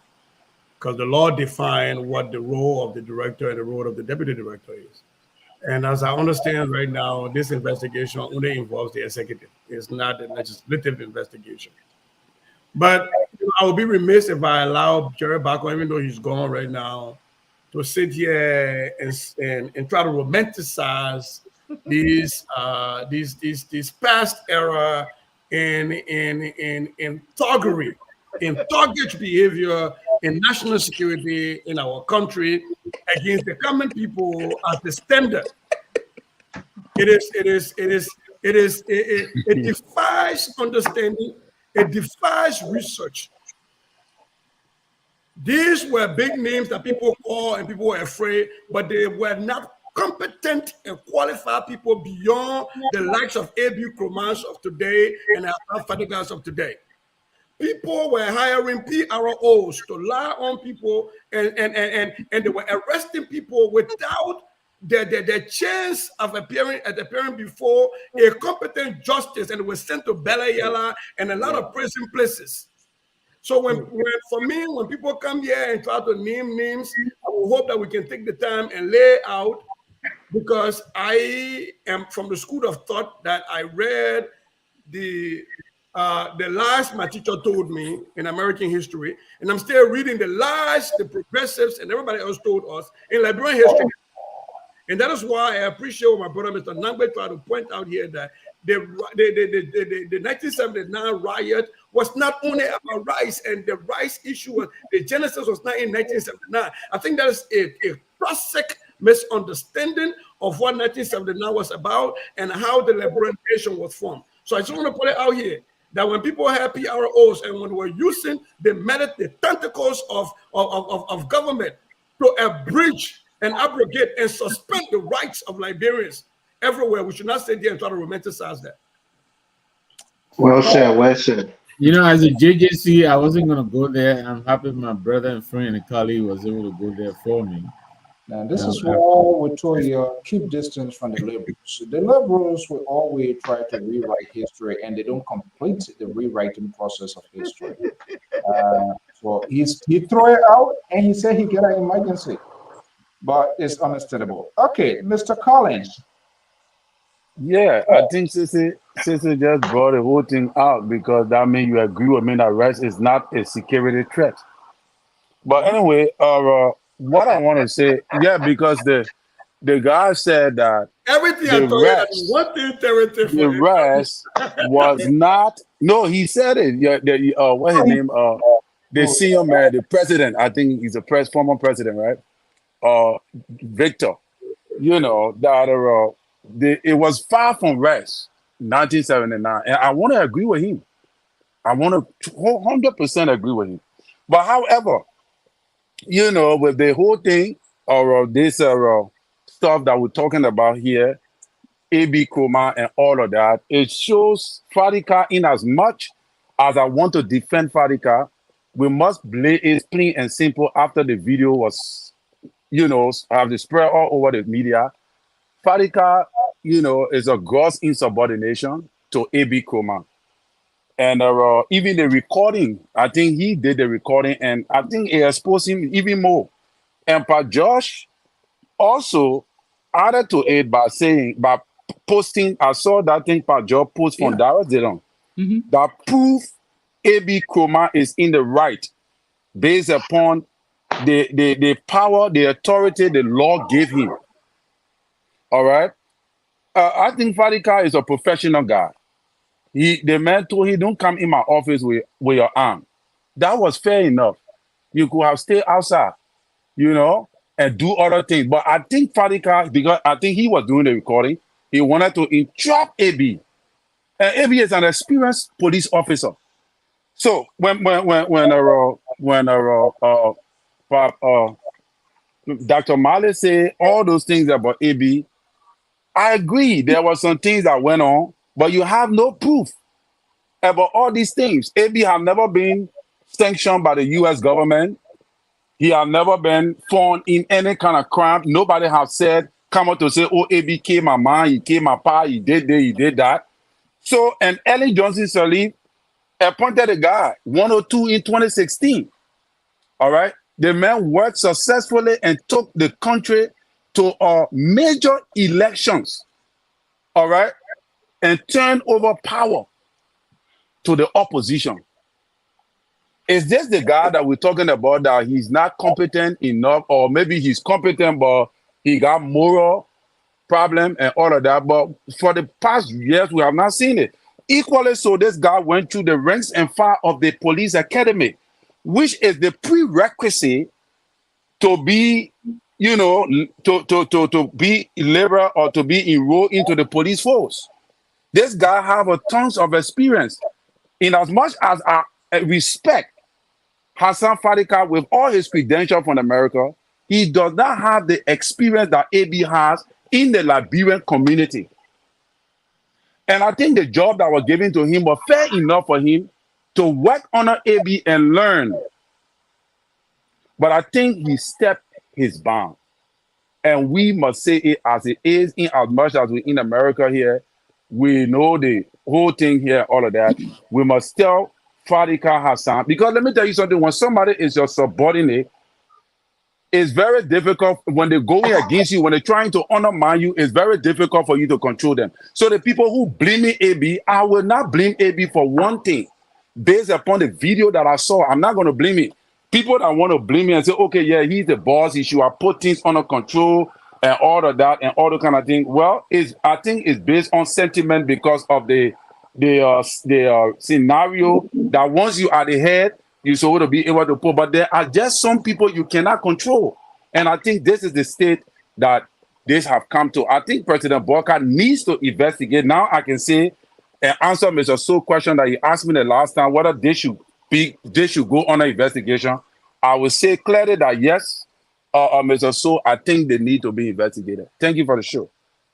because the law defines what the role of the director and the role of the deputy director is. And as I understand right now, this investigation only involves the executive. It's not a legislative investigation. But I would be remiss if I allow Jerry Bako, even though he's gone right now, to sit here and try to romanticize these past era in thuggery, in thuggish behavior, in national security in our country against the common people as the standard. It defies understanding. It defies research. These were big names that people call and people were afraid, but they were not competent and qualified people beyond the likes of A.B. Cromans of today and our Fadigas of today. People were hiring PROs to lie on people, and they were arresting people without the chance of appearing before a competent justice, and it was sent to Belayala and a lot of prison places. So when people come here and try to name names, I will hope that we can take the time and lay out, because I am from the school of thought that I read the lies my teacher told me in American history, and I'm still reading the lies the progressives and everybody else told us in Liberian history. And that is why I appreciate what my brother Mr. Nangbe tried to point out here, that the 1979 riot was not only about rice, and the rice issue, the genesis was not in 1979. I think that is a classic misunderstanding of what 1979 was about and how the Liberian nation was formed. So I just want to put it out here that when people have PROs and when we're using the tentacles of government to abridge and abrogate and suspend the rights of Liberians everywhere, we should not sit there and try to romanticize that. Well said, well said. You know, as a JJC, I wasn't going to go there. I'm happy my brother and friend and colleague was able to go there for me. Now, this is why we told you, keep distance from the liberals. The liberals will always try to rewrite history, and they don't complete the rewriting process of history. So he threw it out, and he said he got an emergency. But it's understandable. Okay, Mr. Collins. Yeah, I think Sissy just brought the whole thing out, because that means you agree with me that rice is not a security threat. But anyway, what I want to say, yeah, because the guy said that everything the rest was not. No, he said it. Yeah, what's his name? The senior man, the president. I think he's a former president, right? Victor. You know that it was far from rest, 1979, and I want to agree with him. I want to 100% agree with him. But however, you know, with the whole thing or this stuff that we're talking about here, A.B. Kroma and all of that, it shows Fadika, in as much as I want to defend Fadika, we must blame it plain and simple. After the video was, you know, have the spread all over the media, Fadika, you know, is a gross insubordination to A.B. Kroma. And even the recording, I think he did the recording, and I think it exposed him even more. And Pat Josh also added to it by posting, I saw that thing Pat Josh post from Dara Dillon, that proof A.B. Kroma is in the right based upon the power, the authority the law gave him. All right? I think Fadika is a professional guy. The man told him, don't come in my office with your arm. That was fair enough. You could have stayed outside, you know, and do other things. But I think Fadika, because I think he was doing the recording, he wanted to entrap AB. And AB is an experienced police officer. So when Dr. Malley said all those things about AB, I agree. There were some things that went on, but you have no proof. about all these things. AB have never been sanctioned by the U.S. government. He has never been found in any kind of crime. Nobody has said, come out to say, oh, AB killed my man, he killed my pa, he did this, he did that. So, and Ellen Johnson Sirleaf appointed a guy, 102 in 2016. All right? The man worked successfully and took the country to major elections. All right? And turned over power to the opposition. Is this the guy that we're talking about that he's not competent enough, or maybe he's competent, but he got moral problem and all of that? But for the past years, we have not seen it. Equally so, this guy went through the ranks and file of the police academy, which is the prerequisite to be, you know, to be liberal or to be enrolled into the police force. This guy have a tons of experience. In as much as I respect Hassan Fadika with all his credentials from America, he does not have the experience that AB has in the Liberian community. And I think the job that was given to him was fair enough for him to work under AB and learn. But I think he stepped his bound. And we must say it as it is, in as much as we're in America here, we know the whole thing here, all of that. We must tell Fadika Hassan, because let me tell you something, when somebody is your subordinate, it's very difficult when they're going against you, when they're trying to undermine you, it's very difficult for you to control them. So the people who blame AB, I will not blame AB for one thing. Based upon the video that I saw, I'm not going to blame it. People that want to blame me and say, okay, yeah, he's the boss, he should have put things under control and all of that and all the kind of thing. Well, I think it's based on sentiment because of the scenario that once you are the head, you're supposed to be able to pull. But there are just some people you cannot control. And I think this is the state that this have come to. I think President Walker needs to investigate. Now I can say and answer Mr. So's question that he asked me the last time, whether they should go on an investigation. I will say clearly that yes, Mr. So, I think they need to be investigated. Thank you for the show.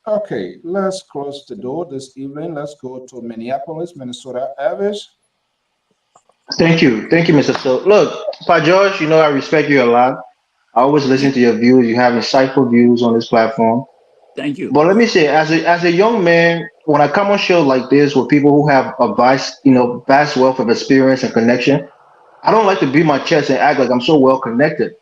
Okay, let's close the door this evening. Let's go to Minneapolis, Minnesota. Avis. Thank you, Mr. So. Look, Pa George, you know I respect you a lot. I always listen to your views. You have insightful views on this platform. Thank you. But let me say, as a young man, when I come on shows like this with people who have a vast wealth of experience and connection, I don't like to beat my chest and act like I'm so well connected.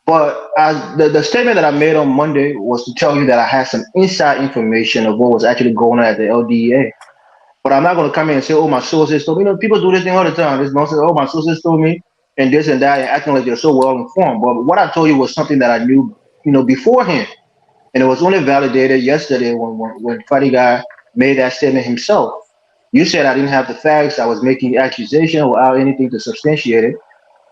But the statement that I made on Monday was to tell you that I had some inside information of what was actually going on at the LDEA. But I'm not going to come in and say, oh, my sources told me. You know, people do this thing all the time. This nonsense, oh, my sources told me, and this and that, and acting like they're so well informed. But what I told you was something that I knew, beforehand. And it was only validated yesterday when Fadiga made that statement himself. You said I didn't have the facts. I was making accusation without anything to substantiate it.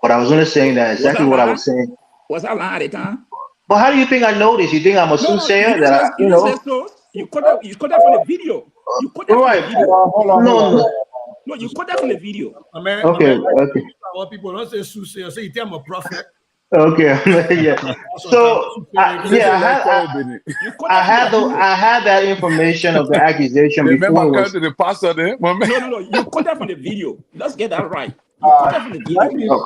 But I was only saying that exactly what I was saying. Was I lying at the time? But how do you think I know this? You think I'm a soothsayer? You quote that from the video. You quote that from the video. No, you quote that from the video. Okay. I want people don't say soothsayer. Say you think I'm a prophet. Okay, yeah. So I had that information of the accusation before it was. The pastor there. No. You quote that from the video. Let's get that right. You quote that from the video.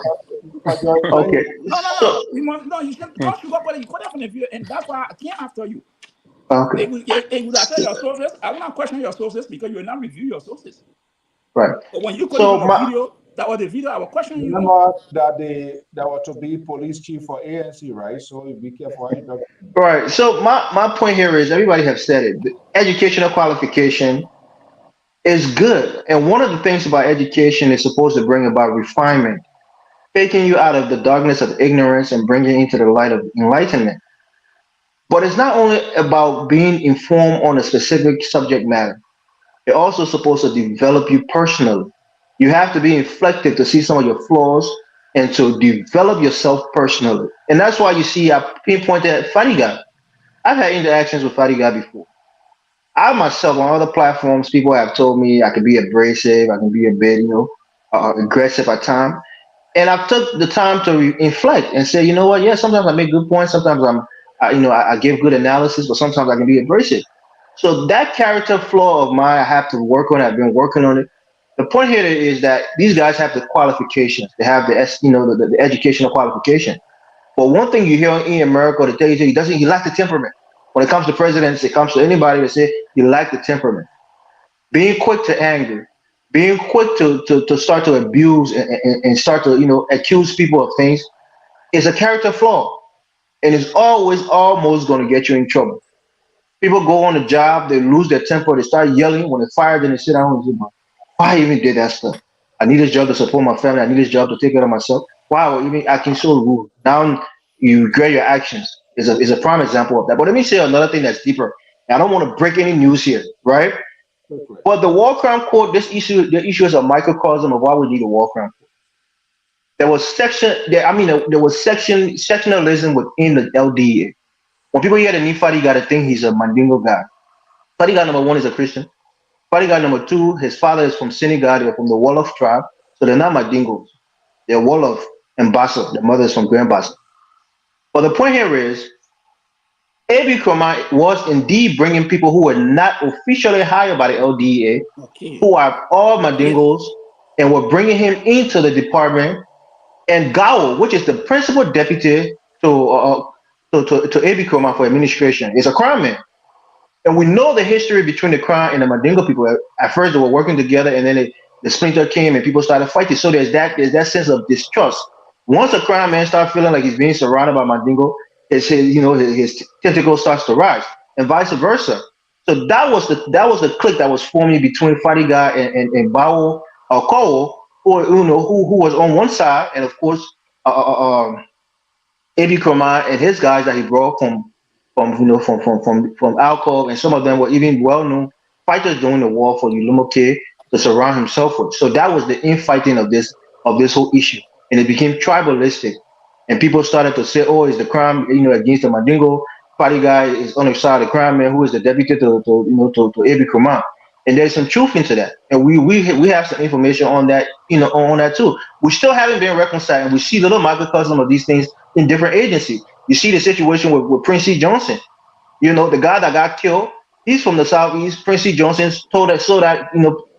Okay. No. You shouldn't don't sugarcoat it. You quote that from the video, and that's why I came after you. Okay. It would have said your sources. I will not question your sources because you will not review your sources. Right. But when you quote the video. That was the video I was questioning you. Remember that there was to be police chief for ANC, right? So be careful how you talk. Right. So my point here is everybody have said it. The educational qualification is good. And one of the things about education is supposed to bring about refinement, taking you out of the darkness of ignorance and bringing you into the light of enlightenment. But it's not only about being informed on a specific subject matter. It's also supposed to develop you personally. You have to be reflective to see some of your flaws and to develop yourself personally. And that's why you see I pinpointed at Fadiga. I've had interactions with Fadiga before. I myself, on other platforms, people have told me I can be abrasive, I can be a bit, aggressive at times. And I've took the time to reflect and say, you know what? Yeah, sometimes I make good points. Sometimes I give good analysis, but sometimes I can be abrasive. So that character flaw of mine, I have to work on. I've been working on it. The point here is that these guys have the qualifications. They have the educational qualification. But one thing you hear in America to tell you, he lacks the temperament. When it comes to presidents, it comes to anybody to say he lacks the temperament. Being quick to anger, being quick to start to abuse and start to accuse people of things is a character flaw, and it's always almost going to get you in trouble. People go on the job, they lose their temper, they start yelling. When they fire, then they sit down and say, why I even did that stuff? I need this job to support my family. I need this job to take care of myself. Why are you even acting so rude? Now you regret your actions. Is a prime example of that. But let me say another thing that's deeper. And I don't want to break any news here, right? But the war crime court, the issue is a microcosm of why we need a war crime court. There was sectionalism within the LDA. When people hear the Nifadi, you got to think he's a Mandingo guy. Fadi guy number one is a Christian. Fadi guy number two, his father is from Senegal. They're from the Wolof tribe, so they're not Mandingos. They're Wolof and Bassa. The mother is from Grand Bassa. But the point here is, A.B. Kromah was indeed bringing people who were not officially hired by the LDA, who are all Mandingos, and were bringing him into the department. And Gao, which is the principal deputy to A.B. Kromah for administration, is a crime man. And we know the history between the Crown and the Mandingo people. At first, they were working together, and then the splinter came, and people started fighting. So there's that sense of distrust. Once a Crown man starts feeling like he's being surrounded by Mandingo, his tentacle starts to rise, and vice versa. So that was the clique that was forming between Fadiga and Bao Alcoa, who was on one side, and of course, A.B. Kromah and his guys that he brought from alcohol, and some of them were even well-known fighters during the war for Ulumoke to surround himself with. So that was the infighting of this whole issue, and it became tribalistic, and people started to say, "Oh, it's the crime, against the Mandingo. Party guy is on the side of the crime man, who is the deputy to A.B. Kromah." And there's some truth into that, and we have some information on that, on that too. We still haven't been reconciled, and we see little microcosm of these things in different agencies. You see the situation with Prince C. Johnson. The guy that got killed, he's from the Southeast. Prince C. Johnson told us so that,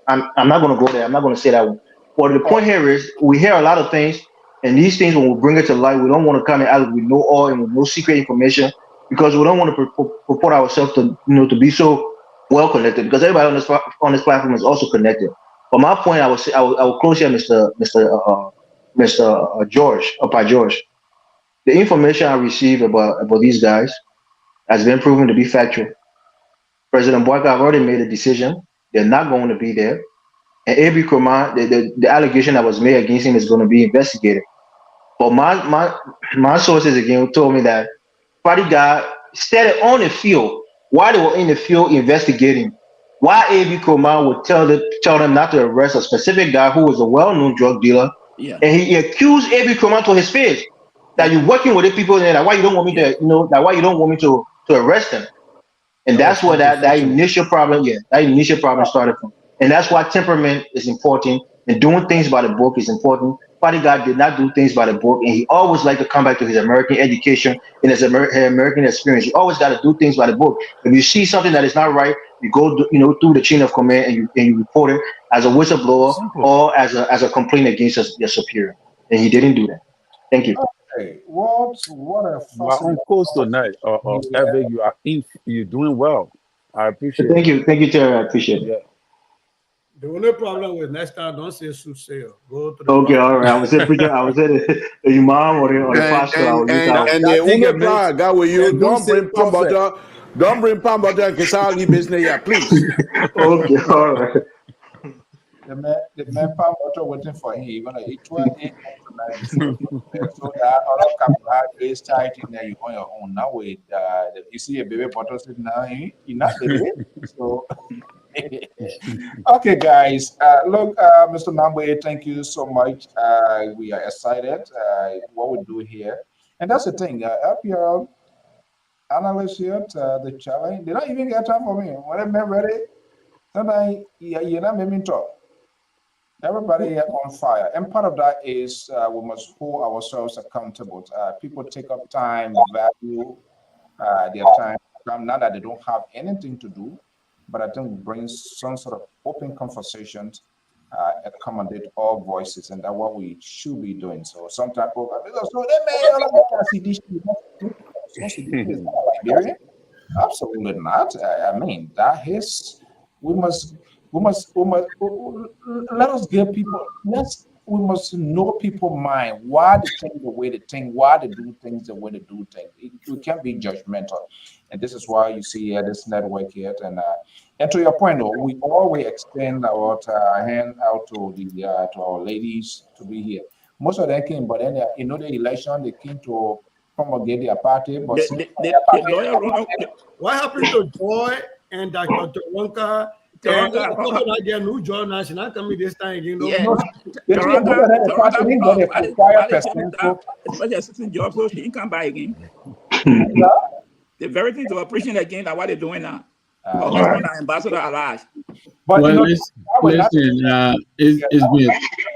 I'm not going to go there. I'm not going to say that one. But the point here is we hear a lot of things, and these things, when we bring it to light, we don't want to come out with no all and with no secret information, because we don't want to purport ourselves to, to be so well connected, because everybody on this platform is also connected. But my point, I will close here, Mr. George, by George. The information I received about these guys has been proven to be factual. President Boyka have already made a decision. They're not going to be there. And A.B. Kromah, the allegation that was made against him is going to be investigated. But my sources again told me that Fadiga said it on the field, while they were in the field investigating, why A.B. Kromah would tell them not to arrest a specific guy who was a well-known drug dealer. Yeah. And he accused A.B. Kromah to his face that you're working with the people in there. Like, why you don't want me to, why you don't want me to arrest them? And that's where that initial problem, started from. And that's why temperament is important, and doing things by the book is important. Bodyguard did not do things by the book, and he always liked to come back to his American education and his American experience. You always got to do things by the book. If you see something that is not right, you go, through the chain of command, and you report it as a whistleblower or as a complaint against your superior. And he didn't do that. Thank you. Okay, what a My own course tonight, Evan, you're doing well. I appreciate Thank it. you, Terry. I appreciate it. Yeah. The only problem with next time, don't say soothsayer. Go to the Okay, all right. I would say preacher. I would say the imam or the pastor. And the only problem I got with you, don't bring palm butter. Don't bring palm butter and Kisali business here, please. Okay, all right. The man palm water waiting for him. You're gonna eat 12 eggs tonight before so that other carbohydrates tight in there. You on your own now. With you see a baby bottle sitting now, you're not baby. So okay, guys. Look, Mr. Namwe, thank you so much. We are excited. What we do here, and that's the thing. LPR analysts here, the challenge. They don't even get time for me. When I'm ready, then you're not making me talk. Everybody on fire, and part of that is we must hold ourselves accountable. People take up time, value their time. Not that they don't have anything to do, but I think bring some sort of open conversations accommodate all voices, and that's what we should be doing. So sometimes people so they may is not Liberian. Absolutely not. I mean, that is, we must, let us give people, we must know people mind, why they think the way they think, why they do things the way they do things. We can't be judgmental. And this is why you see this network here. And to your point, though, we always extend our hand out to to our ladies to be here. Most of them came, but then, the election, they came to promulgate their party, but The lawyer wrote. What happened to Joy and Dr. Wonka? And I new John National coming this time again. Especially assistant judge, so she didn't come by again. The very things they were preaching again are what they're doing now. Her husband and ambassador at large. But well, listen, it's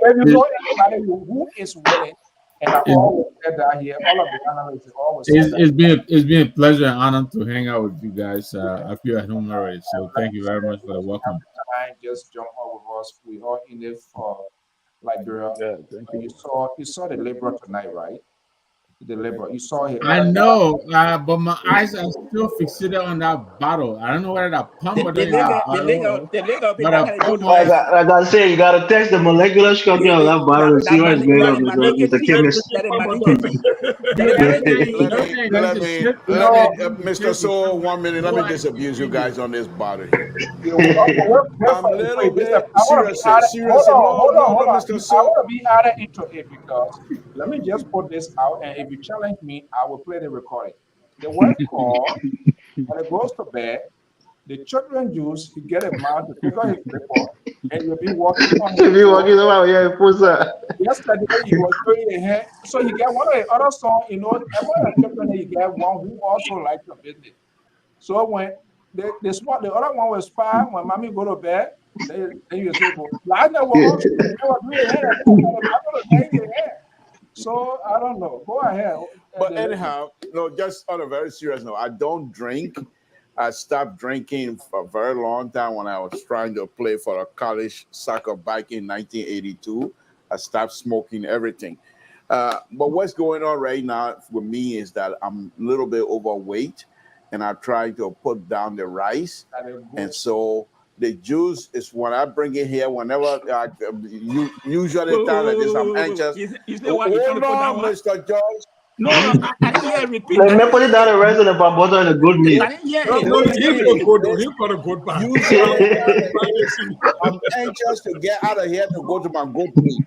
anybody who is willing, and I always said that here, all of the analysts always it's been a pleasure and honor to hang out with you guys. I feel at home already, so thank you very much for the welcome. Just jump on with us. We are in it for Liberia. Yeah, you saw the Libra tonight, right? The Libra. You saw him. I know, but my eyes are still fixated on that bottle. I don't know whether that pump or the like I say, you gotta test the molecular structure of that bottle and see what it's made of. It's a chemist. Mr. So, 1 minute. Let me disabuse you guys on this bottle here. I'm a little bit seriously. Hold on, Mr. So. I want to be added into it because let me just put this out, and if you challenge me, I will play the recording. The word call, when it goes to bed, the children use, he get a mouth to pick on his report, and you'll be walking on yesterday he was doing a hair. So you get one of the other songs, every children you get one who also likes your business. So when the other one was fine, when mommy go to bed, then you say, I never was doing hair. So I don't know. Go ahead. But anyhow, just on a very serious note, I don't drink. I stopped drinking for a very long time when I was trying to play for a college soccer back in 1982. I stopped smoking everything. But what's going on right now with me is that I'm a little bit overweight, and I'm trying to put down the rice. And so the juice is when I bring it here, whenever usually time like this, I'm anxious. Hold on, Mr. George. No, I didn't hear repeat. Let me put it down the rest of the bamboo and a good meat. He's got a good part. I'm anxious to get out of here to go to my goat meat,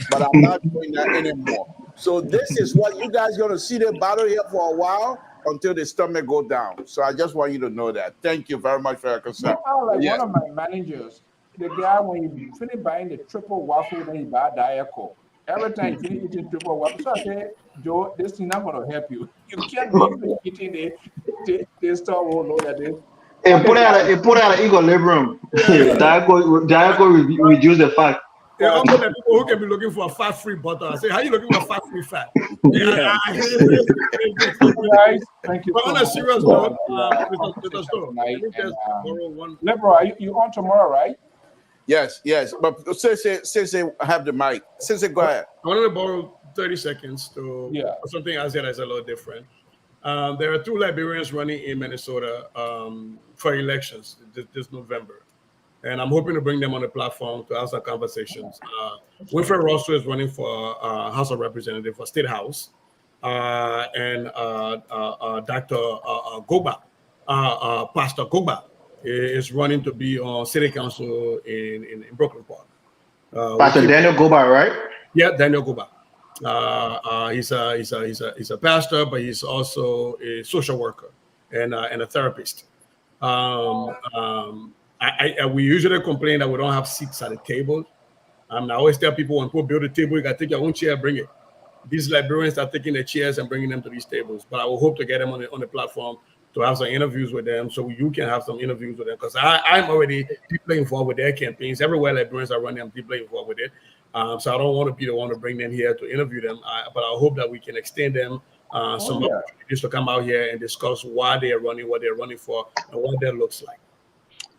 but I'm not doing that anymore. So this is what you guys are going to see the battle here for a while until the stomach go down. So I just want you to know that. Thank you very much for your concern. One of my managers, the guy, when you finish buying the triple waffle, then you buy Diet Coke. Every time you finish eating triple waffle, so I say, Joe, this thing not going to help you. You can't be eating the store will know that this. It put out an equilibrium. Diet Coke reduce the fat. There are people who can be looking for a fat-free butter. I say, how are you looking for fat-free fat? Thank you. But on a serious note, Lebro, you on tomorrow, right? Yes. But since I have the mic, go ahead. I wanted to borrow 30 seconds to something I said that's a little different. There are 2 Liberians running in Minnesota for elections this November. And I'm hoping to bring them on the platform to have some conversations. Wilfred Russell is running for House of Representatives for State House. And Dr. Goba, Pastor Goba, is running to be on City Council in Brooklyn Park. Pastor Daniel Goba, right? Yeah, Daniel Goba. He's a pastor, but he's also a social worker and a therapist. We usually complain that we don't have seats at the table. I always tell people when people build a table, you got to take your own chair, bring it. These Liberians are taking their chairs and bringing them to these tables. But I will hope to get them on the platform to have some interviews with them, so you can have some interviews with them. Because I'm already deeply involved with their campaigns. Everywhere Liberians are running, I'm deeply involved with it. So I don't want to be the one to bring them here to interview them. But I hope that we can extend them some opportunities to come out here and discuss why they are running, what they're running for, and what that looks like.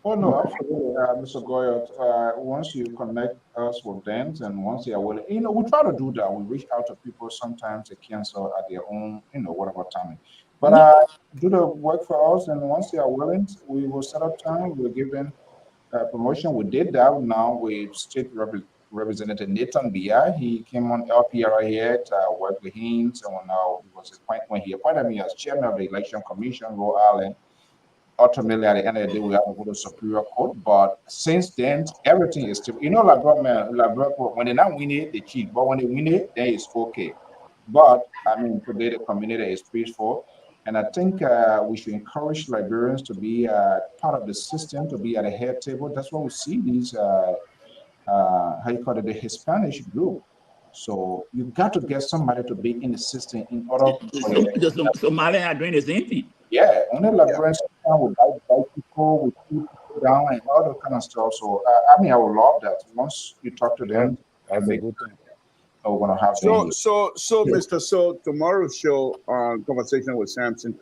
Oh no, absolutely, Mr. Goyot. Once you connect us with them, and once they are willing, we try to do that. We reach out to people. Sometimes they cancel at their own, whatever timing. But do the work for us, and once they are willing, we will set up time. We'll give them promotion. We did that. Now with State Representative Nathan Bia. He came on LPR here to work with him. So now when he appointed me as chairman of the Election Commission, Rhode Island. Ultimately, at the end of the day, we have to go to Superior Court. But since then, everything is still, like government, when they not win it, they cheat. But when they win it, then it's okay. But I mean, today the community is peaceful. And I think we should encourage Liberians to be part of the system, to be at the head table. That's why we see these, how you call it, the Hispanic group. So you got to get somebody to be in the system in order for your. The Somalians are doing the same thing. Yeah, only Liberians would like people, would keep people down, and all that kind of stuff. So I mean, I would love that. Once you talk to them, that's a good thing. We're gonna have them. So, Mr. So, tomorrow's show on Conversation with Samson,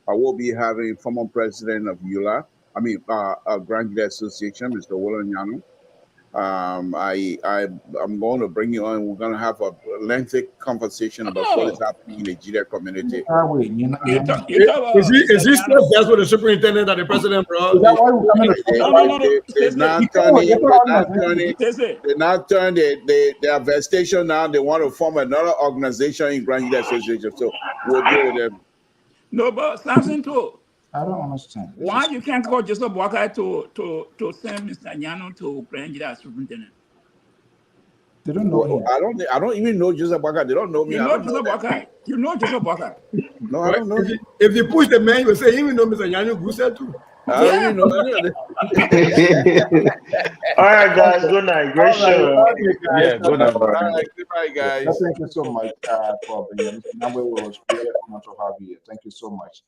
I will be having former president of ULA, Grand Gila Association, Mr. William Yano. I'm going to bring you on. We're going to have a lengthy conversation about what is happening in the Nigeria community. Is he still that's what the superintendent and the president brought? Their vestation now. They want to form another organization in Grand Gila Association. So we'll deal with them. No, but Samson too. I don't understand. Why you can't call Joseph Walker to send Mr. Nyano to Grand Gila superintendent? They don't know him. I don't even know Joseph Walker. They don't know me. You know Joseph Walker. You know Joseph Walker. No, I don't know. If they push the man, you will say, even know Mr. Nyano Gusa too. I don't even know. All right, guys. Good night. Great show. Yeah, good night. All right, goodbye, guys. Thank you so much for being here. Mr. Namwe was really honor to have you here. Thank you so much.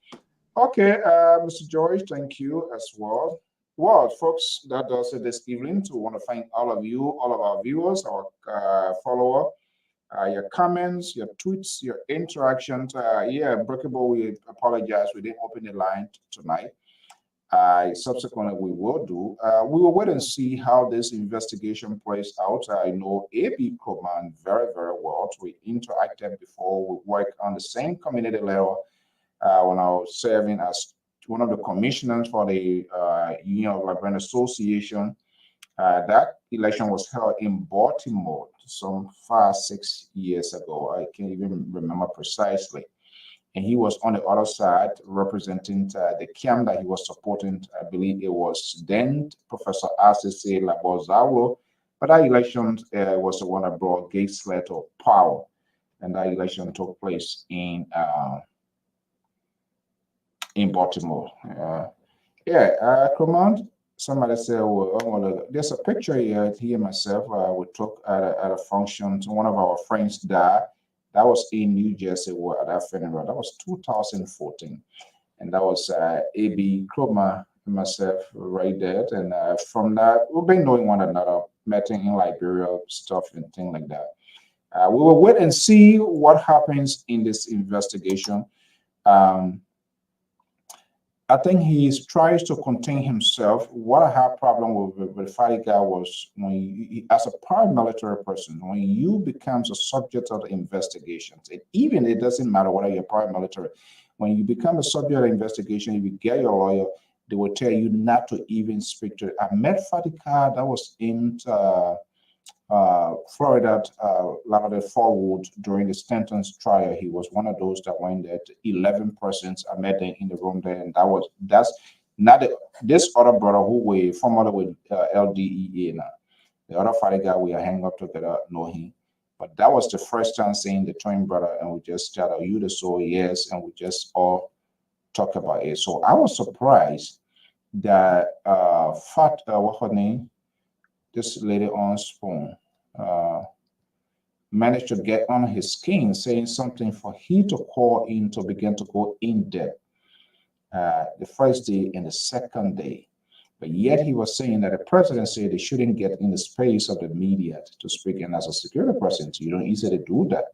Okay, Mr. George, thank you as well. Well, folks, that does it this evening. So we want to thank all of you, all of our viewers, our follower, your comments, your tweets, your interactions. Breakable, we apologize. We didn't open the line tonight. Subsequently, we will do. We will wait and see how this investigation plays out. I know A.B. Coleman very, very well. We interacted before. We work on the same community level when I was serving as one of the commissioners for the Union of Liberian Association. That election was held in Baltimore some 5-6 years ago. I can't even remember precisely. And he was on the other side representing the camp that he was supporting. I believe it was then Professor Asese Labozawo. But that election was the one that brought Gates-led to power. And that election took place in Baltimore. Command. Somebody said, well, there's a picture here. He and myself we took at a function. One of our friends died. That was in New Jersey at that funeral. That was 2014. And that was A.B. Kroma and myself right there. And from that, we've been knowing one another, meeting in Liberia, stuff and things like that. We will wait and see what happens in this investigation. I think he tries to contain himself. What I have problem with Fadiga was when you, as a paramilitary person, when you becomes a subject of the investigations, it doesn't matter whether you're paramilitary. When you become a subject of the investigation, if you get your lawyer, they will tell you not to even speak to it. I met Fadiga, that was in Florida, Lauderdale Forward during the Stanton's trial. He was one of those that went there. 11 persons. I met them in the room there, and that's not this other brother who we formerly with LDEA now. The other Friday guy we are hanging up together know him, but that was the first time seeing the twin brother, and we just chatted. You the soul, yes, and we just all talk about it. So I was surprised that what's her name? This lady on Spoon managed to get on his skin, saying something for he to call in to begin to go in depth the first day and the second day. But yet he was saying that the president said they shouldn't get in the space of the media to speak. And as a security person, you don't easily do that.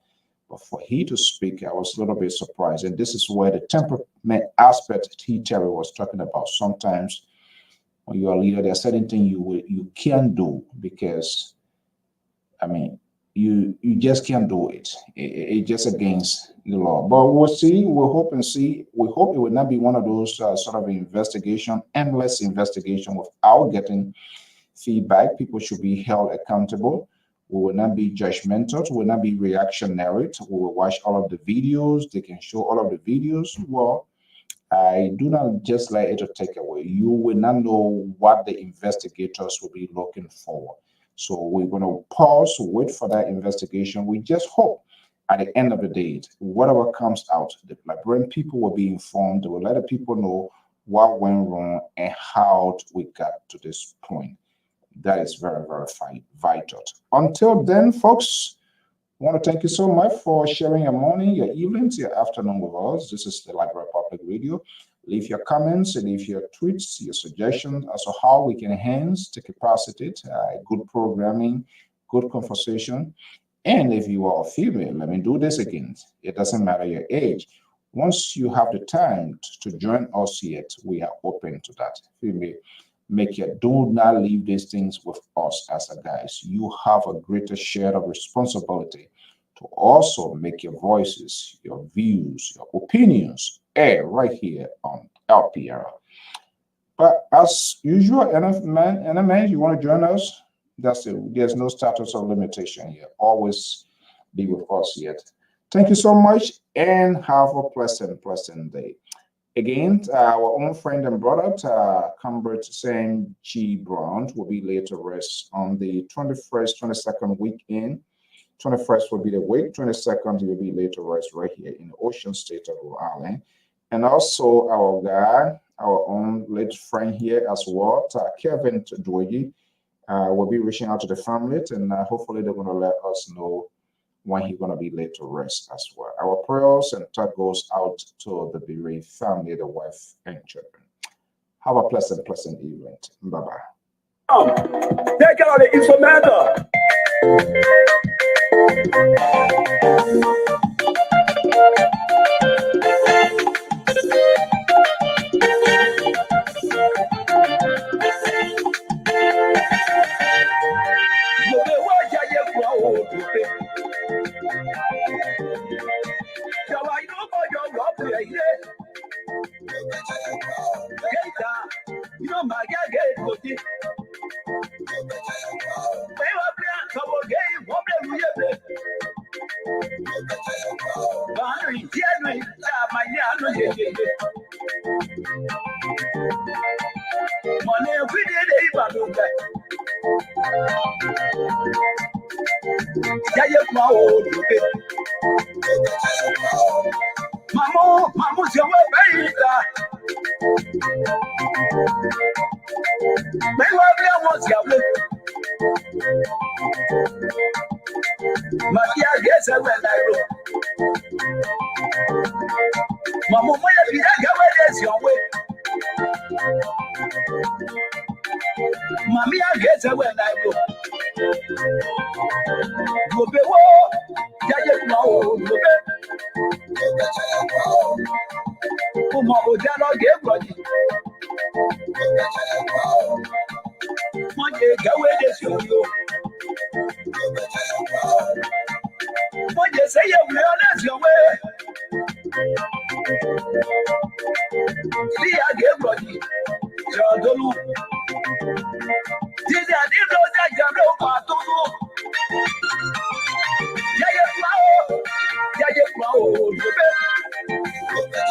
But for he to speak, I was a little bit surprised. And this is where the temperament aspect T. Terry was talking about. Sometimes when you're a leader, there's certain things you can't do because, I mean, you just can't do it. It's just against the law. But we'll see. We'll hope and see. We hope it will not be one of those sort of investigation, endless investigation without getting feedback. People should be held accountable. We will not be judgmental. We will not be reactionary. We will watch all of the videos. They can show all of the videos. Well, I do not just let it to take away. You will not know what the investigators will be looking for. So we're going to pause, wait for that investigation. We just hope at the end of the day, whatever comes out, the Liberian people will be informed. They will let the people know what went wrong and how we got to this point. That is very, very vital. Until then, folks, I want to thank you so much for sharing your morning, your evenings, your afternoon with us. This is the Library Public Radio. Leave your comments, leave your tweets, your suggestions as to how we can enhance the capacity, good programming, good conversation. And if you are a female, let me do this again. It doesn't matter your age. Once you have the time to join us here, we are open to that. Female, do not leave these things with us as a guys. You have a greater share of responsibility to also make your voices, your views, your opinions air right here on LPR. But as usual, any man, you want to join us? There's no status or limitation here. Always be with us here. Thank you so much and have a pleasant day. Again, our own friend and brother, Comrade Sam G. Brown, will be laid to rest on the 21st, 22nd weekend. 21st will be the week, 22nd will be laid to rest right here in the Ocean State of Rhode Island. And also our guy, our own late friend here as well, Kevin Dwoji, will be reaching out to the family, and hopefully they're going to let us know when he's going to be laid to rest as well. Our prayers and thought goes out to the bereaved family, the wife and children. Have a pleasant evening. Bye-bye. Take out the instrumental.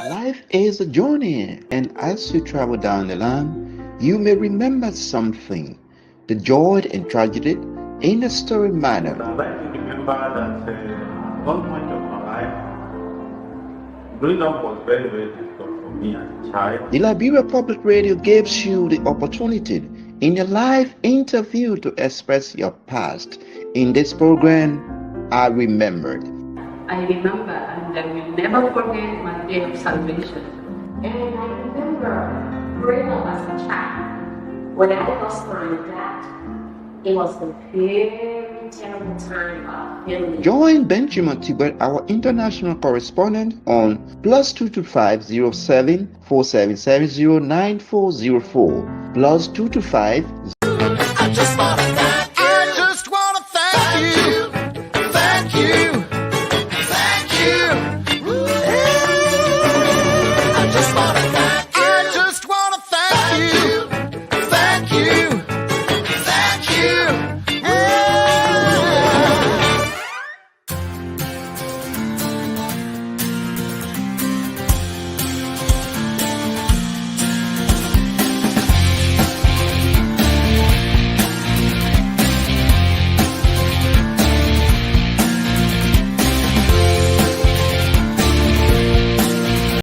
Life is a journey, and as you travel down the line, you may remember something, the joy and tragedy in a story manner. I'd like to remember that at one point of my life, growing up was very, very difficult for me as a child. The Liberia Public Radio gives you the opportunity in a live interview to express your past. In this program, I Remembered. I remember, and I will never forget my day of salvation. And I remember growing up as a child, when I lost my dad, it was a very terrible time of healing. Join Benjamin Tibet, our international correspondent, on +225 07 4770 9404 +225